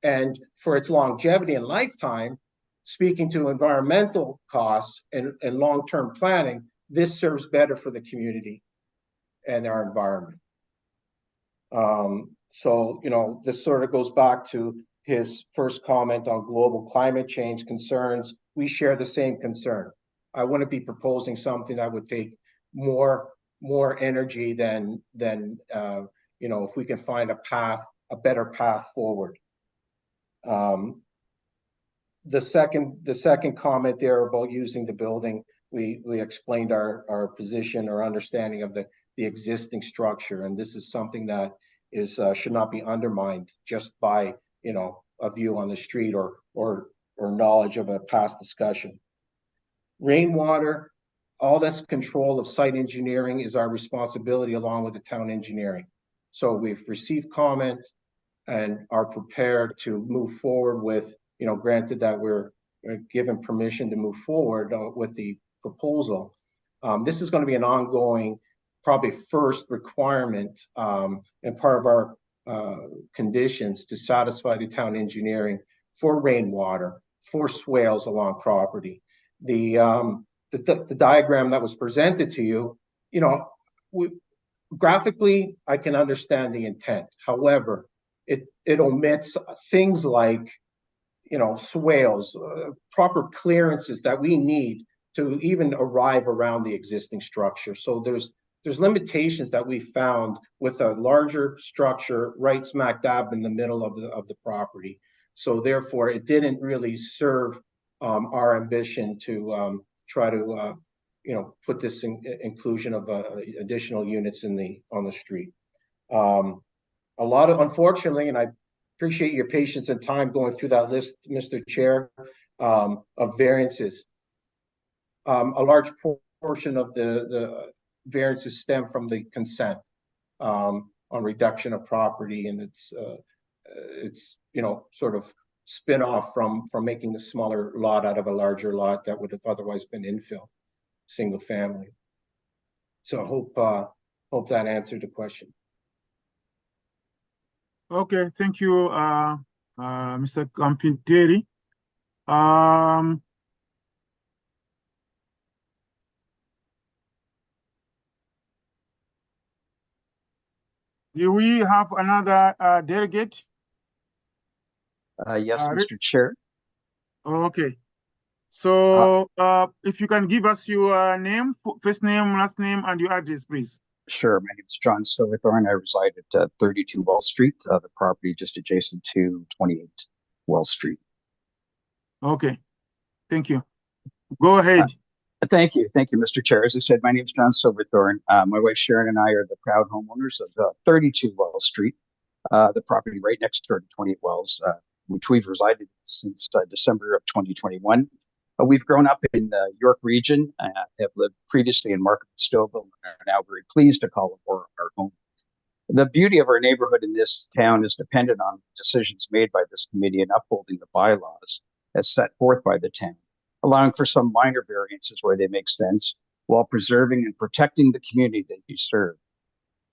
And for its longevity and lifetime, speaking to environmental costs and long-term planning, this serves better for the community and our environment. So, you know, this sort of goes back to his first comment on global climate change concerns. We share the same concern. I wouldn't be proposing something that would take more energy than you know, if we can find a better path forward. The second comment there about using the building, we explained our position, our understanding of the existing structure, and this is something that is should not be undermined just by, you know, a view on the street or knowledge of a past discussion. Rainwater, all this control of site engineering is our responsibility along with the town engineering. So we've received comments and are prepared to move forward with, you know, granted that we're given permission to move forward with the proposal. This is going to be an ongoing, probably first requirement and part of our conditions to satisfy the town engineering for rainwater, for swales along property. The diagram that was presented to you, you know, graphically, I can understand the intent. However, it omits things like, you know, swales, proper clearances that we need to even arrive around the existing structure. So there's limitations that we found with a larger structure right smack dab in the middle of the property. So therefore, it didn't really serve our ambition to try to you know, put this inclusion of additional units on the street. A lot of, unfortunately, and I appreciate your patience and time going through that list, Mr. Chair, of variances. A large portion of the variances stem from the consent on reduction of property, and it's you know, sort of spin off from making a smaller lot out of a larger lot that would have otherwise been infill, single family. So I hope that answered the question. Okay, thank you, Mr. Campinteri. Do we have another delegate? Yes, Mr. Chair. Okay. So if you can give us your name, first name, last name, and your address, please. Sure. My name is John Silverthorne. I reside at 32 Wells Street, the property just adjacent to 28 Wells Street. Okay. Thank you. Go ahead. Thank you. Thank you, Mr. Chair. As I said, my name is John Silverthorne. My wife Sharon and I are the proud homeowners of 32 Wells Street, the property right next door to 28 Wells, which we've resided since December of 2021. We've grown up in the York region, have lived previously in Markham and Stouffville, and are now very pleased to call Aurora our home. The beauty of our neighborhood in this town is dependent on decisions made by this committee in upholding the bylaws as set forth by the town, allowing for some minor variances where they make sense, while preserving and protecting the community that you serve.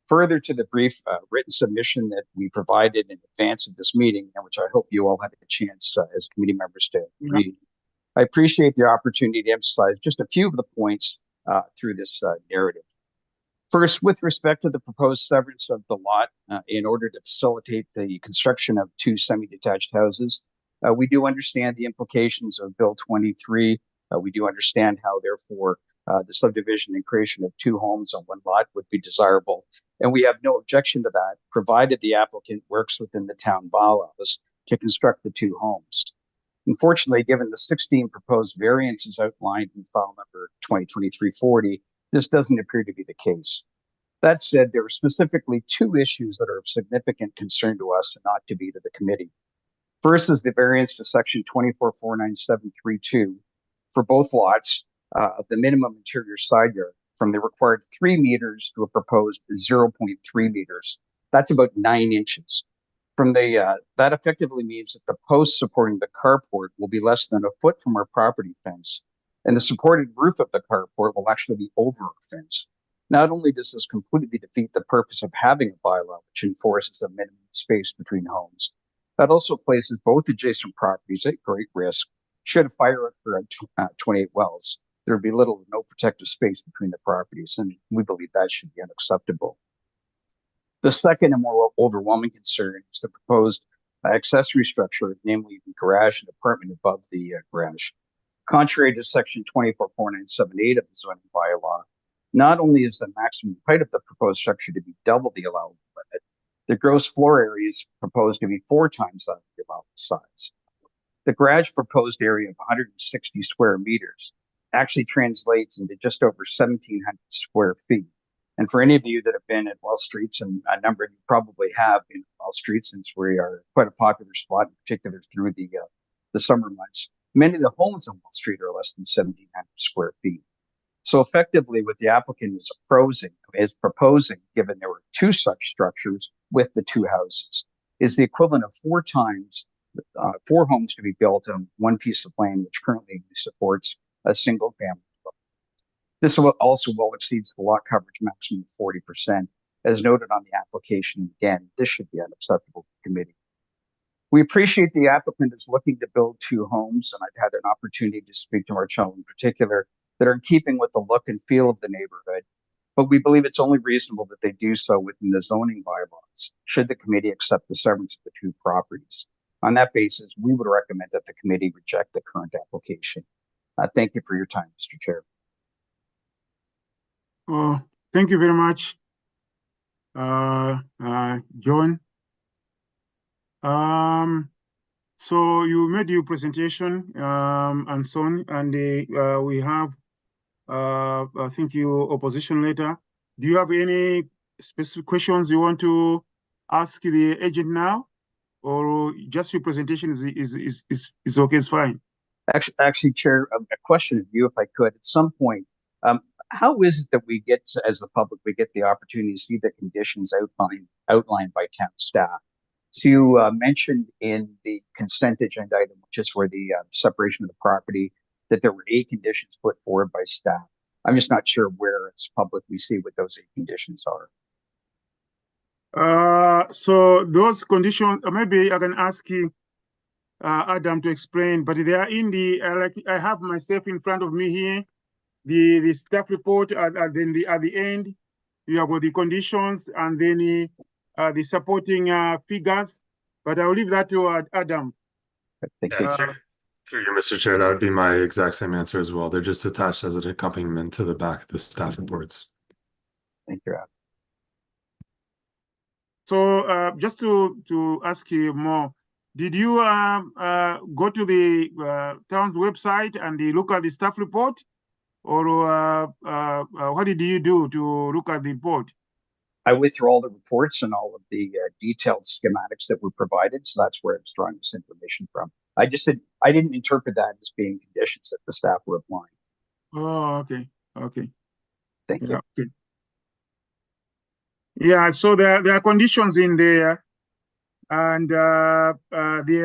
Further to the brief written submission that we provided in advance of this meeting, and which I hope you all had a chance as committee members to read, I appreciate the opportunity to emphasize just a few of the points through this narrative. First, with respect to the proposed severance of the lot in order to facilitate the construction of 2 semi-detached houses, we do understand the implications of Bill 23. We do understand how, therefore, the subdivision and creation of 2 homes on 1 lot would be desirable. And we have no objection to that, provided the applicant works within the town bylaws to construct the 2 homes. Unfortunately, given the 16 proposed variances outlined in file number 2023-40, this doesn't appear to be the case. That said, there are specifically 2 issues that are of significant concern to us and ought to be to the committee. First is the variance to section 24.49732 for both lots of the minimum interior side yard from the required 3 meters to a proposed 0.3 meters. That's about 9 inches. From the that effectively means that the posts supporting the carport will be less than a foot from our property fence, and the supported roof of the carport will actually be over our fence. Not only does this completely defeat the purpose of having a bylaw which enforces a minimum space between homes, that also places both adjacent properties at great risk. Should a fire occur at 28 Wells, there would be little or no protective space between the properties, and we believe that should be unacceptable. The second and more overwhelming concern is the proposed accessory structure, namely the garage and apartment above the garage. Contrary to section 244978 of the zoning bylaw, not only is the maximum height of the proposed structure to be double the allowable limit, the gross floor area is proposed to be 4 times that of the allowable size. The garage proposed area of 160 square meters actually translates into just over 1,700 square feet. And for any of you that have been at Wells Streets, and a number of you probably have been at Wells Street, since we are quite a popular spot, in particular through the summer months, many of the homes on Wall Street are less than 1,700 square feet. So effectively, what the applicant is proposing, given there were 2 such structures with the 2 houses, is the equivalent of 4 times 4 homes to be built on 1 piece of land, which currently supports a single family. This also well exceeds the lot coverage maximum of 40%, as noted on the application. Again, this should be unacceptable to the committee. We appreciate the applicant is looking to build 2 homes, and I've had an opportunity to speak to Marcello in particular, that are in keeping with the look and feel of the neighborhood, but we believe it's only reasonable that they do so within the zoning bylaws, should the committee accept the severance of the 2 properties. On that basis, we would recommend that the committee reject the current application. Thank you for your time, Mr. Chair. Thank you very much, John. So you made your presentation, and so on, and we have, I think, your opposition letter. Do you have any specific questions you want to ask the agent now, or just your presentation is okay? It's fine. Actually, Chair, a question of you, if I could, at some point. How is it that we get, as the public, we get the opportunity to see the conditions outlined by town staff? So you mentioned in the consent agenda item, which is for the separation of the property, that there were 8 conditions put forward by staff. I'm just not sure where, as public, we see what those 8 conditions are. So those conditions, maybe I can ask you, Adam, to explain, but they are in the, I have myself in front of me here, the staff report, and then at the end, you have got the conditions, and then the supporting figures, but I'll leave that to Adam. Through you, Mr. Chair, that would be my exact same answer as well. They're just attached as an accompaniment to the back of the staff reports. Thank you, Adam. So just to ask you more, did you go to the town's website and look at the staff report, or what did you do to look at the report? I went through all the reports and all of the detailed schematics that were provided, so that's where I was drawing this information from. I just said I didn't interpret that as being conditions that the staff were applying. Oh, okay, okay. Thank you. Okay. Yeah, so there are conditions in there, and there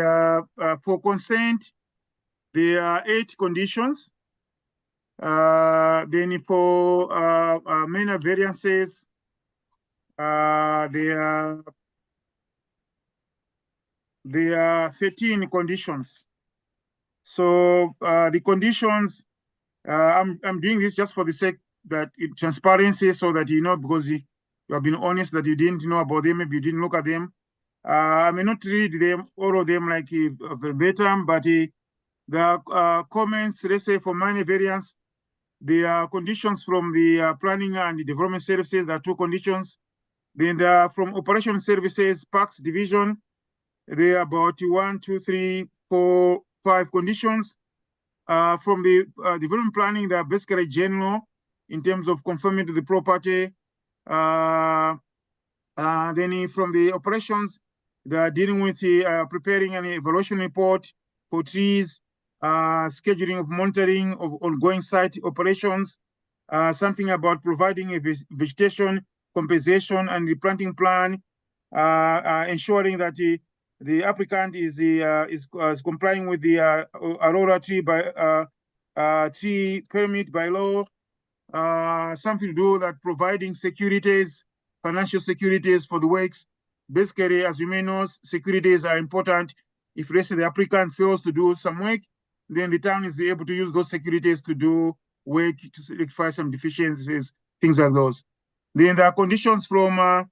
are for consent, there are 8 conditions. Then for minor variances, there are 13 conditions. So the conditions, I'm doing this just for the sake that transparency, so that you know, because you have been honest that you didn't know about them, maybe you didn't look at them. I may not read them, all of them, like verbatim, but the comments, let's say for minor variance, the conditions from the planning and the development services, there are 2 conditions. Then there are from operation services, Parks Division, there are about 1, 2, 3, 4, 5 conditions. From the development planning, they are basically general in terms of conforming to the property. Then from the operations, they are dealing with the preparing an evaluation report for trees, scheduling of monitoring of ongoing site operations, something about providing a vegetation compensation and replanting plan, ensuring that the applicant is complying with the Aurora tree permit by law, something to do that providing securities, financial securities for the works. Basically, as you may know, securities are important. If let's say the applicant fails to do some work, then the town is able to use those securities to do work to rectify some deficiencies, things like those. Then there are conditions from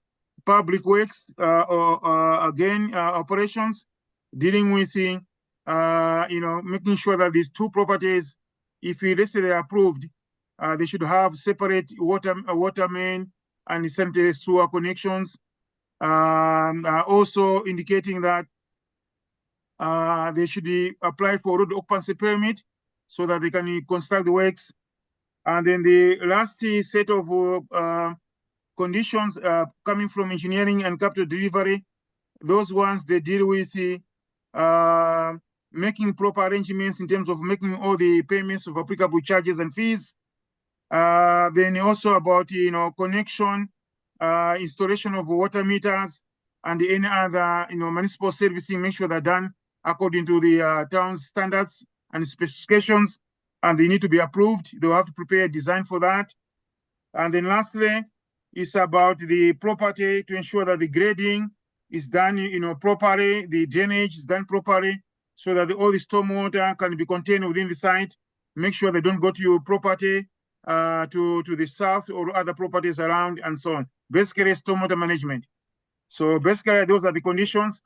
public works operations dealing with making sure that these two properties, if let's say they're approved, they should have separate water main and sanitary sewer connections. Also indicating that they should apply for road occupancy permit so that they can construct the works. And then the last set of conditions coming from engineering and capital delivery, those ones they deal with making proper arrangements in terms of making all the payments of applicable charges and fees. Then also about connection, installation of water meters and any other municipal servicing, make sure they're done according to the town's standards and specifications, and they need to be approved. They'll have to prepare a design for that. And then lastly, it's about the property to ensure that the grading is done properly, the drainage is done properly, so that all the stormwater can be contained within the site. Make sure they don't go to your property to the south or other properties around and so on. Basically, stormwater management. So basically, those are the conditions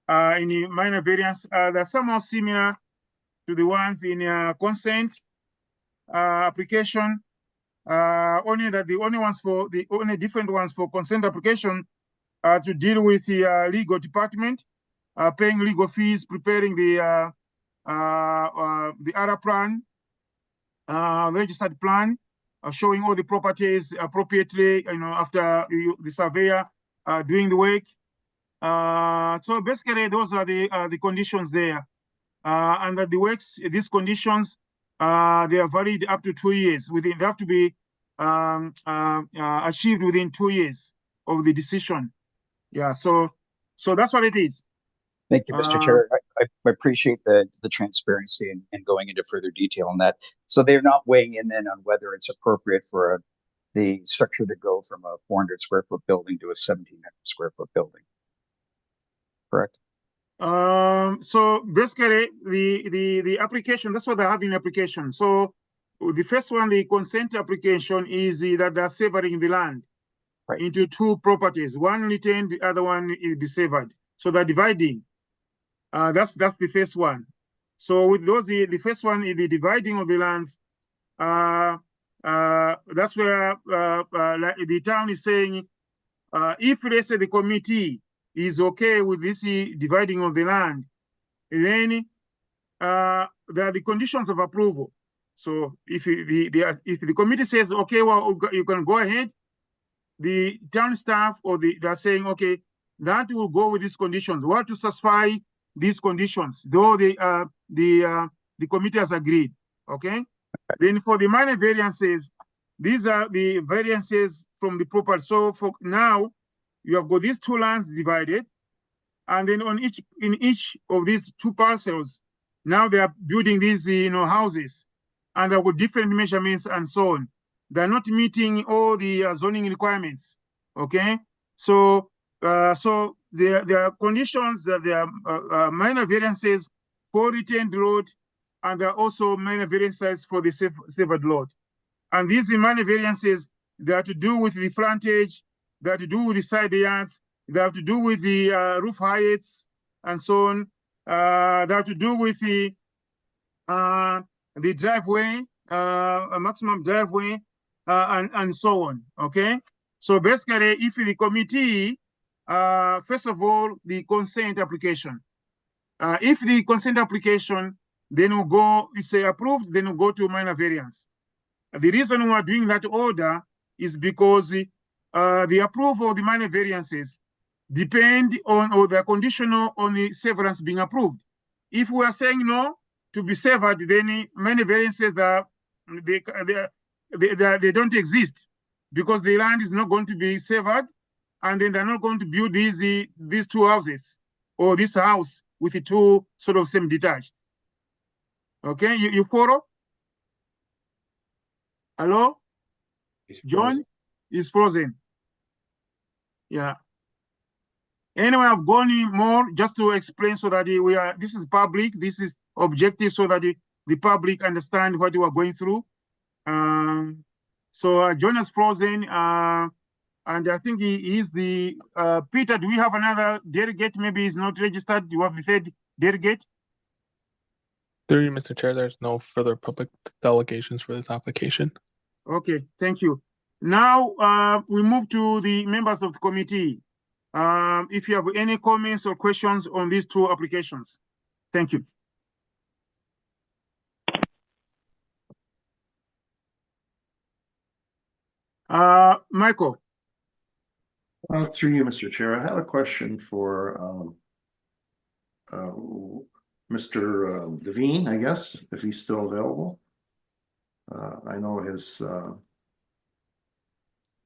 in the minor variance. They're somehow similar to the ones in consent application. Only that the only different ones for consent application are to deal with the legal department, paying legal fees, preparing the ARA plan, registered plan, showing all the properties appropriately, after the surveyor doing the work. So basically, those are the conditions there, and that the works, these conditions, they are valid up to 2 years. They have to be achieved within 2 years of the decision. Yeah, so that's what it is. Thank you, Mr. Chair. I appreciate the transparency and going into further detail on that. So they're not weighing in then on whether it's appropriate for the structure to go from a 400 square foot building to a 1,700 square foot building, correct? So basically, the application, that's what they have in application. So the first one, the consent application, is that they're severing the land into two properties. One retained, the other one is be severed. So they're dividing. That's the first one. So with those, the first one is the dividing of the lands. That's where like the town is saying, if let's say the committee is okay with this dividing of the land, then there are the conditions of approval. So if the committee says, okay, well, you can go ahead, the town staff or they're saying, okay, that will go with these conditions. We have to satisfy these conditions, though the committee has agreed. Okay. Then for the minor variances, these are the variances from the property. So for now, you have got these two lands divided, and then in each of these two parcels, now they are building these houses, and they've got different measurements and so on. They're not meeting all the zoning requirements. Okay, so there are conditions that there are minor variances for retained road, and there are also minor variances for the severed road. And these minor variances, they have to do with the frontage, they have to do with the side yards, they have to do with the roof heights, and so on. They have to do with the driveway, a maximum driveway, and so on. Okay. So basically, if the committee, first of all, the consent application. If the consent application, then we'll go, it's approved, then we'll go to minor variance. The reason we are doing that order is because the approval of the minor variances depend on, or they're conditional on the severance being approved. If we are saying no to be severed, then minor variances they don't exist, because the land is not going to be severed, and then they're not going to build these two houses or this house with the two sort of semi-detached. Okay, you follow? Hello? John is frozen. Yeah. Anyway, I've gone in more just to explain so that this is public, this is objective so that the public understand what we are going through. So John is frozen, and I think he is the, Peter, do we have another delegate? Maybe he's not registered. Do you have the third delegate? Through you, Mr. Chair, there's no further public delegations for this application. Okay, thank you. Now we move to the members of the committee. If you have any comments or questions on these two applications. Thank you. Michael. Through you, Mr. Chair, I have a question for Mr. Devine, I guess, if he's still available. I know his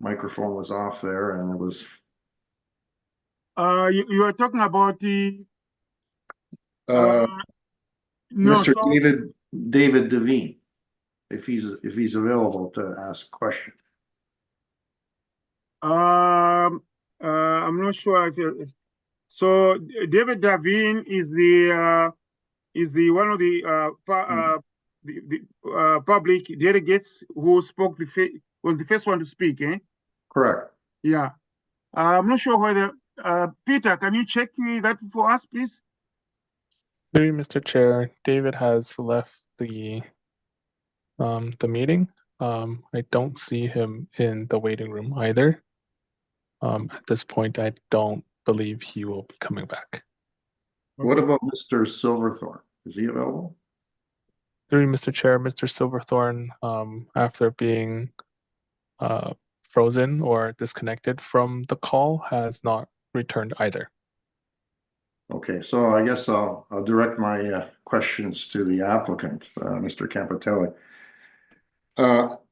microphone was off there, and it was. You are talking about the. No, Mr. So, David Devine, if he's available to ask a question. I'm not sure if so. David Devine is the one of the public delegates who spoke was the first one to speak, eh? Correct. Yeah. I'm not sure whether Peter, can you check that for us, please? Through you, Mr. Chair, David has left the meeting. I don't see him in the waiting room either. At this point, I don't believe he will be coming back. What about Mr. Silverthorne? Is he available? Through you, Mr. Chair, Mr. Silverthorne, after being frozen or disconnected from the call, has not returned either. Okay, so I guess I'll direct my questions to the applicant, Mr. Campitelli.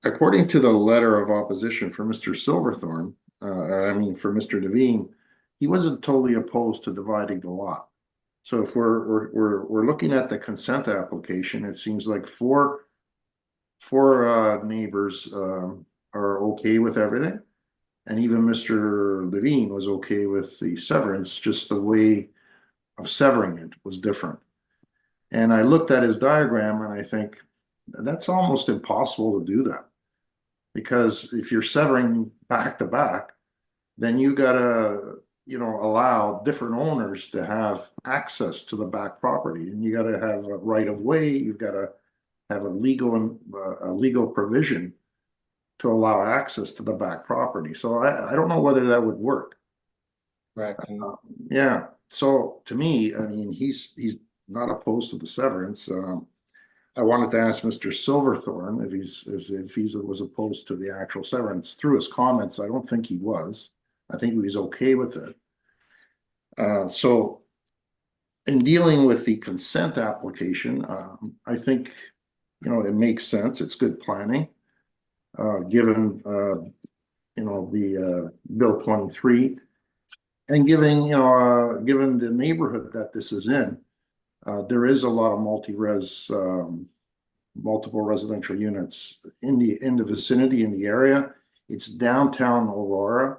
According to the letter of opposition for Mr. Silverthorne, for Mr. Devine, he wasn't totally opposed to dividing the lot. So if we're looking at the consent application, it seems like four neighbors are okay with everything, and even Mr. Devine was okay with the severance. Just the way of severing it was different. And I looked at his diagram and I think that's almost impossible to do that, because if you're severing back to back, then you gotta allow different owners to have access to the back property, and you gotta have a right of way. You've got to have a legal provision to allow access to the back property. So I don't know whether that would work. Right. Yeah. So to me, I mean, he's not opposed to the severance. I wanted to ask Mr. Silverthorne if he was opposed to the actual severance. Through his comments, I don't think he was. I think he was okay with it. So in dealing with the consent application, I think, it makes sense. It's good planning, given, the Bill 23, and given the neighborhood that this is in, there is a lot of multiple residential units in the vicinity, in the area. It's downtown Aurora,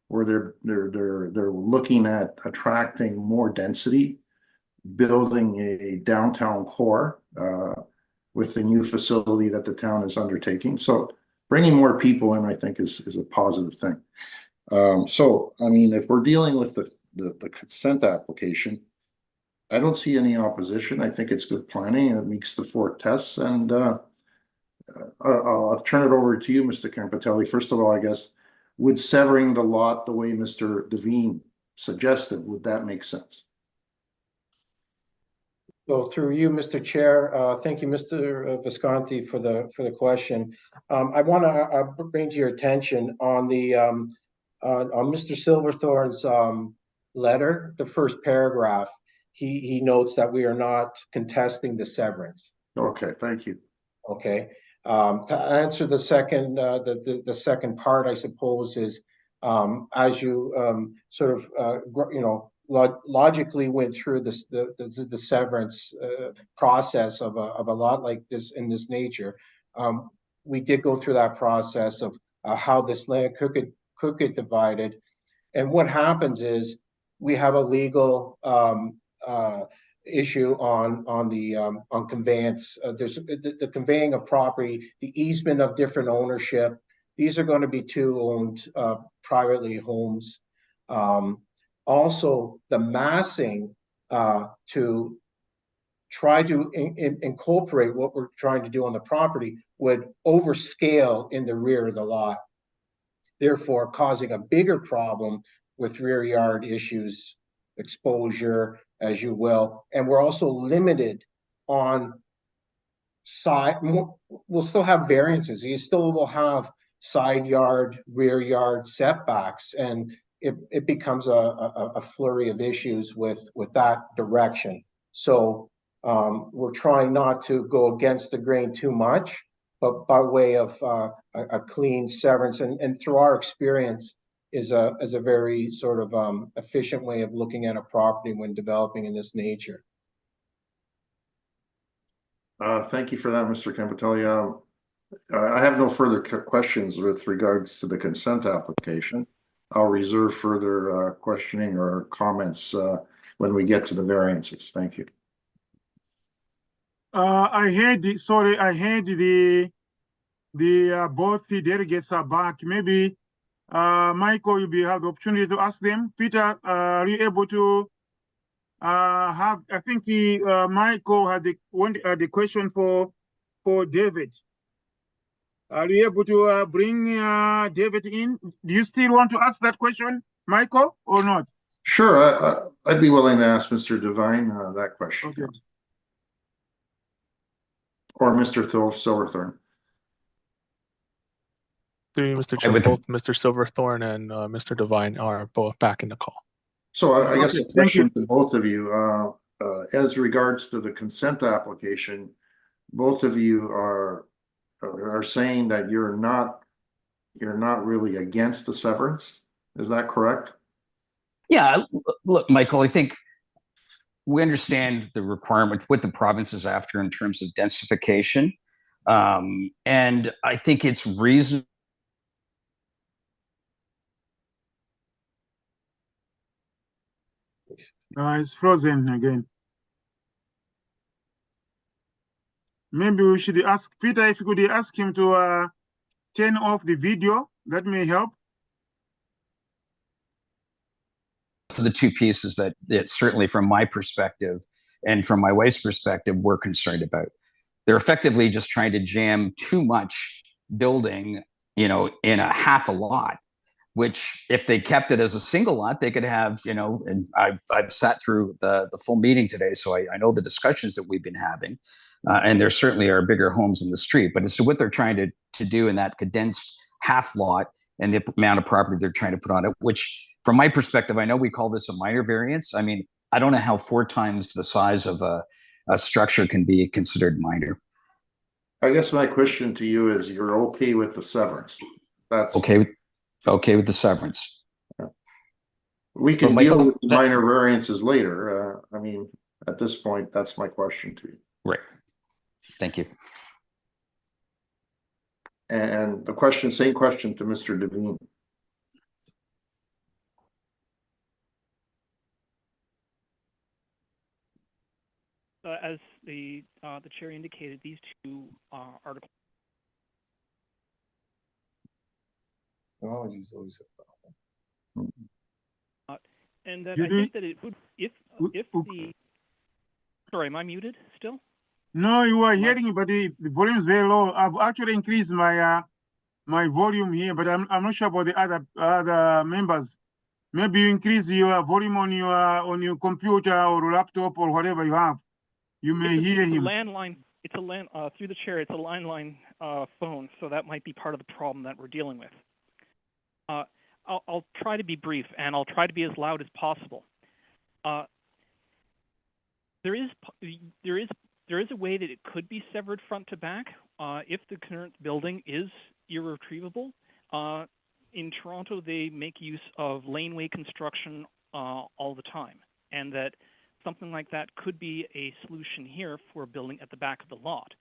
where they're looking at attracting more density, building a downtown core with the new facility that the town is undertaking. So bringing more people in, I think, is a positive thing. So I mean, if we're dealing with the consent application, I don't see any opposition. I think it's good planning. It meets the 4 tests, and I'll turn it over to you, Mr. Campitelli. First of all, I guess, would severing the lot the way Mr. Devine suggested, would that make sense? So through you, Mr. Chair, thank you, Mr. Visconti, for the question. I want to bring to your attention on the on Mr. Silverthorne's letter, the first paragraph. He notes that we are not contesting the severance. Okay, thank you. Okay, to answer the second the second part, I suppose, is as you sort of logically went through the severance process of a lot like this in this nature. We did go through that process of how this land could get divided. And what happens is we have a legal issue on conveyance. There's the conveying of property, the easement of different ownership. These are going to be two owned privately homes. Also, the massing to try to incorporate what we're trying to do on the property would overscale in the rear of the lot, therefore causing a bigger problem with rear yard issues, exposure, as you will. And we're also limited on side. We'll still have variances. You still will have side yard, rear yard setbacks, and it becomes a flurry of issues with that direction. So we're trying not to go against the grain too much, but by way of a clean severance, and through our experience, is a very sort of efficient way of looking at a property when developing in this nature. Thank you for that, Mr. Campitelli. I have no further questions with regards to the consent application. I'll reserve further questioning or comments when we get to the variances. Thank you. I heard the both the delegates are back. Maybe Michael, you'll have the opportunity to ask them. Peter, are you able to have? I think Michael had the question for David. Are you able to bring David in? Do you still want to ask that question, Michael, or not? Sure, I'd be willing to ask Mr. Devine that question. Okay. Or Mr. Silverthorne. Mr. Chair, both Mr. Silverthorne and Mr. Devine are both back in the call. So I guess the question to both of you, as regards to the consent application, both of you are saying that you're not really against the severance. Is that correct? Yeah, look, Michael, I think we understand the requirements what the province is after in terms of densification. And I think it's reasonable. It's frozen again. Maybe we should ask Peter if you could ask him to turn off the video. That may help. For the two pieces that certainly from my perspective and from my wife's perspective, we're concerned about. They're effectively just trying to jam too much building, in a half a lot, which if they kept it as a single lot, they could have, and I've sat through the full meeting today, so I know the discussions that we've been having, and there certainly are bigger homes in the street, but as to what they're trying to do in that condensed half lot and the amount of property they're trying to put on it, which from my perspective, I know we call this a minor variance. I mean, I don't know how 4 times the size of a structure can be considered minor. I guess my question to you is, you're okay with the severance? That's okay with the severance. Yeah. We can deal with minor variances later. I mean, at this point, that's my question to you. Right. Thank you. And same question to Mr. Devine. As the chair indicated, these two articles. And that I think that it would, if the. Sorry, am I muted still? No, you are hearing it, but the volume is very low. I've actually increased my my volume here, but I'm not sure about the other members. Maybe you increase your volume on your computer or laptop or whatever you have. You may hear him. Landline. It's a through the chair. It's a landline phone, so that might be part of the problem that we're dealing with. I'll try to be brief, and I'll try to be as loud as possible. There is a way that it could be severed front to back if the current building is irretrievable. In Toronto, they make use of laneway construction all the time, and that something like that could be a solution here for a building at the back of the lot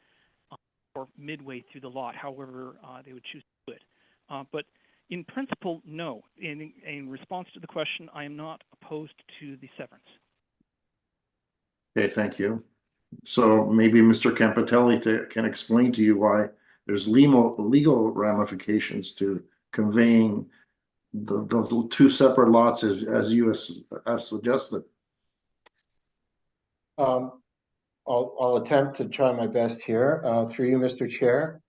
or midway through the lot, however they would choose to do it. But in principle, no. In response to the question, I am not opposed to the severance. Okay, thank you. So maybe Mr. Campitelli can explain to you why there's legal ramifications to conveying the two separate lots as you have suggested. I'll attempt to try my best here, through you, Mr. Chair.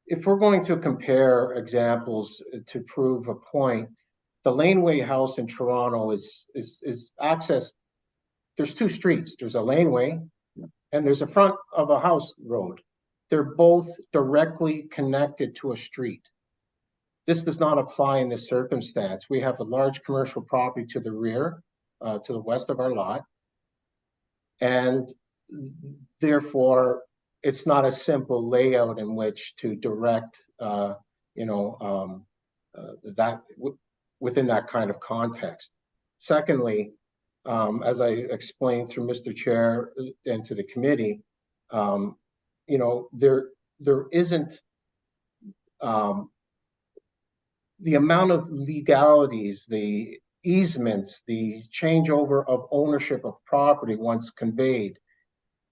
If we're going to compare examples to prove a point, the Laneway House in Toronto is access. There's two streets. There's a laneway and there's a front of a house road. They're both directly connected to a street. This does not apply in this circumstance. We have a large commercial property to the rear, to the west of our lot. And therefore, it's not a simple layout in which to direct, within that kind of context. Secondly, as I explained through Mr. Chair and to the committee, there isn't the amount of legalities, the easements, the changeover of ownership of property once conveyed.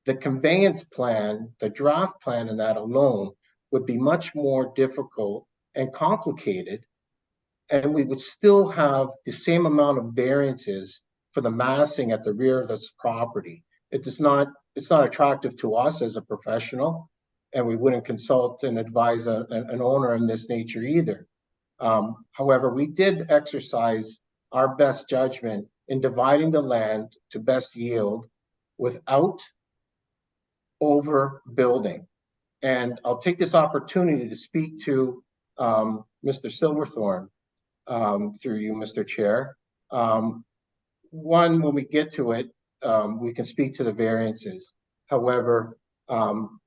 The conveyance plan, the draft plan in that alone would be much more difficult and complicated, and we would still have the same amount of variances for the massing at the rear of this property. It's not attractive to us as a professional, and we wouldn't consult and advise an owner in this nature either. However, we did exercise our best judgment in dividing the land to best yield without overbuilding. And I'll take this opportunity to speak to Mr. Silverthorne through you, Mr. Chair. One, when we get to it, we can speak to the variances. However,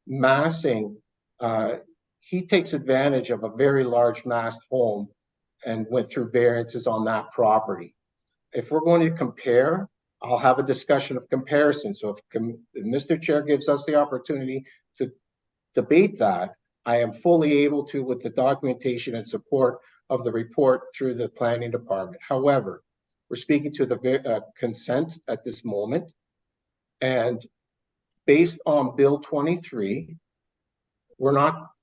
massing, he takes advantage of a very large massed home and went through variances on that property. If we're going to compare, I'll have a discussion of comparison. So if Mr. Chair gives us the opportunity to debate that, I am fully able to with the documentation and support of the report through the planning department. However, we're speaking to the consent at this moment, and based on Bill 23,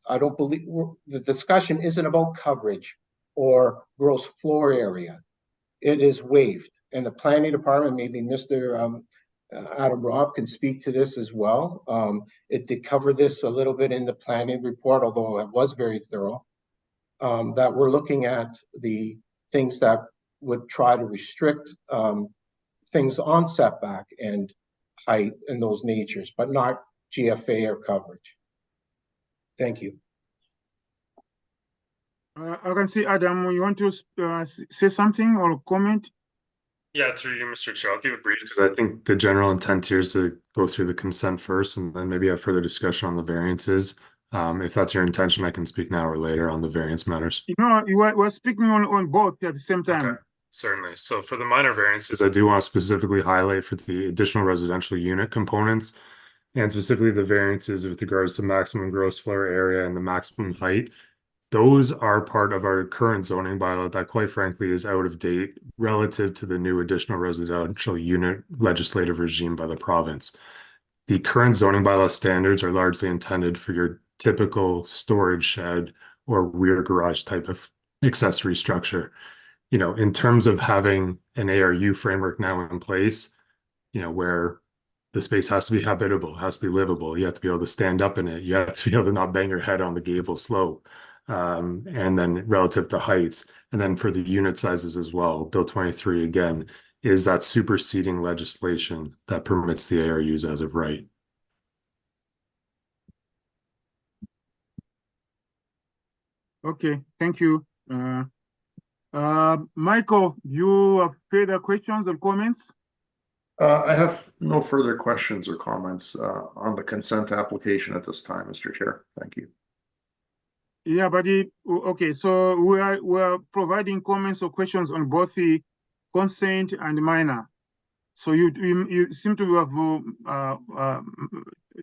I don't believe the discussion isn't about coverage or gross floor area. It is waived, and the planning department, maybe Mr. Adam Robb can speak to this as well. It did cover this a little bit in the planning report, although it was very thorough, that we're looking at the things that would try to restrict things on setback and height and those natures, but not GFA or coverage. Thank you. I can see Adam, you want to say something or comment? Yeah, through you, Mr. Chair, I'll keep it brief because I think the general intent here is to go through the consent first and then maybe have further discussion on the variances. If that's your intention, I can speak now or later on the variance matters. No, we're speaking on both at the same time. Okay, certainly. So for the minor variances, I do want to specifically highlight for the additional residential unit components and specifically the variances with regards to maximum gross floor area and the maximum height. Those are part of our current zoning bylaw that quite frankly is out of date relative to the new additional residential unit legislative regime by the province. The current zoning bylaw standards are largely intended for your typical storage shed or rear garage type of accessory structure. You know, in terms of having an ARU framework now in place, you know, where the space has to be habitable, has to be livable, you have to be able to stand up in it, you have to be able to not bang your head on the gable slope. And then relative to heights, and then for the unit sizes as well, Bill 23 again is that superseding legislation that permits the ARUs as of right. Okay, thank you. Michael, you have further questions or comments? I have no further questions or comments on the consent application at this time, Mr. Chair. Thank you. Yeah, but okay, so we are providing comments or questions on both the consent and minor. So you seem to have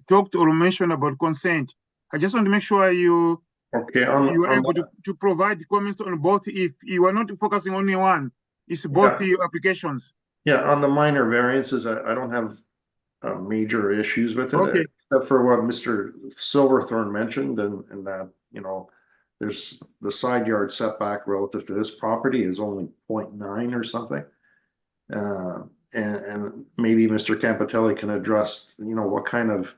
talked or mentioned about consent. I just want to make sure you Okay, You were on able to provide comments on both. If you are not focusing only one, it's both the applications. yeah, on the minor variances, I don't have major issues with it. Okay. Except for what Mr. Silverthorne mentioned, and that, you know, there's the side yard setback relative to this property is only 0.9 or something. And maybe Mr. Campitelli can address, you know, what kind of,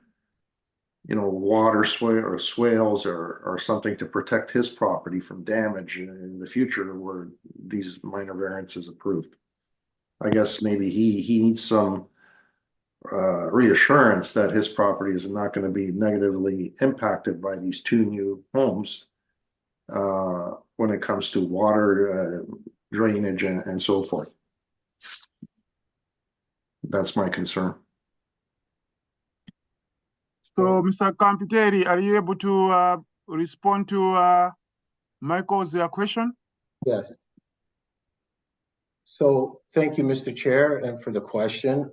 you know, water swales or something to protect his property from damage in the future where these minor variances approved. I guess maybe he needs some reassurance that his property is not going to be negatively impacted by these two new homes when it comes to water drainage and so forth. That's my concern. So, Mr. Campitelli, are you able to respond to Michael's question? Yes. So thank you, Mr. Chair, and for the question.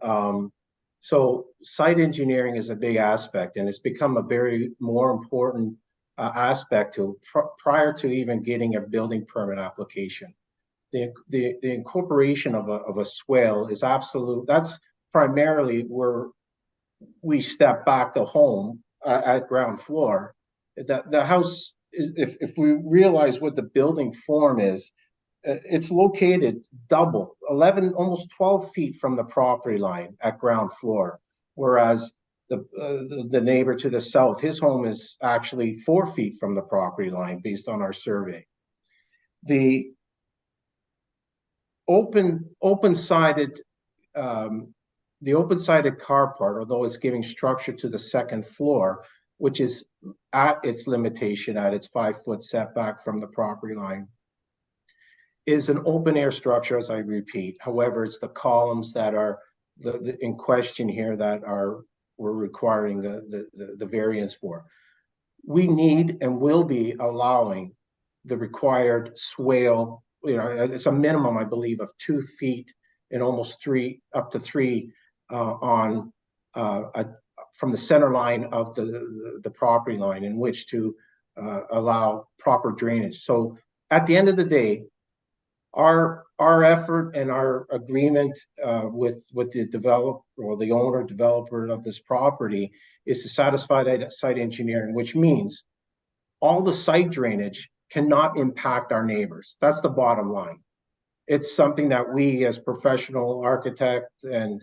So site engineering is a big aspect, and it's become a very more important aspect to prior to even getting a building permit application. The incorporation of a swale is absolute. That's primarily where we step back the home at ground floor. The house is, if we realize what the building form is, it's located double, 11, almost 12 feet from the property line at ground floor, whereas the neighbor to the south, his home is actually 4 feet from the property line based on our survey. The open-sided carport, although it's giving structure to the second floor, which is at its limitation at its 5-foot setback from the property line, is an open air structure, as I repeat. However, it's the columns that are in question here that we're requiring the variance for. We need and will be allowing the required swale. You know, it's a minimum, I believe, of 2 feet and almost 3, up to 3 from the center line of the property line in which to allow proper drainage. So at the end of the day, our effort and our agreement with the developer or the owner developer of this property is to satisfy that site engineering, which means all the site drainage cannot impact our neighbors. That's the bottom line. It's something that we as professional architects and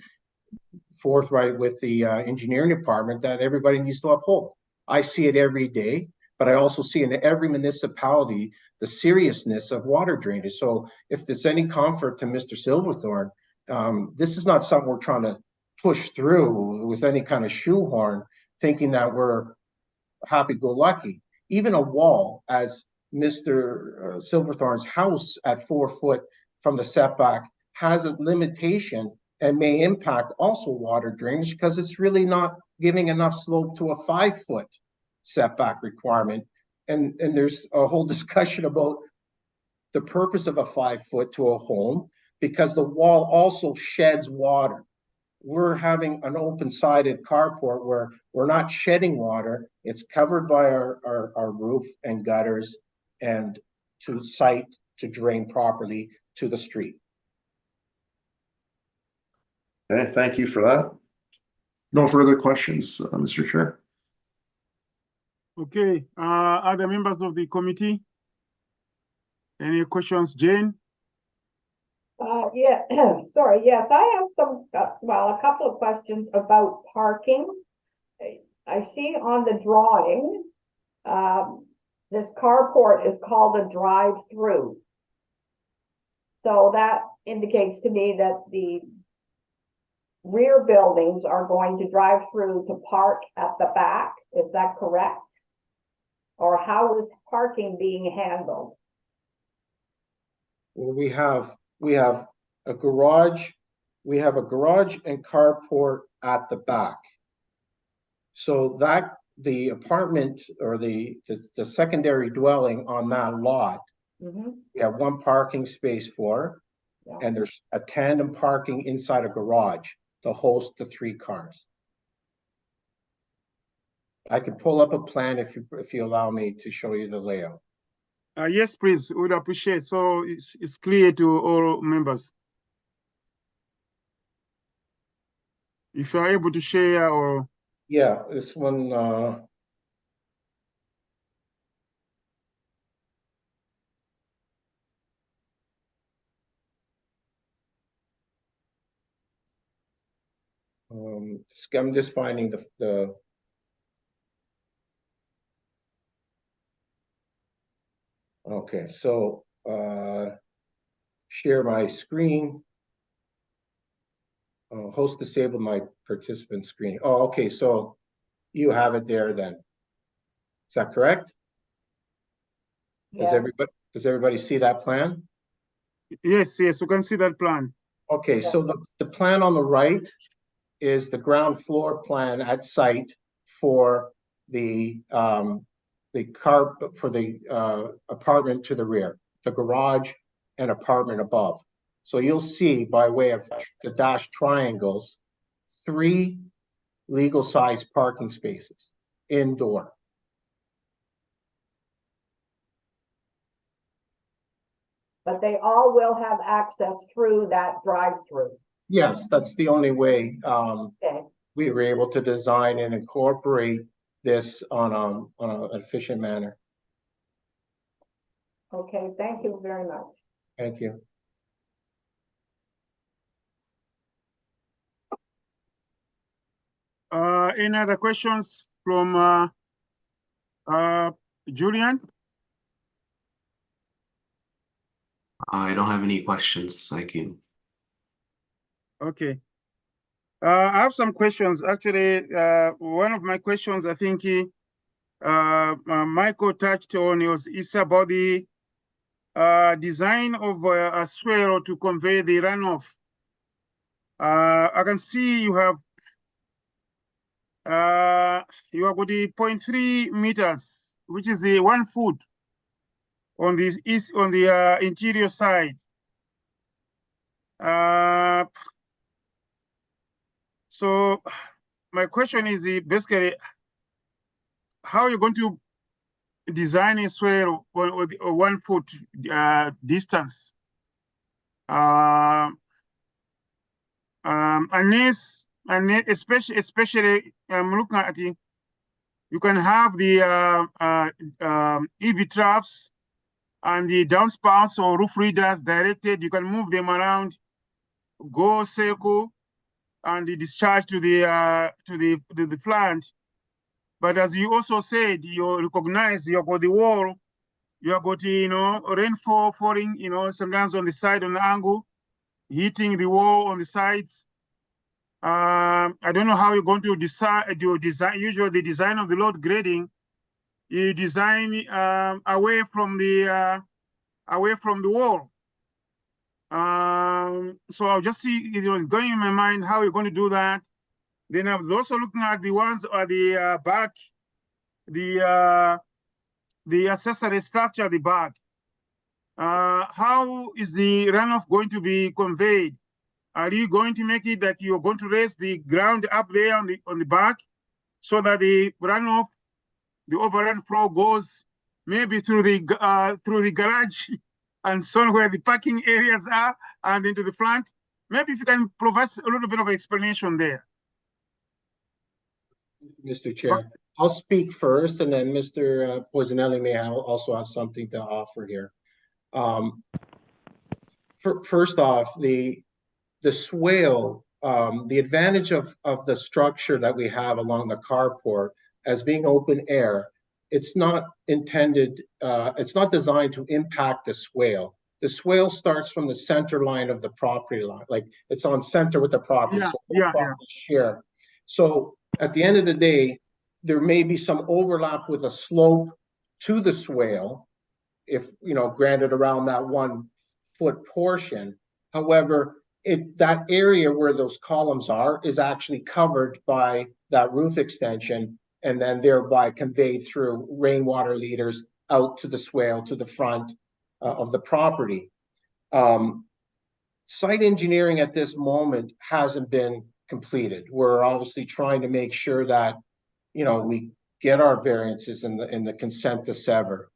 forthright with the engineering department that everybody needs to uphold. I see it every day, but I also see in every municipality the seriousness of water drainage. So if there's any comfort to Mr. Silverthorne, this is not something we're trying to push through with any kind of shoehorn, thinking that we're happy-go-lucky. Even a wall, as Mr. Silverthorne's house at 4 foot from the setback, has a limitation and may impact also water drainage because it's really not giving enough slope to a 5-foot setback requirement. And there's a whole discussion about the purpose of a 5-foot to a home because the wall also sheds water. We're having an open-sided carport where we're not shedding water. It's covered by our roof and gutters and to site to drain properly to the street. Okay, thank you for that. No further questions, Mr. Chair. Okay, other members of the committee? Any questions, Jane? Yeah, sorry, yes, I have some, a couple of questions about parking. I see on the drawing, this carport is called a drive-through. So that indicates to me that the rear buildings are going to drive through to park at the back. Is that correct? Or how is parking being handled? Well, we have a garage. We have a garage and carport at the back. So that the apartment or the secondary dwelling on that lot, we have 1 parking space for, and there's a tandem parking inside a garage to host the 3 cars. I can pull up a plan if you allow me to show you the layout. Yes, please, would appreciate, so it's clear to all members. If you are able to share or. Yeah, this one, I'm just finding the okay, so share my screen. Host disabled my participant screen. Oh, okay, so you have it there then. Is that correct? Yeah. Does everybody see that plan? Yes, yes, you can see that plan. Okay, so the plan on the right is the ground floor plan at site for the apartment to the rear, the garage and apartment above. So you'll see by way of the dashed triangles, 3 legal size parking spaces indoor. But they all will have access through that drive-through. Yes, that's the only way Okay. we were able to design and incorporate this on an efficient manner. Okay, thank you very much. Thank you. Any other questions from Julian? I don't have any questions. Thank you. Okay. I have some questions. Actually, one of my questions, I think Michael touched on, is about the design of a swale to convey the runoff. I can see you have got the 0.3 meters, which is the 1 foot on the interior side. So my question is basically, how are you going to design a swale with a 1 foot distance? Unless especially I'm looking at it, you can have the EV traps and the downspouts or roof readers directed. You can move them around, go circle, and the discharge to the plant. But as you also said, you recognize you have got the wall, you have got rainfall falling, sometimes on the side, on the angle, hitting the wall on the sides. I don't know how you're going to decide. Usually the design of the load grading, you design away from the wall. So I'll just see, going in my mind how you're going to do that. Then I was also looking at the ones at the back, the accessory structure at the back. How is the runoff going to be conveyed? Are you going to make it that you're going to raise the ground up there on the back so that the runoff, the overrun flow goes maybe through the garage and so on, where the parking areas are, and into the front? Maybe if you can provide a little bit of explanation there. Mr. Chair, I'll speak first, and then Mr. Poisonelli may also have something to offer here. First off, the swale, the advantage of the structure that we have along the carport as being open air, it's not intended, it's not designed to impact the swale. The swale starts from the center line of the property line, like it's on center with the property. Yeah, so yeah. Share. So at the end of the day, there may be some overlap with a slope to the swale, if granted around that 1 foot portion. However, that area where those columns are is actually covered by that roof extension, and then thereby conveyed through rainwater leaders out to the swale to the front of the property. Site engineering at this moment hasn't been completed. We're obviously trying to make sure that we get our variances in the consent to sever.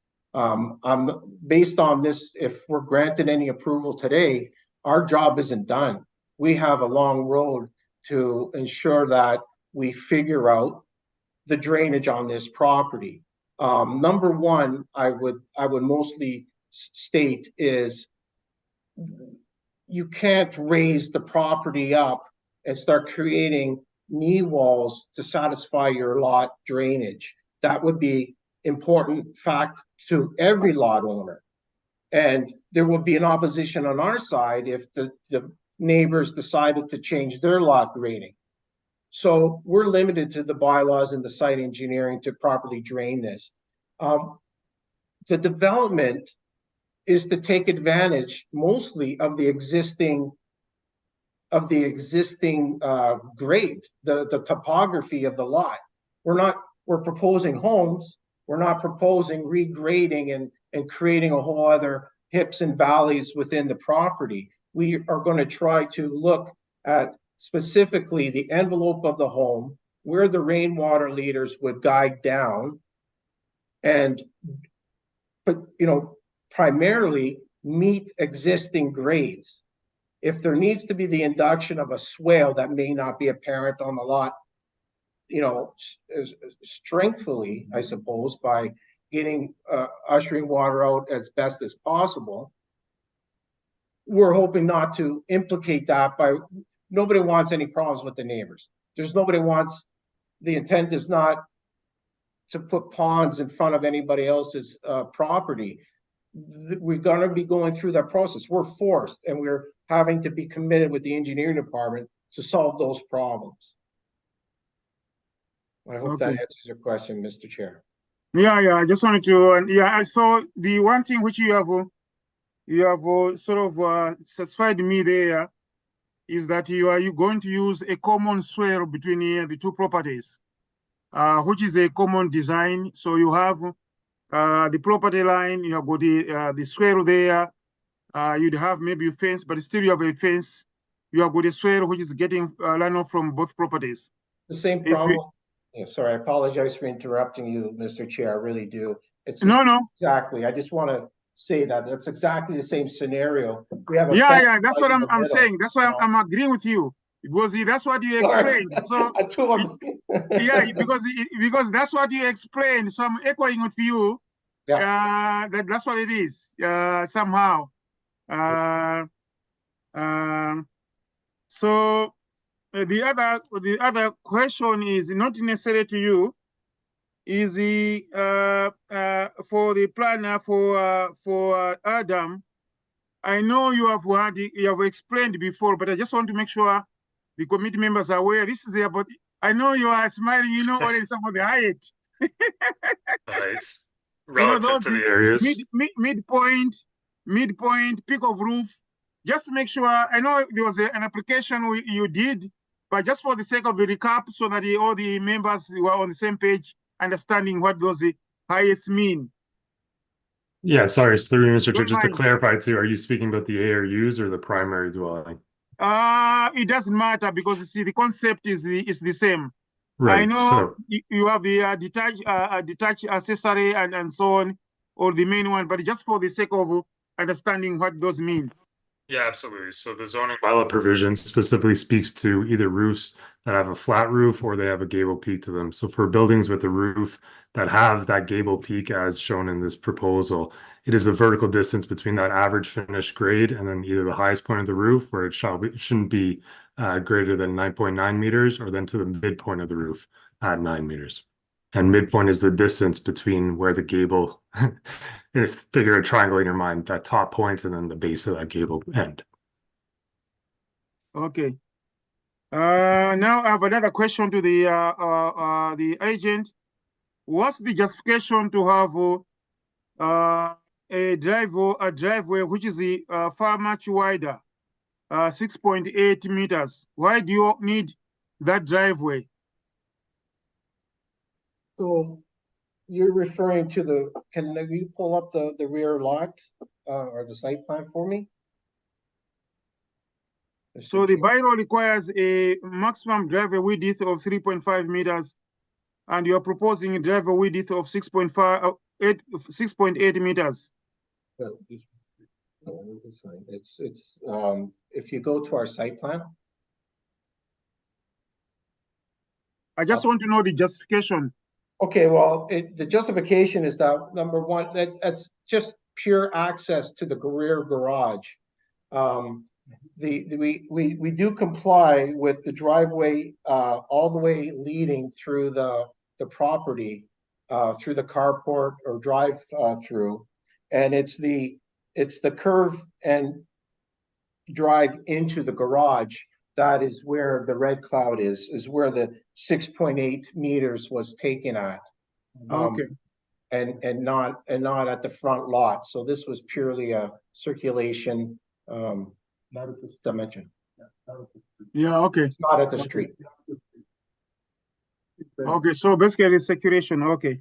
Based on this, if we're granted any approval today, our job isn't done. We have a long road to ensure that we figure out the drainage on this property. Number one, I would mostly state is you can't raise the property up and start creating knee walls to satisfy your lot drainage. That would be important fact to every lot owner. And there would be an opposition on our side if the neighbors decided to change their lot grading. So we're limited to the bylaws and the site engineering to properly drain this. The development is to take advantage mostly of the existing grade, the topography of the lot. We're proposing homes. We're not proposing regrading and creating a whole other hips and valleys within the property. We are going to try to look at specifically the envelope of the home, where the rainwater leaders would guide down, but primarily meet existing grades. If there needs to be the induction of a swale that may not be apparent on the lot, strengthfully, I suppose, by getting ushering water out as best as possible. We're hoping not to implicate that by, nobody wants any problems with the neighbors. The intent is not to put ponds in front of anybody else's property. We're going to be going through that process. We're forced, and we're having to be committed with the engineering department to solve those problems. I hope that answers your question, Mr. Chair. Yeah, I just wanted to, I saw the one thing which you have sort of satisfied me there is that you going to use a common swale between the two properties, which is a common design. So you have the property line, you have got the swale there. You'd have maybe a fence, but still you have a fence. You have got a swale which is getting runoff from both properties. The same problem. Yeah, sorry, I apologize for interrupting you, Mr. Chair. I really do. No. Exactly. I just want to say that that's exactly the same scenario. We have that's what I'm saying. That's why I'm agreeing with you, because that's what you explained. So because that's what you explained. So I'm echoing with you. Yeah. That's what it is. Somehow. So the other question is not necessary to you. Is the for the planner for Adam? I know you have explained before, but I just want to make sure the committee members are aware. This is about. I know you are smiling. You know already some of the height. It's relative to the areas. Midpoint, peak of roof. Just to make sure. I know there was an application you did, but just for the sake of the recap, so that all the members were on the same page, understanding what those highest mean. Yeah, sorry, through Mr. Chair, just to clarify too, are you speaking about the ARUs or the primary dwelling? It doesn't matter, because you see the concept is the same. Right. I know you have the detached accessory and so on, or the main one, but just for the sake of understanding what those mean. Yeah, absolutely. So the zoning bylaw provision specifically speaks to either roofs that have a flat roof or they have a gable peak to them. So for buildings with a roof that have that gable peak as shown in this proposal, it is a vertical distance between that average finished grade and then either the highest point of the roof, where it shouldn't be greater than 9.9 meters, or then to the midpoint of the roof at 9 meters. And midpoint is the distance between where the gable, figure a triangle in your mind, that top point and then the base of that gable end. Okay. Now I have another question to the agent. What's the justification to have a driveway which is far much wider, 6.8 meters? Why do you need that driveway? So you're referring to can you pull up the rear lot or the site plan for me? So the bylaw requires a maximum driveway width of 3.5 meters and you're proposing a driveway width of 6.8 meters. It's if you go to our site plan. I just want to know the justification. Okay, well, the justification is that number one, that's just pure access to the rear garage. We do comply with the driveway all the way leading through the property, through the carport or drive through, and it's the curve and drive into the garage. That is where the red cloud is where the 6.8 meters was taken at. Okay. And not at the front lot. So this was purely a circulation dimension. Yeah, okay. It's not at the street. Okay, so basically it's circulation, okay.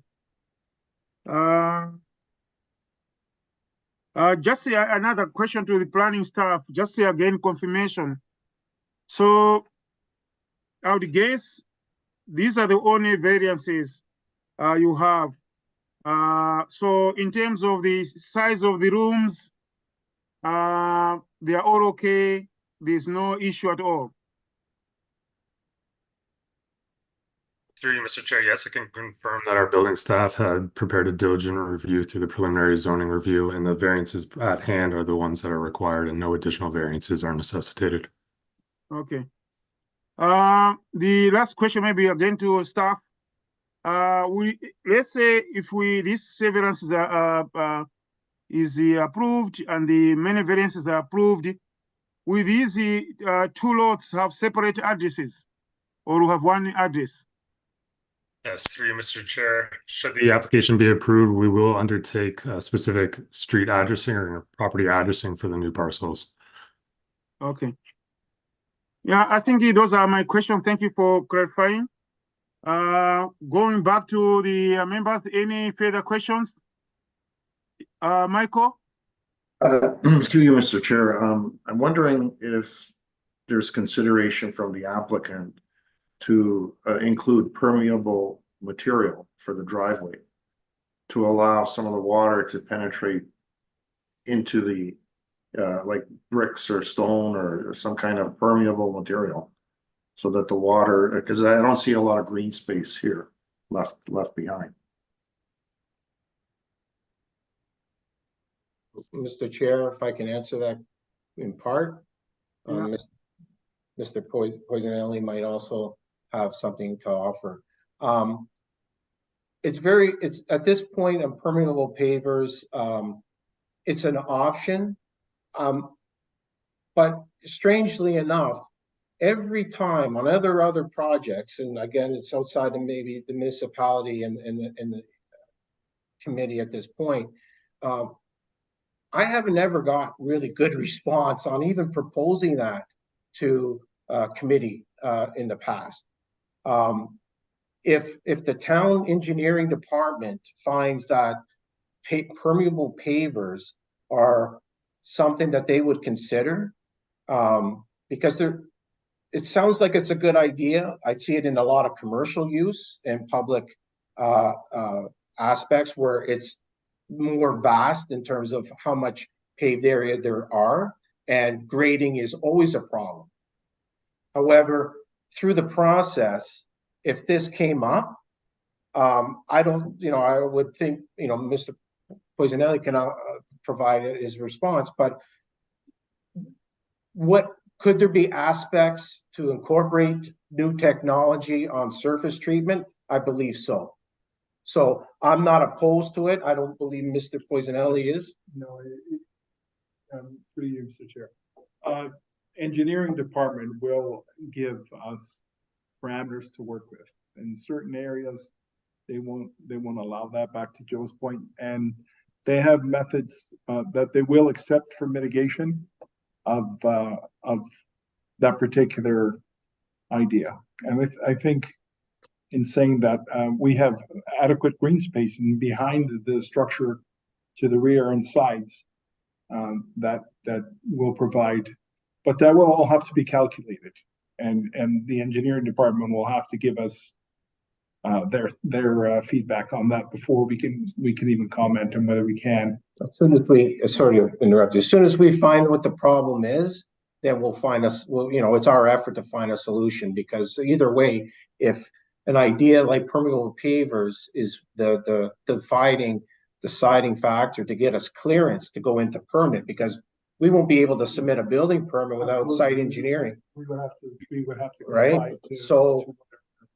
Just another question to the planning staff, just again confirmation. So I would guess these are the only variances you have. So in terms of the size of the rooms, they are all okay. There's no issue at all. Through you, Mr. Chair, yes, I can confirm that our building staff had prepared a diligent review through the preliminary zoning review, and the variances at hand are the ones that are required, and no additional variances are necessitated. Okay. The last question maybe again to staff. Let's say if this variance is approved and the many variances are approved, will these two lots have separate addresses or have one address? Yes, through you, Mr. Chair. Should the application be approved, we will undertake specific street addressing or property addressing for the new parcels. Okay. Yeah, I think those are my questions. Thank you for clarifying. Going back to the members, any further questions? Michael? Through you, Mr. Chair, I'm wondering if there's consideration from the applicant to include permeable material for the driveway to allow some of the water to penetrate into the like bricks or stone or some kind of permeable material, so that the water, because I don't see a lot of green space here left behind. Mr. Chair, if I can answer that in part, Mr. Poisonelli might also have something to offer. It's at this point on permeable pavers, it's an option. But strangely enough, every time on other projects, and again, it's outside of maybe the municipality and the committee at this point, I haven't ever got really good response on even proposing that to committee in the past. If the town engineering department finds that permeable pavers are something that they would consider, because it sounds like it's a good idea. I see it in a lot of commercial use and public aspects where it's more vast in terms of how much paved area there are, and grading is always a problem. However, through the process, if this came up, I would think, Mr. Poisonelli can provide his response, but could there be aspects to incorporate new technology on surface treatment? I believe so. So I'm not opposed to it. I don't believe Mr. Poisonelli is. No, through you, Mr. Chair. Engineering department will give us parameters to work with. In certain areas, they won't allow that, back to Joe's point, and they have methods that they will accept for mitigation of that particular idea. And I think in saying that, we have adequate green space behind the structure to the rear and sides that will provide, but that will all have to be calculated, and the engineering department will have to give us their feedback on that before we can even comment on whether we can. As soon as we, sorry to interrupt you, as soon as we find what the problem is, then we'll find us, well, you know, it's our effort to find a solution, because either way, if an idea like permeable pavers is the deciding factor to get us clearance to go into permit, because we won't be able to submit a building permit without site engineering. We would have to Right? comply So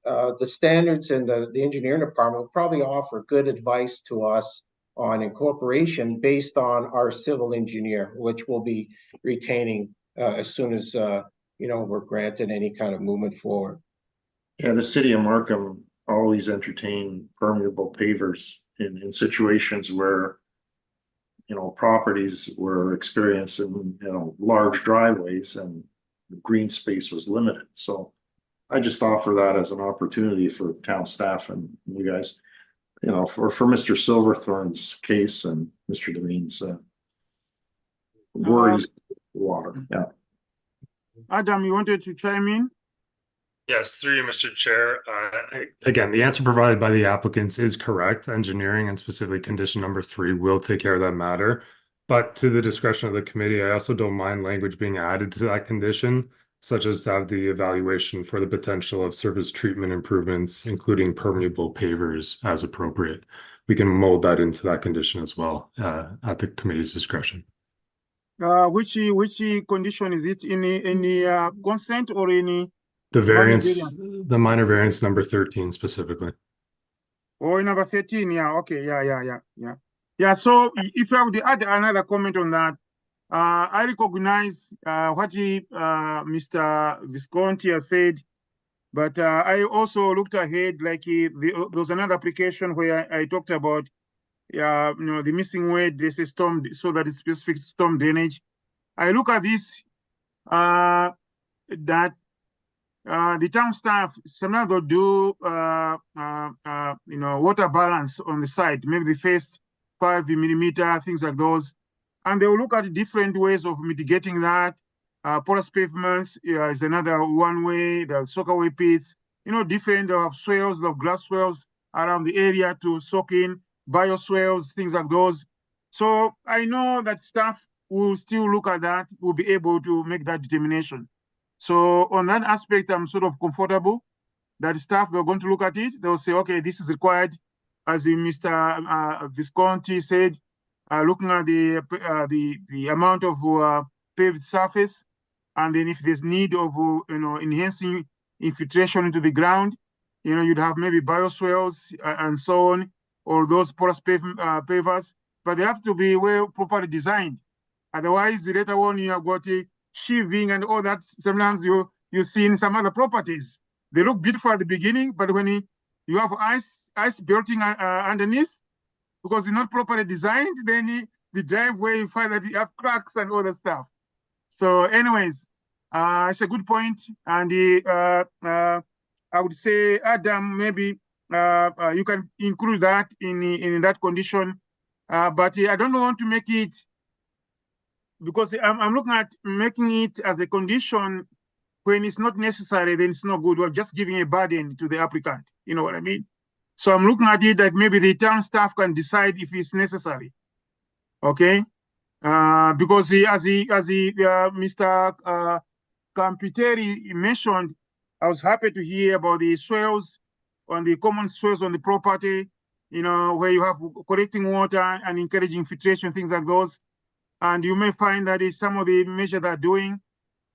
the standards and the engineering department will probably offer good advice to us on incorporation based on our civil engineer, which we'll be retaining as soon as you know, we're granted any kind of movement forward. Yeah, the city of Markham always entertain permeable pavers in situations where, you know, properties were experiencing, you know, large driveways and green space was limited. So I just offer that as an opportunity for town staff and you guys, you know, for Mr. Silverthorne's case and Mr. Deveen's worries water. Yeah. Adam, you wanted to chime in? Yes, through you, Mr. Chair. Again, the answer provided by the applicants is correct. Engineering and specifically condition number 3 will take care of that matter. But to the discretion of the committee, I also don't mind language being added to that condition, such as to have the evaluation for the potential of surface treatment improvements, including permeable pavers as appropriate. We can mold that into that condition as well at the committee's discretion. Which condition is it, in the consent or in The variance, the minor variance number 13 specifically. Oh, number 13, yeah, okay, yeah. Yeah, so if I would add another comment on that, I recognize what Mr. Visconti has said, but I also looked ahead, like there was another application where I talked about, you know, the missing word, there's a storm, so that is specific storm drainage. I look at this, that the town staff sometimes they'll do you know, water balance on the site, maybe the first 5 millimeter, things like those, and they will look at different ways of mitigating that. Porous pavements is another one way. There's soakaway pits, you know, different swales, of grass swales around the area to soak in, bioswales, things like those. So I know that staff will still look at that, will be able to make that determination. So on that aspect, I'm sort of comfortable that staff, they're going to look at it. They'll say, okay, this is required, as Mr. Visconti said, looking at the amount of paved surface, and then if there's need of you know, enhancing infiltration into the ground, you know, you'd have maybe bioswales and so on, or those porous pavers, but they have to be well properly designed. Otherwise, later on, you have got a sheathing and all that. Sometimes you see in some other properties, they look beautiful at the beginning, but when you have ice building underneath, because it's not properly designed, then the driveway, you find that you have cracks and all that stuff. So anyways, it's a good point. And I would say, Adam, maybe you can include that in that condition. But I don't want to make it, because I'm looking at making it as a condition when it's not necessary, then it's not good. We're just giving a burden to the applicant. You know what I mean? So I'm looking at it that maybe the town staff can decide if it's necessary. Okay? Because Mr. Campiteri mentioned, I was happy to hear about the soils, on the common soils on the property, you know, where you have collecting water and encouraging filtration, things like those. And you may find that some of the measures they're doing,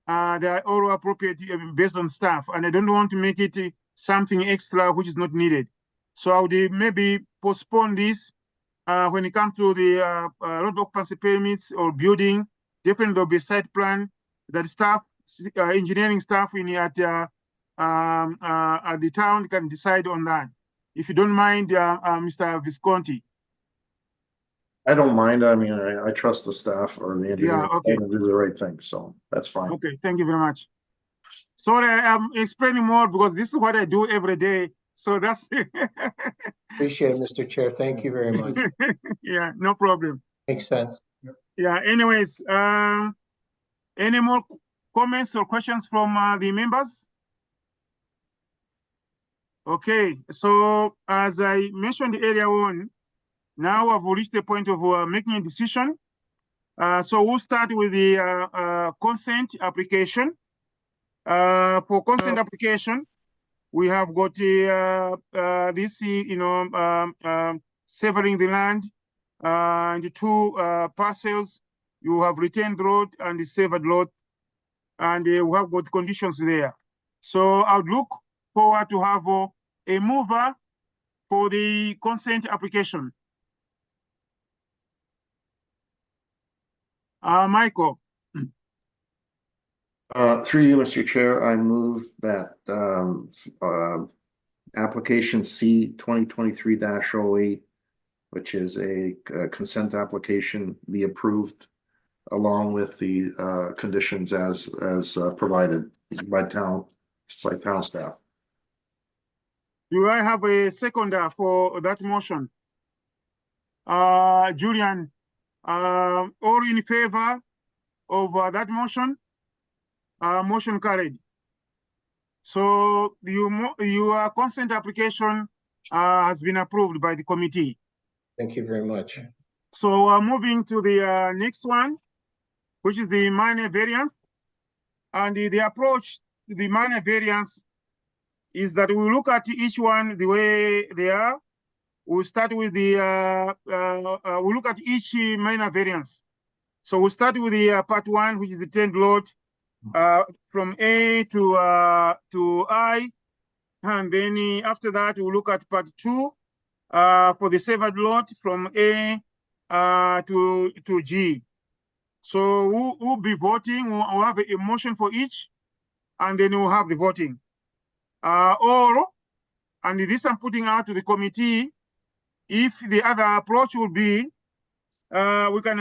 they are all appropriate based on staff. And I don't want to make it something extra which is not needed. So I would maybe postpone this when it comes to the road occupancy permits or building. Definitely there'll be a site plan that staff, engineering staff at the town can decide on that. If you don't mind, Mr. Visconti. I don't mind. I mean, I trust the staff or the engineer okay. to do the right thing, so that's fine. Okay, thank you very much. Sorry, I'm explaining more because this is what I do every day. So that's Appreciate it, Mr. Chair. Thank you very much. Yeah, no problem. Makes sense. Yeah, anyways, any more comments or questions from the members? Okay, so as I mentioned earlier on, now I've reached the point of making a decision. So we'll start with the consent application. For consent application, we have got this, severing the land into two parcels. You have retained road and the severed lot, and we have got conditions there. So I would look forward to have a mover for the consent application. Michael. Through you, Mr. Chair, I move that application C 2023-08, which is a consent application, be approved along with the conditions as provided by town staff. Do I have a seconder for that motion? Julian, all in favor of that motion? Motion carried. So your consent application has been approved by the committee. Thank you very much. So moving to the next one, which is the minor variance. And the approach to the minor variance is that we look at each one the way they are. We'll start with the, we'll look at each minor variance. So we'll start with the part one, which is the retained lot from A to I. And then after that, we'll look at part two for the severed lot from A to G. So we'll be voting, we'll have a motion for each, and then we'll have the voting. Or, and this I'm putting out to the committee, if the other approach will be, we can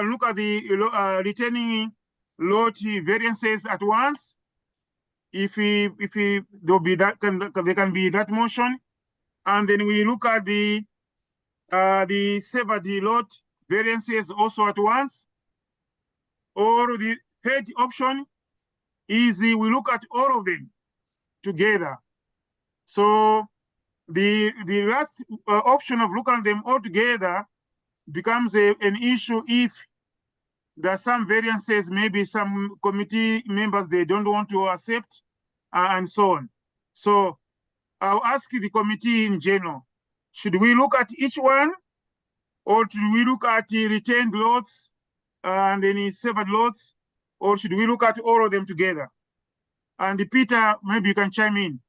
look at the retaining lot variances at once. If there'll be that, there can be that motion, and then we look at the severed lot variances also at once. Or the third option is we look at all of them together. So the last option of looking at them all together becomes an issue if there are some variances, maybe some committee members, they don't want to accept, and so on. So I'll ask the committee in general, should we look at each one, or should we look at the retained lots and then severed lots, or should we look at all of them together? And Peter, maybe you can chime in.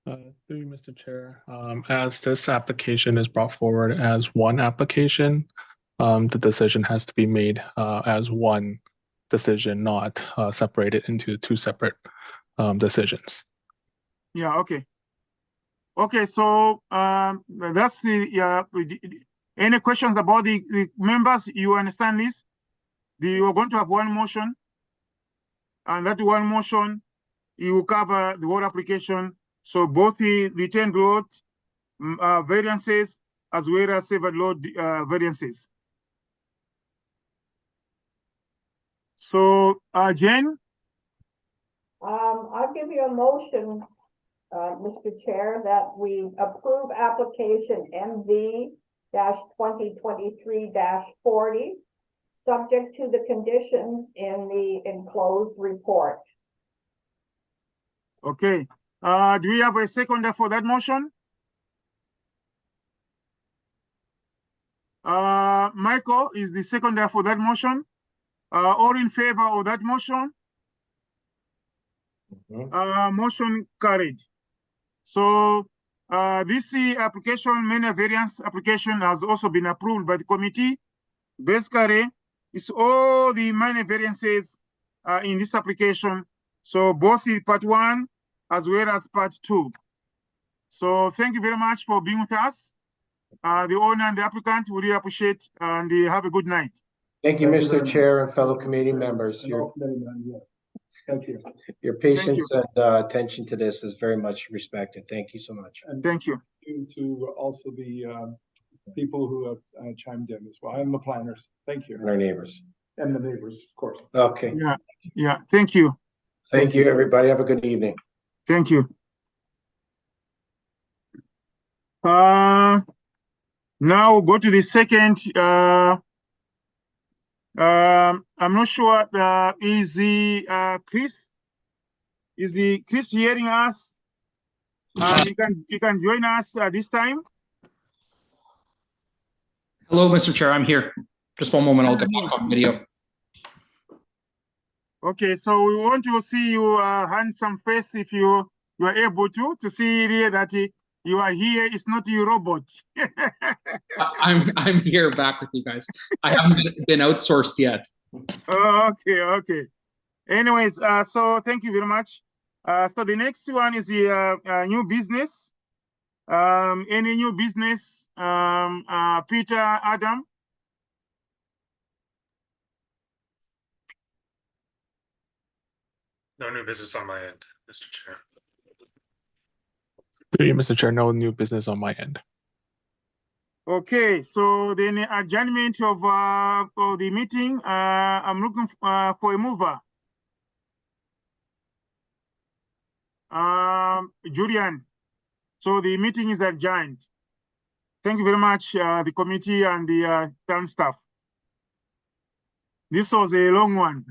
Through you, Mr. Chair, as this application is brought forward as one application, the decision has to be made as one decision, not separated into two separate decisions. Yeah, okay. Okay, so that's the, any questions about the members? You understand this? You are going to have one motion, and that one motion, you will cover the whole application. So both the retained lot variances as well as severed lot variances. So, Jen? I'll give you a motion, Mr. Chair, that we approve application MV-2023-40, subject to the conditions in the enclosed report. Okay. Do we have a seconder for that motion? Michael is the seconder for that motion. All in favor of that motion? Motion carried. So this application, minor variance application, has also been approved by the committee. Basically, it's all the minor variances in this application. So both the part one as well as part two. So thank you very much for being with us. The owner and the applicant, we really appreciate, and have a good night. Thank you, Mr. Chair and fellow committee members. Thank you. Your patience and attention to this is very much respected. Thank you so much. And thank you. To also the people who have chimed in as well, and the planners. Thank you. And our neighbors. And the neighbors, of course. Okay. Yeah, thank you. Thank you, everybody. Have a good evening. Thank you. Now we'll go to the second. I'm not sure. Is the Chris? Is the Chris hearing us? You can join us this time. Hello, Mr. Chair, I'm here. Just one moment, I'll get back on video. Okay, so we want to see you handsome face if you are able to see here that you are here. It's not your robot. I'm here back with you guys. I haven't been outsourced yet. Okay. Anyways, so thank you very much. So the next one is the new business. Any new business, Peter, Adam? No new business on my end, Mr. Chair. Through you, Mr. Chair, no new business on my end. Okay, so then adjournment of the meeting. I'm looking for a mover. Julian. So the meeting is adjourned. Thank you very much, the committee and the town staff. This was a long one.